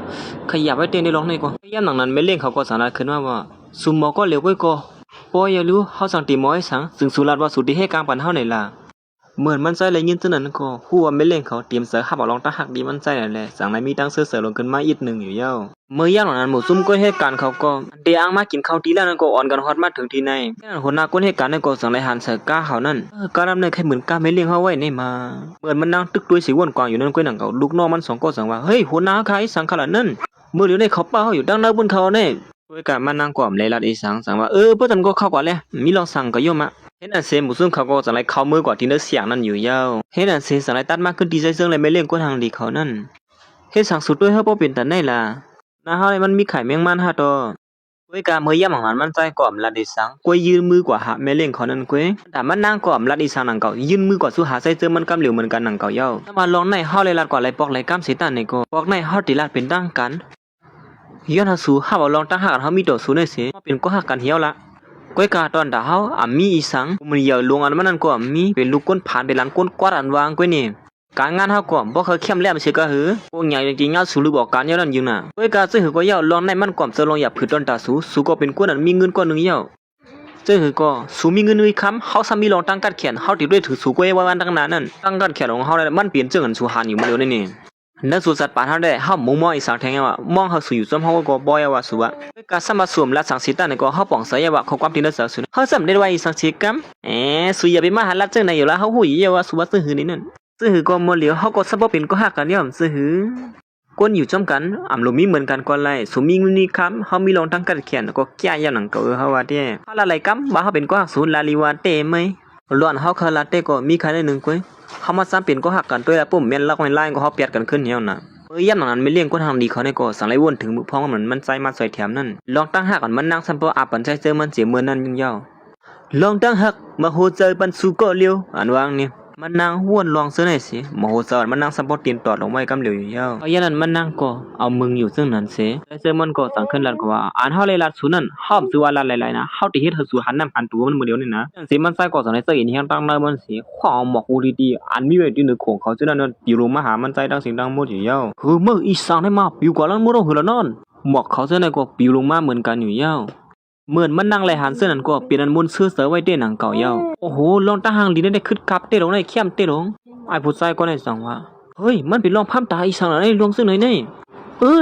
ขยับไว้เต้นได้ลองในก็ยันหนังนั้นไม่เล่งเขาก็สารขึ้นว่าซุมหมอก็เหลวไว้ก็บ่อย่ารู้เฮาสั่งตีหมอให้สังซึ่งสุรัตว่าสุดที่ให้กลางปันเฮาไหนล่ะเหมือนมันใจเลยยินจังนั้นก็ฮู้ว่าไม่เล่งเขาเตรียมเสือขับเอาลองตาหักดีมันใจนั่นแหละสั่งในมีตั้งเสือลงขึ้นมาอีกนึงอยู่เย้าเมื่อย่างนั้นหมู่ซุ่มก็เหตุการณ์เขาก็เดียงมากินข้าวตีแล้วนั่นก็อ่อนกันฮอดมาถึงที่ในนั่นหัวหน้าคนเหตุการณ์นั่นก็สั่งเลยหันเสือก้าเขานั่นก้านำในใครเหมือนก้าไม่เลี้ยงเฮาไว้ในมาเหมือนมันนั่งตึกด้วยสีวนกวางอยู่นั่นก็หนังเขาลูกน้องมัน2ก็สั่งว่าเฮ้ยหัวหน้าใครสั่งขนาดนั้นมื้อเหลียวในเขาป้าเฮาอยู่ดังนั้นบนเขาเนี่ยด้วยการมานั่งกวามเลยลัดอีสั่งว่าเพิ่นก็เข้ากว่าแล้วมีลองสั่งก็ย่อมเห็นอันเซหมู่ซุ่มเขาก็สั่งเลยเข้ามือกว่าที่เนื้อเสียงนั่นอยู่ยาวเห็นอันเซสั่งเลยตัดมากขึ้นดีใจเซิงเลยไม่เลี้ยงกวนทางดีเขานั่น เฮ็ดสังสุดด้วยเฮาบ่เป็นตันได้ล่ะนาเฮานี่มันมีไข่แมงมันหาตอกวยกาเมื่อย่ำของมันใจก่อมลัดอีสังกวยยืนมือกว่าหาแม่เล่งเขานั่นกวยแต่มันนางก่อมลัดอีสังหนังเก่ายืนมือกว่าสู้หาใส่เจอมันกำเหลียวเหมือนกันหนังเก่าเย้าถ้ามาลองในเฮาเลยลัดกว่าไรปอกไรกำเสตันนี่ก็ปอกในเฮาติลัดเป็นตั้งกันย้อนหาสู้เฮาบ่ลองตั้งหากันเฮามีต่อสู้ได้สิเป็นก็หักกันเหี่ยวละกวยกาตอนดาเฮามีอีสังมันเหยียวลงอันมันนั่นก็มีเป็นลูกก้นผ่านไปหลังก้นกวาดอันวางกวยนี่การงานเฮาก็บ่เคยเข้มแหลมสิก็หือพวกใหญ่จริงๆยาสู้หรือบอกการเยานั่นอยู่น่ะกวยกาซื้อหือก็เยาลองในมันก่อมเซลองอย่าผืดตอนตาสู้ก็เป็นกวนนั้นมีเงินก้อนนึงเยาเจ้าหือก็สู้มีเงินนุ้ยค้ำเฮาซ้ำมีลองตั้งกัดแขนเฮาติดด้วยถือสู้กวยว่าวันตั้งนานนั่นตั้งกัดแขนของเฮาได้มันเปลี่ยนเจ้าเงินสู้หานอยู่มาเร็วนี่นั่นสู้สัตว์ป่าเฮาได้เฮามุมมองอีสานแทงว่ามองเฮาสู้อยู่ซ้ำเฮาก็บ่อยว่าสู้ว่าการซ้ำมาสวมละสังสิตันก็เฮาป้องใส่ว่าข้อความที่นั่นสู้เฮาซ้ำได้ว่าอีสังสิกรรมสู้อย่าไปมาหาลัดเจ้าไหนอยู่แล้วเฮาฮู้อยู่ว่าสู้ว่าซื้อหือนี่นั่นซื้อหือก็บ่เหลียวเฮาก็ซับบ่เป็นก็ฮักกันย่อมซื้อหือก้นอยู่จ้อมกันลมมีเหมือนกันก่อนไล่สุมีเงินนี่ค้ำเฮามีลองตั้งกัดแขนก็แก่ยามหนังเก่าเฮาว่าเด้เฮาละไหลกำว่าเฮาเป็นก็ฮักศูนย์ลาลีวาเต้มั้ยล้วนเฮาคาลาเต้ก็มีใครได้หนึ่งกวยเฮามาซ้ำเป็นก็ฮักกันด้วยปุ่มแม่นลักไล่ก็เฮาเปียดกันขึ้นเหี่ยวน่ะยามนั้นไม่เลี้ยงคนทางดีเขาได้ก็สังไลวนถึงมือพ้องเหมือนมันใจมาใส่แถมนั่นลองตั้งหักกันมันนั่งซ้ำบ่อาปันใจเจอมันเสียเมื่อนั้นยุ่งยาวลองตั้งหักมาโหใจปันสู่ก็เลียวอันวางนี่มันนางห้วนลองเสื้อไหนสิมโหสารมันนางสัมปอตีนตอดลงไว้กำเหลียวอยู่ยาวเอาอย่างนั้นมันนางก็เอามึงอยู่ซึ่งนั้นเสแต่เสื้อมันก็สั่งขึ้นลัดกว่าอ่านเฮาเลยลัดสูนั่นห้อมซื้อว่าลัดหลายๆนะเฮาติเฮ็ดเฮาสู่หันน้ำหันตัวมันมื้อเดียวนี่นะจังสิมันใส่ก็สั่งในเสื้ออินเฮียงตั้งหน้ามันสิขอหมอกอูดีๆอันมีไว้ที่นึกของเขาซื่อนั้นปิวลงมาหามันใจดังเสียงดังหมดอยู่ยาวคือมื้ออีสานได้มาปิวกว่านั้นบ่ต้องหือละนอนหมอกเขาซื่อนั้นก็ปิวลงมาเหมือนกันอยู่ยาวเหมือนมันนั่งไหลหันเสื้อนั้นก็เปลี่ยนอันมุนเสื้อเสือไว้เด้หนังเก่ายาวโอ้โหลองตาหางดีได้คึดกับเต้ลงได้เข้มเต้ลงไอ้ผู้ชายก็ได้สั่งว่าเฮ้ยมันเป็นลองพัมตาอีสังอะไรลวงซึ่งไหนนี่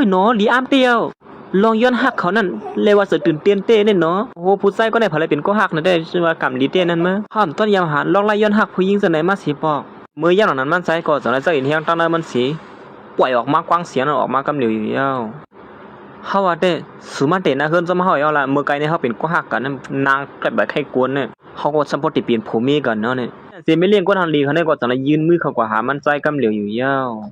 หนอหลีอามเตียวลองย้อนหักเขานั่นเลยว่าเสือตื่นเต้นเต้เนี่ยเนาะโอ้โหผู้ชายก็ได้ผลเป็นก็หักนะได้ชื่อว่ากำลีเต้นั่นมั้ยห้ามต้นยามหารลองไล่ย้อนหักผู้หญิงซึ่งไหนมาสิปอกเมื่อย่างนั้นมันใส่ก็สั่งได้เจ้าอินเฮียงตั้งนั้นมันสีปล่อยออกมากว้างเสียงออกมากำเหลียวอยู่ยาวเฮาว่าเด้สุมาเตนะเฮิรนซะมาเฮาเอาล่ะเมื่อไกลนี่เฮาเป็นก็หักกันนางกลับแบบใครกวนเนี่ยเฮาก็ซัพพอร์ตเปลี่ยนผู้มีกันเนาะเนี่ยสิไม่เลี้ยงคนทางดีเขาได้ก็จังได๋ยืนมือเข้ากว่าหามันใจกำเหลียวอยู่ยาว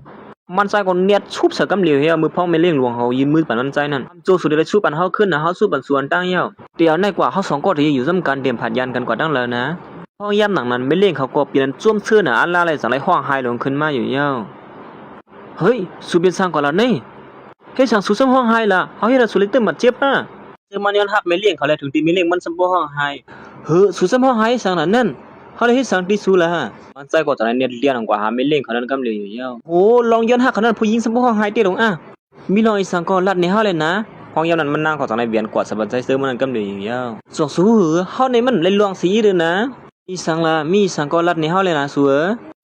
มันใจก็เนียดชุบเสกำเหลียวเฮียมือพ้องไม่เลี้ยงหลวงเฮายืนมือปันมันใจนั่นโจสุดได้ชุบปันเฮาขึ้นนะเฮาสู้ปันสวนตั้งยาวเดี๋ยวในกว่าเฮาสองก็ที่อยู่ซ้ำกันเตรียมผัดยันกันกว่าตั้งแล้วนะพ้องยามหนังนั้นไม่เลี้ยงเขาก็เปลี่ยนจ้วมเสื้อน่ะอันละอะไรจังได๋ฮ้องไห้ลงขึ้นมาอยู่ยาวเฮ้ยสุเป็นสร้างก่อนละนี่เฮ็ดสังสุซ้ำห้องไห้ล่ะเฮาเฮ็ดสุลิตึมมาเจ็บนะเจอมันย้อนหักไม่เลี้ยงเขาแล้วถึงที่ไม่เลี้ยงมันซ้ำบ่ห้องไห้สุซ้ำห้องไห้สังนั้นนั่นเฮาได้เฮ็ดสังที่สุละฮะมันใจก็จะได้เน็ตเลียนกว่าหาไม่เลี้ยงเขานั้นกำเหลียวอยู่ยาวโอ้ลองย้อนหักเขานั้นผู้หญิงซ้ำบ่ห้องไห้เต้ลงมีลองอีสังก็ลัดในเฮาเลยนะห้องยามนั้นมันนั่งเขาจังได้เวียนกว่าสบายใจเสื้อมันนั้นกำเหลียวอยู่ยาวสวงสู้เฮาในมันเลยลวงสีเด้อนะอีสังล่ะมีสังก็ลัดในเฮาเลยนะสัว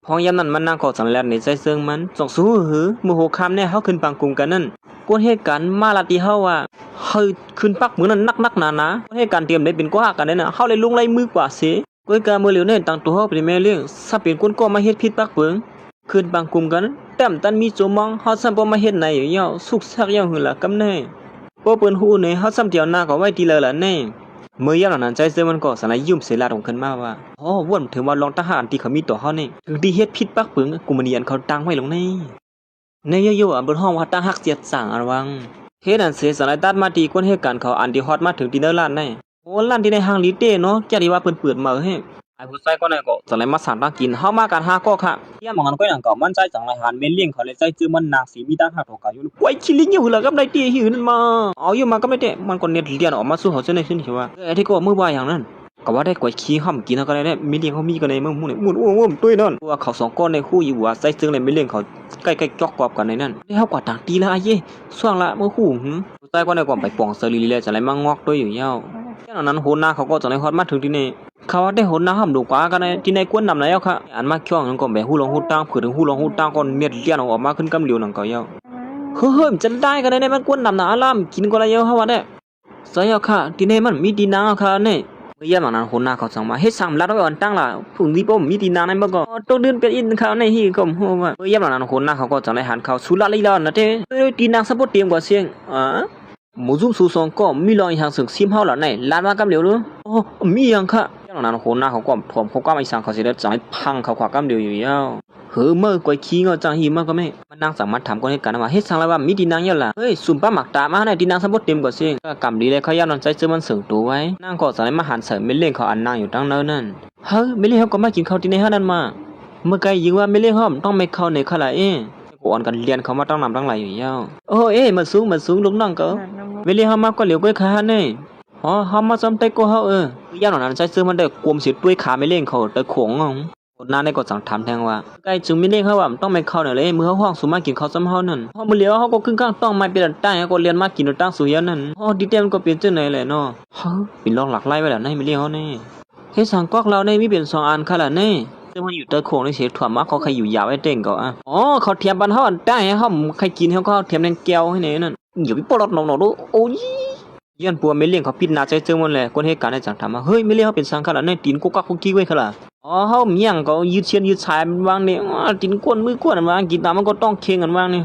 ห้องยามนั้นมันนั่งเขาจังลัดในใจเสื้อมันสวงสู้มื้อโหค่ำเนี่ยเฮาขึ้นปังกุมกันนั่นกวนเหตุการณ์มาลาติเฮาว่าเฮาขึ้นปักมือนั้นนักๆหนาๆเหตุการณ์เตรียมได้เป็นก็หักกันน่ะเฮาเลยลงไล่มือกว่าสิกวยกามื้อเหลียวเนี่ยตั้งตัวเฮาเป็นแม่เลี้ยงถ้าเป็นคนก็มาเฮ็ดผิดปักเปิงขึ้นปังกุมกันแต้มตันมีโจมองเฮาซ้ำบ่มาเฮ็ดไหนอยู่สุกซักยาวหือละกำแน่บ่เปิ้นฮู้เนี่ยเฮาซ้ำเดียวหน้าก็ไว้ทีละละแน่เมื่อยามนั้นใจเสื้อมันก็สนายยุ่มเสลาดงขึ้นมาว่าว่นถึงว่าลองทหารที่เขามีต่อเฮานี่ถึงที่เฮ็ดผิดปักเปิงกูมันเรียนเขาตั้งไว้ลงนี่ในเยอะๆบนห้องว่าตั้งฮักเสียดสั่งระวังเฮ็ดอันเสียสลายตัดมาตีคนเหตุการณ์เขาอันที่ฮอตมาถึงที่เนอร์ล้านได้โอ้ล้านที่ในห้างลีเต้เนาะแกดีว่าเพิ่นเปิดมาเฮ้ไอ้ผู้ชายก็ได้ก็สลายมาสั่งตั้งกินเฮามากันหาก็ค่ะเยี่ยมของกันก็อย่างก็มั่นใจจังไรหันเม่นเลี้ยงเขาเลยใจจื้อมันนางสีมีตั้งหักตกอยู่ไว้ชิลิงอยู่ล่ะกับได้ตีหือนั่นมาเอาอยู่มาก็ไม่ได้มันก็เน็ตเรียนออกมาสู้เขาซะในขึ้นสิว่าไอ้ที่ก็มือว่าอย่างนั้นก็ว่าได้กวยขี้ห้ำกินก็ได้มีเลี้ยงเขามีกันในเมืองมุ่นมุ่นอ้วมตุ้ยนั่นว่าเขาสองก้อนในคู่อยู่ว่าใจซึ่งเลยไม่เลี้ยงเขาใกล้ๆจอกกอบกันในนั้นได้เฮากว่าต่างตีละไอ้เย่ส่วงละเมื่อคู่ใต้ก็ได้ก่อนไปป่องเซรีเลยจะไรมางอกด้วยอยู่ยาวแค่นั้นโหน้าเขาก็จะได้ฮอดมาถึงที่นี่เขาได้โหน้าห้ำดูกว่ากันในที่ในกวนนำแล้วค่ะอันมาช่วงนั้นก็แบบหู้ลงหู้ตั้งผืนถึงหู้ลงหู้ตั้งก่อนเน็ตเลี้ยนออกมาขึ้นกำเหลียวหนังเก่ายาวเฮ้ยมันจะได้กันในมันกวนนำหนาอารามกินก็ไรเยอะเฮาว่าได้สายค่ะที่ในมันมีดีนางค่ะเนี่ยเมื่อยามนั้นโหน้าเขาสั่งมาเฮ็ด3ลัดไว้อ่อนตั้งล่ะผู้นี้บ่มีดีนางในบ่ก็ต้องเดินไปอินเขาในฮีก็โหว่าเมื่อยามนั้นโหน้าเขาก็จังได้หันเขาสุละลีลานะเด้ดีนางสะบ่เตรียมกว่าเสียงหมูซุ่มสูซองก็มีลอยทางสึกซิมเฮาล่ะไหนลานมากำเหลียวหรือมียังค่ะอย่างนั้นโหน้าเขาก็ถ่วมเขาก็ไม่สั่งเขาสิได้จังให้พังเขาขวากำเหลียวอยู่ยาว อเมื่อกวยขี้งอจังหีมาก็ไม่มันนางสามารถถามคนให้กันว่าเฮ็ดสังแล้วว่ามีดีนางยอล่ะเฮ้ยสุ่มป้าหมักตามาให้ดีนางสมบูรณ์เต็มก่อนสิก็กำดีเลยเขาย่านอนใจเจอมันเสริมตัวไว้นางก็สั่งให้มาหันเสริมไม่เล่นเขาอันนางอยู่ตั้งเนิ่นนั่นเฮ้ยไม่เล่นเขาก็มากินข้าวที่ในห้างนั่นมาเมื่อไกลยิงว่าไม่เล่นเขาต้องไม่เข้าในขลาเอ้กูอ่อนกันเรียนเขามาตั้งนำตั้งหลายอยู่ยาวโอ้เอ้มาสูงลุกนั่งก็ไม่เล่นเขามาก็เหลียวก้อยขาเนี่ยอ๋อเขามาซ้ำเตะก็เขาย่านอนใจเจอมันได้กลมสิด้วยขาไม่เล่นเขาแต่ขงอ่ะคนนั้นได้ก็สั่งถามแทงว่าใกล้จึงไม่เล่นเขาว่าต้องไม่เข้าเลยมือเขาห้องสูมากินเขาซ้ำเขานั่นพอมือเหลียวเขาก็ขึ้นข้างต้องไม่เป็นตั้งก็เรียนมากินตั้งสุยนั่นอ๋อดีเต็มก็เปลี่ยนเจ้าไหนเลยเนาะเฮ้ยเป็นลองหลักไล่ไปแล้วนี่ไม่เล่นเขาเนี่ยเฮ้ยสั่งก๊อกเราเนี่ยมีเป็น2 อันขนาดนี้ซึ่งมันอยู่ตะโขงในเสียถั่วมากเขาใครอยู่ยาวไอ้เต่งก็อ๋อเขาเทียมบันเขาอันตั้งให้เขาใครกินเขาก็เทียมแดงแก้วให้เนี่ยนั่นอยู่พี่ปลดหนองดูโอ้ยย้อนปัวไม่เลี้ยงเขาปิดหน้าใจเจอมันแหละคนเหตุการณ์ในจังถามว่าเฮ้ยไม่เลี้ยงเขาเป็นสังขารในตีนกุ๊กกักกุ๊กกี้ไว้ขนาดอ๋อเขาเมียงก็ยืดเชียนยืดชายมันวางเนี่ยตีนก้นมือก้นวางกินตามมันก็ต้องเคียงกันวางเนี่ย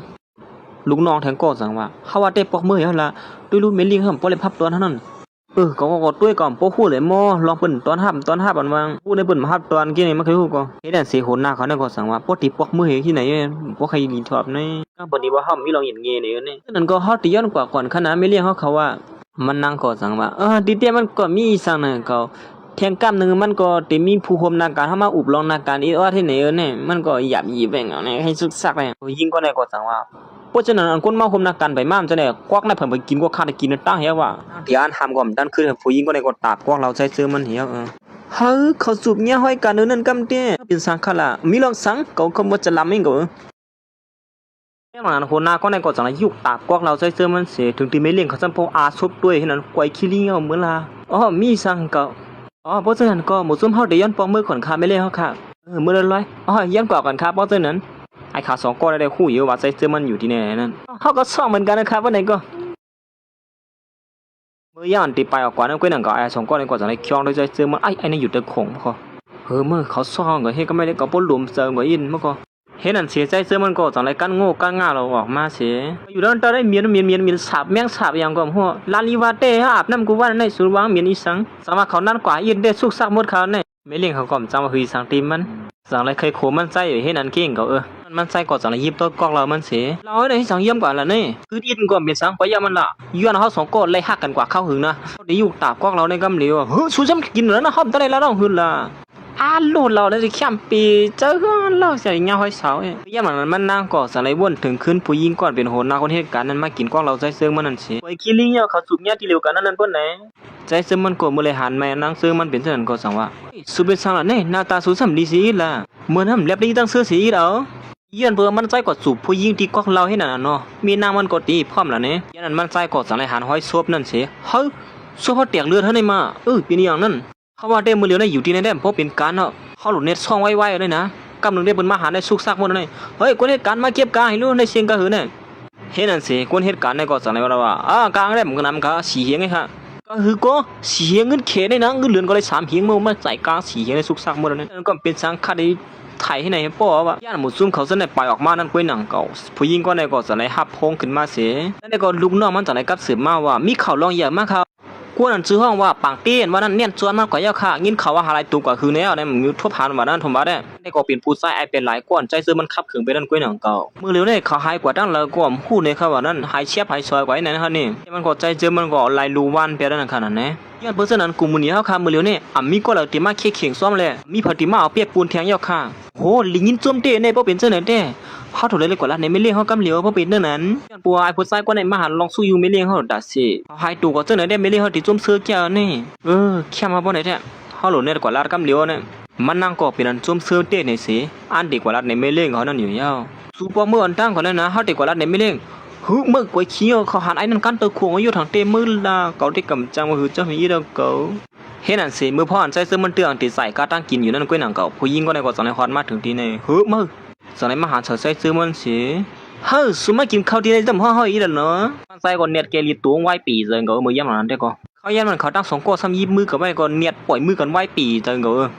ลูกน้องแทงก็สั่งว่าเขาว่าได้ปอกมือเขาละด้วยรู้ไม่เลี้ยงเขาปล่อยพับตัวเท่านั้นก็ด้วยก่อนโป๊ะคู่เลยโมลองเปิ่นตอนห้าบันวางพูดในเปิ่นมาห้าตอนกี้นี่มันเคยพูดก็เฮ็ดแต่เสียโหนหน้าเขาเนี่ยก็สั่งว่าปกติปอกมือที่ไหนปอกใครยินชอบนี่ก็บ่ดีว่าเฮามีลองเห็นเงี้ยนี่นั่นก็เฮาติย้อนกว่าก่อนขนาดไม่เลี้ยงเขาว่ามันนั่งก็สั่งว่าดีเตี้ยมันก็มีสั่งน่ะก็แทงกล้ามนึงมันก็ติมีผู้คุมนาการเฮามาอุบลองนาการอีว่าที่ไหนเนี่ยมันก็หยาบยีแบ่งเอาเนี่ยให้สุดสักเลยยิงก็ได้ก็สั่งว่าเพราะฉะนั้นคนเมาคุมนาการไปม่ามจะได้กวักในเพิ่นไปกินก็คาได้กินตั้งเหี้ยว่าที่อันทำก็มันดันคือผู้หญิงก็ได้ก็ตาบกวักเราใช้ซื้อมันเหี้ยเฮ้ยเขาสูบเนี่ยห้อยกันนั่นกำเต้เป็นสังขละมีลองสังเขาบ่จะลำเองก็แม่มันคนหน้าก็ได้ก็จังยุกตาบกวักเราใช้ซื้อมันเสียถึงที่ไม่เลี้ยงเขาซั่นพออาซบด้วยให้นั้นกวยขี้ลิงเอาเหมือนล่ะมีสังก็เพราะฉะนั้นก็หมู่ซุ่มเฮาได้ย้อนปองมือขอนขาไม่เลี้ยงเฮาค่ะมื้อละร้อยย้อนกว่ากันครับเพราะฉะนั้นไอ้ขา2ก้อนได้คู่อยู่ว่าใส่เสื้อมันอยู่ที่ไหนนั่นเขาก็ซ่องเหมือนกันนะครับว่าไหนก็เมื่อย่านตีไปออกกว่านั้นก็นั่นก็ไอ้2ก้อนนี่ก็จะได้คล้องด้วยใส่เสื้อมันไอ้นี่อยู่ตะขงพอเมื่อเขาซ่องก็เฮ็ดก็ไม่ได้ก็บ่หลุมเซิงบ่อินมันก็เฮ็ดนั่นเสียใจเสื้อมันก็จังได๋กันโง่กันง่าเราออกมาเสียอยู่ด้านตาได้เมียนสาบแมงสาบอย่างก็หัวลาลีวาเต้อาบน้ำกูว่าในสุวางเมียนอีสังสามารถเขานั่นกว่าอินได้สุกซักหมดเขาเนี่ยไม่เลี้ยงเขาก็จังว่าหือสังตีมันสังไรเคยโขมันใจอยู่เฮ็ดนั่นเก่งก็มันใส่ก่อนจังเลยยิบตัวกอกเรามันเสียเราได้ให้สังเยี่ยมกว่าละนี่คือดินก่อนเป็นสังไปยามันละย้อนเขา2ก้อนไล่หักกันกว่าเข้าหึงนะเขาได้อยู่ตาบกอกเราในกำเหลียวสู้จำกินเหรอนะหอมตะไดแล้วต้องหึงละโลดเราได้สิข้ามปีเจอก็เราใส่เงาห้อยเสาย่ามันนั่งก่อสังไรวนถึงขึ้นผู้หญิงก่อนเป็นโหนนาคนเหตุการณ์นั้นมากินกอกเราใจเสื่อมันนั่นสิไอ้คิลิงเนี่ยเขาสูบเนี่ยที่เร็วกันนั่นเพิ่นไหนใจเสื่อมันก็มือเลยหันแม่นั่งเสื่อมันเป็นเช่นนั้นก็สั่งว่าสุเป็นสังละเนี่ยหน้าตาสูสำดีสิละเหมือนทำเล็บดีตั้งเสื้อสีแล้วย้อนเพื่อมันใจกดสูบผู้หญิงที่กอกเราให้นั่นน่ะเนาะมีนางมันก็ตีพร้อมแล้วเนี่ยย้อนนั้นมันใจกดสังไรหันห้อยซบนั่นสิเฮ้ยซบเขาแตกเลือดเท่าไหร่มาเป็นอย่างนั้นเขาว่าได้มือเหลียวได้อยู่ที่ไหนได้เพราะเป็นการเนาะเขาหลุดเน็ตช่องไว้เลยนะกำลังได้เป็นมาหาได้สุกซักหมดเลยเฮ้ยคนเหตุการณ์มาเก็บกาให้รู้ในเสียงกระหือเนี่ยเห็นนั่นสิคนเหตุการณ์ในก็สั่งเลยว่ากลางได้ผมก็นำก็สีเหียงไงฮะก็คือก็สีเหียงเงินเขได้นะเงินเหลือนก็เลย3เหียงมาใส่กลางสีเหียงในสุกซักหมดเลยนั่นก็เป็นสังคดีไทยให้ไหนป้อว่าย่านหมุดซุ่มเขาเส้นในปลายออกมานั่นกล้วยหนังเก่าผู้หญิงก็ในก็สั่งเลยฮับพงขึ้นมาเสียนั่นในก็ลูกน้องมันสั่งเลยกับสืบมาว่ามีข่าวลองใหญ่มากครับกวนนั่นชื่อห้องว่าปังเตี้ยนว่านั่นเนี่ยชวนมากกว่าเยอะค่ะยินเขาว่าหาไรตุกกว่าคือแนวในมึงอยู่ทั่วผ่านว่านั่นทมบ้าได้ก็เป็นผู้ชายไอเป็นหลายก้อนใจซื้อมันขับขึงไปนั่นกล้วยหนังเก่ามือเร็วเนี่ยเขาหายกว่าตั้งเลยก็พูดในเขาว่านั่นหายเชียบหายซอยกว่านั่นฮะนี่มันก็ใจเจอมันก็ลายลูวันไปนั่นขนาดนี้ย้อนเพราะฉะนั้นกลุ่มมือนี้เขาค่ะมือเร็วเนี่ยมีก็เลยตีมาเข่งซ้อมเลยมีพอตีมาเอาเปียกปูนแทงเยอะค่ะโหลิงยินจมเต้เนี่ยเพราะเป็นเจ้าเนี่ยเขาถูกเลยกว่าละในไม่เลี้ยงเขากำเหลียวเพราะเป็นนั่นนั้นปัวไอ้ผู้ชายก็ในมหาลองสู้อยู่ไม่เลี้ยงเขาดัดสิเขาหายตัวก็เจ้าเนี่ยไม่เลี้ยงเขาติดจมเสือแก้วนี่แค่มาบ่ไหนแท้เขาหลุดเนี่ยกว่าละกำเหลียวเนี่ยมันนั่งก็เป็นอันจมเสือเต้ในสิอันดีกว่าละในไม่เลี้ยงเขานั่นอยู่ยาวสู้ปอเมื่ออันตั้งก่อนนั้นนะเขาดีกว่าละในไม่เลี้ยงเมื่อกวยขี้เขาหันไอ้นั่นกันตัวควงอยู่ทางเต็มมือละเขาได้กำจังว่าคือเจ้ามีเรื่องเก่าเห็นนั่นสิมือพ่ออันใจซื้อมันเตือนติดใส่กาตั้งกินอยู่นั่นกล้วยหนังเก่าผู้หญิงก็ในก็สอนในฮอดมาถึงที่ในมือสอนในมหาเฉยใส่ซื้อมันสิสุมากินข้าวที่ในจำห้ออีแล้วเนาะมันใส่ก่อนเน็ตเกลีตัวไว้ปีเจงก็มือย่ำนั้นได้ก็ เขายันมันเขาตั้งสองก็ซ้ำยิบมือกับไว้ก็เนียดปล่อยมือกันไว้ปีจังก็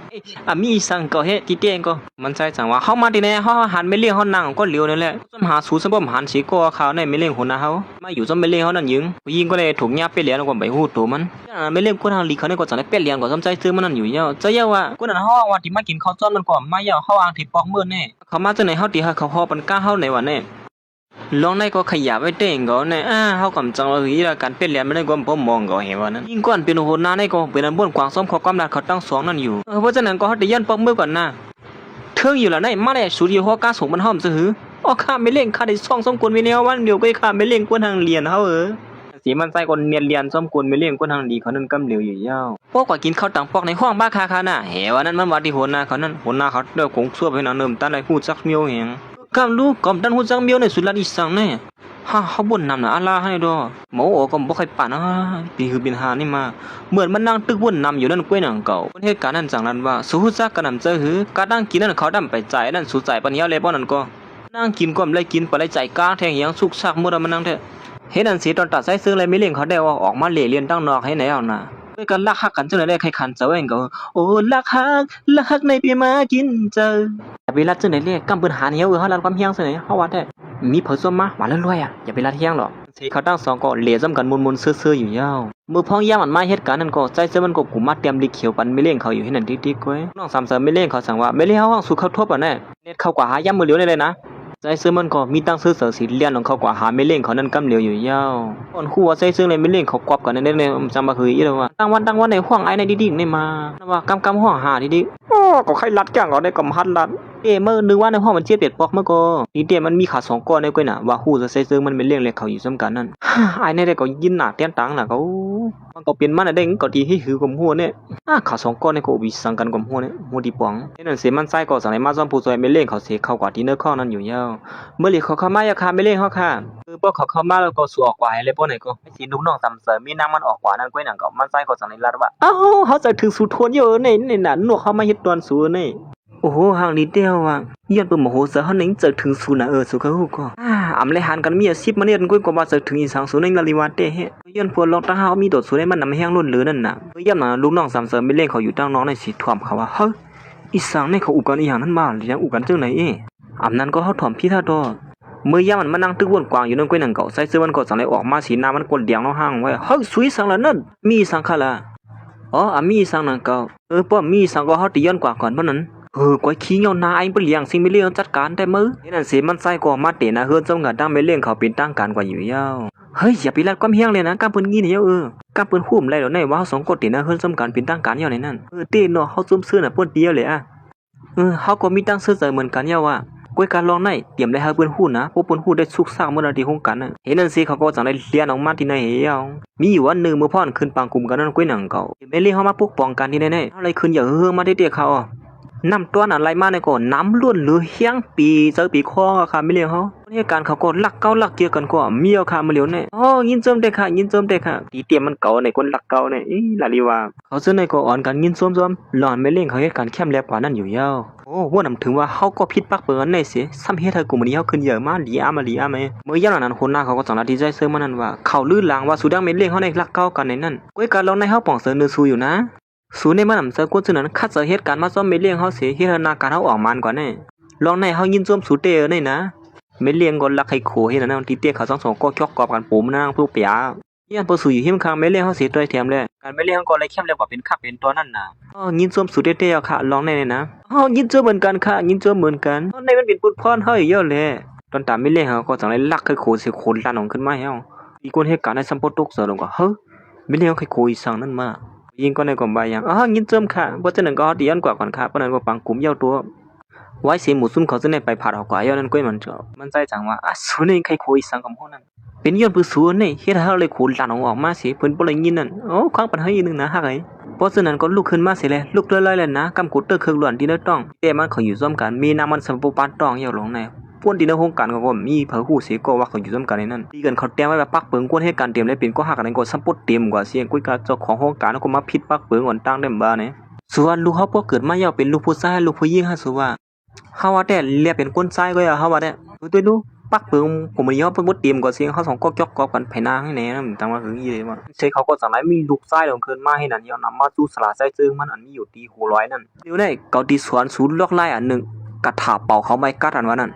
มีสังก็เฮ็ดที่เตียงก็มันใจจังว่าเฮามาที่ไหนเฮาหันไม่เลี้ยงเฮานั่งก็เหลียวนั่นแหละซ้ำหาสูสมบ่หันสิก็เขาในไม่เลี้ยงหัวหน้าเฮามาอยู่ซ้ำไม่เลี้ยงเฮานั่นยิงผู้หญิงก็เลยถูกยับไปเหลียนก็ไปฮู้ตัวมันไม่เลี้ยงคนทางลีเขาเนี่ยก็จังได้เป็ดเลี้ยงก็ซ้ำใจซื้อมันนั่นอยู่เยอะจะเยาว่าคนนั้นเฮาว่าที่มากินข้าวจ้อนมันก็มาเยาเฮาอ่างที่ปอกมื้อแน่เขามาจังไหนเฮาที่เขาฮอปันก้าเฮาในวันแน่ลองได้ก็ขยับไว้เต้งก็เนี่ยเฮากำจังเลยละการเป็ดเลี้ยงไม่ได้ก็บ่มองก็เห็นว่านั้นยิ่งก่อนเป็นโหน้าได้ก็เป็นอันบ่นกวางซ้อมขอความรักเขาตั้งสองนั่นอยู่เพราะฉะนั้นก็เฮาได้ยันปอกมื้อก่อนนะเทิงอยู่ละได้มาได้สุดอยู่เฮากาส่งมันหอมซะหือข้าไม่เล่งข้าได้ซ่องสมควรมีแนววันเดียวก็ข้าไม่เล่งกวนทางเรียนเฮาสีมันใส่คนเนียนเรียนสมควรไม่เล่งกวนทางดีเขานั่นกำเหลียวอยู่ยาวพวกกว่ากินข้าวตังปอกในห้องบ้าคาน่ะแหว่านั้นมันว่าที่โหน้าเขานั่นโหน้าเขาเด้อคงซั่วไปนำเนิ่มตันได้ฮู้จักเมียวแหงกำลูกกำตันฮู้จักเมียวในสุดละอีสังแน่เขาบ่นนำน่ะอาลาให้ดอหมอก็บ่ค่อยปานปีคือเป็นหานี่มาเหมือนมันนั่งตึกบ่นนำอยู่นั่นกล้วยหนังเก่าเหตุการณ์นั้นจังนั้นว่าสู้จักกันนำเจอหือกะตั้งกินนั่นเขาดำไปใจนั่นสู้ใจปานเหี่ยวเลยบ่นั่นก็นั่งกินก็เลยกินไปเลยใจกลางแทงเหียงสุกซักมื้อมันนั่งแท้เฮ็ดนั่นสิตอนตัดใส่ซื้อเลยไม่เลี้ยงเขาได้ว่าออกมาเล่เรียนตั้งนอกให้ไหนเอาน่ะด้วยกันลักฮักกันจังได๋ได้ใครคันเจ้าเองก็โอ้ลักฮักในปีมากินเจอเวลาจังได๋เรียกกำเปิ้นหาเหี่ยวเฮาลันความเฮียงซะไหนเฮาว่าแท้มีเผาส้มมาหวานรวยอย่าไปละเที่ยงหรอกสีเขาตั้งสองก็เหลี่ยซ้ำกันมุนๆซื่อๆอยู่ยาวมือพ้องย่ามันมาเหตุการณ์นั้นก็ใจเสื้อมันก็กุมมาเตรียมลิเขียวปันไม่เลี้ยงเขาอยู่ให้นั่นติ๊กๆก้อยน้องสามเสริมไม่เลี้ยงเขาสั่งว่าไม่เลี้ยงเขาห้องสู่เขาทบอ่ะแน่เน็ตเข้ากว่าหาย่ำมือเหลียวเลยนะใจเสื้อมันก็มีตั้งซื้อเสือสีเลี้ยนของเขากว่าหาไม่เลี้ยงเขานั่นกำเหลียวอยู่ยาวก่อนคู่ว่าใจเสื้อเลยไม่เลี้ยงเขากวบกันนั่นเลยจำมาคืออีแล้วว่าตั้งวันในห้องไอ้ในดิ๊กๆนี่มาว่ากำห้องหาดิ๊กๆอ๋อก็ใครรัดแก่งเขาได้กำฮัดรัดเมื่อนึกว่าในห้องมันเจี๊ยบเป็ดปอกเมื่อก็นี่เตี้ยมันมีขาสองก้อนในก้อยน่ะว่าฮู้จะใส่เสื้อมันเป็นเลี้ยงเลยเขาอยู่ซ้ำกันนั่นไอ้ในได้ก็ยินหน้าเตี้ยนตังน่ะเขามันก็เปลี่ยนมันได้ก็ดีให้หือกลมหัวเนี่ยขาสองก้อนในก็วิสังกันกลมหัวเนี่ยหัวดีป๋องนั่นเสียมันใส่ก็สั่งให้มาซ่อมผู้ซอยไม่เลี้ยงเขาเสียเข้ากว่าที่เนื้อข้อนั้นอยู่ยาวเมื่อหลีเขาเข้ามาอย่าคาไม่เลี้ยงเขาค่ะพวกเขาเข้ามาแล้วก็สู้ออกกว่าให้เลยพวกไหนก็ไอ้สีลูกน้องซ้ำเสริมมีน้ำมันออกกว่านั่นก้อยน่ะก็มันใส่ก็สั่งให้รัดว่าอ้าวเขาจะถึงสู่ทวนอยู่ในน่ะหนวกเข้ามาเฮ็ดตอนสู้นี่โอ้โหห่างนิดเดียวอ่ะย้อนเปิ่นโมโหเสือเฮานึงจะถึงศูนย์น่ะสู่เขาฮู้ก็อำเลยหันกันมีอาชีพมาเนี่ยก้อยกว่าจะถึงอีสังศูนย์ในลาลิวาเตเฮย้อนพวกลองตาเฮามีโดดสู่ได้มันนำแห้งล้นเหลือนั่นน่ะย้อนน่ะลูกน้องซ้ำเสริมไม่เล่นเขาอยู่ตั้งน้องในสิท่วมเขาว่าเฮ้ยอีสังในเขาอุกันอีหยังนั้นมาหรือยังอุกันจังไหนอำนั้นก็เฮาถ่อมพี่ท่าดอเมื่อยามมันมานั่งตึกวนกวางอยู่นั่นก้อยนั่นเก่าใส่เสื้อมันก็สั่งเลยออกมาสีหน้ามันกดเดียงเนาะห่างไว้เฮ้ยสวยสังละนั่นมีสังค่ะล่ะอ๋อมีสังนั่นเก่าป้อมีสังก็เฮาติย้อนกว่าก่อนบ่นั้นก้อยขี้เหี่ยวนาไอ้เปลี่ยงสิ่งไม่เลี้ยงจัดการได้มื้อนี่นั่นสิมันใส่ก็มาเตนะเฮือนจงกะดังไม่เลี้ยงเขาเป็นตั้งการกว่าอยู่ยาวเฮ้ยอย่าไปรัดความเฮียงเลยนะกำเปิ้นงี้นี่กำเปิ้นฮู้มไรแล้วในว่าเฮาสองคนเตนะเฮือนจงการเป็นตั้งการยาวในนั้นเต้เนาะเฮาซุ่มซื่อน่ะเปิ้นเดียวเลยเฮาก็มีตั้งซื่อใจเหมือนกันยาวว่าก้อยการลองในเตรียมได้ให้เปิ้นฮู้นะพวกเปิ้นฮู้ได้สุกซากเมื่อที่โครงการน่ะเห็นนั่นสิเขาก็จังได้เรียนออกมาที่ไหนเหี่ยวมีอยู่วันนึงมื้อพ่อนขึ้นปังกลุ่มกันนั่นก้อยหนังเก่าไม่เลี้ยงเฮามาปกป้องกันที่ไหนๆเฮาเลยขึ้นอย่าเฮือมาเตี้ยๆเขาน้ำตัวนั้นไหลมาในก่อนน้ำล้วนเหลือเฮียงปีเจอปีคอค่ะไม่เลี้ยงเขาเนี่ยการเขาก็ลักเก่าลักเกี่ยวกันก็มีเอาค่ะมาเลี้ยวเนี่ยยินเจิมได้ค่ะยินเจิมได้ค่ะตีเตรียมมันเก่าในคนลักเก่าเนี่ยลาลีว่าเขาซื้อในก็อ่อนกันยินซ้อมๆหลอนไม่เลี้ยงเขาเหตุการแคมแลบกว่านั้นอยู่ยาวว่านำถึงว่าเขาก็ผิดปักเปิ้นในเสียซ้ำเฮ็ดให้กลุ่มนี้เขาขึ้นเยอะมากลีอาเมื่อยามนั้นคนหน้าเขาก็จังละดีใจเสื้อมันนั่นว่าเขาลื่นลางว่าสุดังไม่เลี้ยงเขาในลักเก่ากันในนั้นก้อยการลองในเฮาป่องเสนอสู้อยู่นะสูในมันนำเจอกวนซึ่งนั้นคัดเจอเหตุการณ์มาซ้อมไม่เลี้ยงเฮาเสียเฮ็ดให้นาการเฮาออกมานกว่าแน่ลองในเฮายินซ้อมสูเตอนี่นะไม่เลี้ยงก็ลักให้โขเฮ็ดนั่นที่เตี้ยเขาสองก็คอกกอบกันปูมนางผู้เปียยันบ่สู้อยู่หิมข้างไม่เลี้ยงเฮาเสียตัวแถมเลยการไม่เลี้ยงก็เลยเข้มเลยกว่าเป็นคักเป็นตัวนั่นน่ะยินซ้อมสูเตๆค่ะลองในนะยินซ้อมเหมือนกันค่ะยินซ้อมเหมือนกันในมันเป็นปุดพรเฮาเยอะเลยตอนตามไม่เลี้ยงเฮาก็จังได๋ลักให้โขสิโขลั่นออกขึ้นมาเฮาอีกคนเหตุการณ์ในสัมปตุกเสือลงก็เฮ้ยไม่เลี้ยงให้โขอีสังนั่นมายิงก็ในกลุ่มใบยังยินเจิมค่ะเพราะฉะนั้นก็ตีย้อนกว่าก่อนค่ะเพราะนั้นก็ปังกลุ่มเย้าตัวไว้เสียหมูซุ่มเขาจะในไปผ่าออกกว่าเย้านั้นก็มันใจจังว่าสูนี่ใครคุยสังคมพวกนั้นเป็นย้อนปืนสูนี่เฮ็ดให้เราเลยขูดหลานออกมาสิเพิ่นบ่เลยยินนั่นควางปัญหาอีกนึงนะฮักไอ้เพราะฉะนั้นก็ลุกขึ้นมาสิเลยลุกเลยๆนะกำกุดเตอเครื่องล้วนที่ได้ต้องแต่มันเขาอยู่ร่วมกันมีน้ำมันสัมปปานต้องเย้าลงในพวนที่ในโครงการก็มีเผาหูเสียก็ว่าเขาอยู่ร่วมกันในนั้นดีกันเขาเตรียมไว้แบบปักเปิงกวนให้การเตรียมได้เป็นก็หักกันก็สัมปเตรียมกว่าเสียงกุ้ยกาเจ้าของโครงการก็มาผิดปักเปิงอ่อนตั้งได้บ่เนี่ยส่วนลูกเขาพวกเกิดมาเย้าเป็นลูกผู้ชายลูกผู้หญิงฮะสุว่าเฮาว่าแต่เรียกเป็นคนชายก็อย่าเฮาว่าแต่ตัวดู ปักเปิงผมมันย่อเพิ่นบ่เตรียมก็เสียงเขาสองก็จอกกอกกันไผนาข้างแหน่นำตังว่าคืออีเลยว่าใช้เขาก็จังไดมีลูกชายของเพิ่นมาให้นั่นย่อนำมาสู่สลาใส่ซึ่งมันอันมีอยู่ตีหูร้อยนั่นเดี๋ยวนี้เกาที่สวนศูนย์ลอกไล่อันหนึงกระถาเป่าเขาไม้กัดอันว่านั่น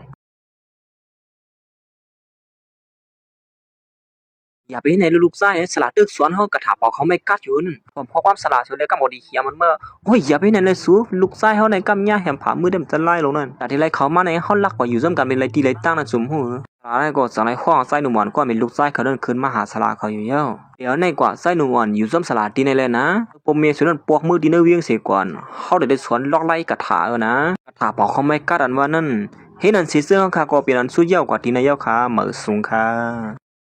อย่าไปไหนลูกชายสลาตึกสวนเฮากระถาเป่าเขาไม้กัดอยู่นั่นผมเพราะความสลาดสุดแล้วก็บ่ดีเขียมันเมื่อโอ้ยอย่าไปไหนเลยสูลูกชายเฮาในกำยาแหมผามือเด้มจะไล่ลงนั่นแต่ที่ไรเขามาในเฮาลักว่าอยู่ซ้ำกันเป็นไรตีไรตั้งนั่นสมหูสลาในก็จังไรข้อไส้หนุ่มอ่อนก็เป็นลูกชายเขาเดินขึ้นมาหาสลาเขาอยู่เย้าเดี๋ยวในกว่าไส้หนุ่มอ่อนอยู่ซ้ำสลาตีในเลยนะผมเมียสุดนั้นปวกมือตีในเวียงเสียก่อนเฮาได้สวนลอกไล่กระถานะกระถาเป่าเขาไม้กัดอันว่านั่นเฮ้นั่นสิเสื้อเขาก็เป็นอันสู้เย้ากว่าตีในเย้าค่ะเหมือสูงค่ะ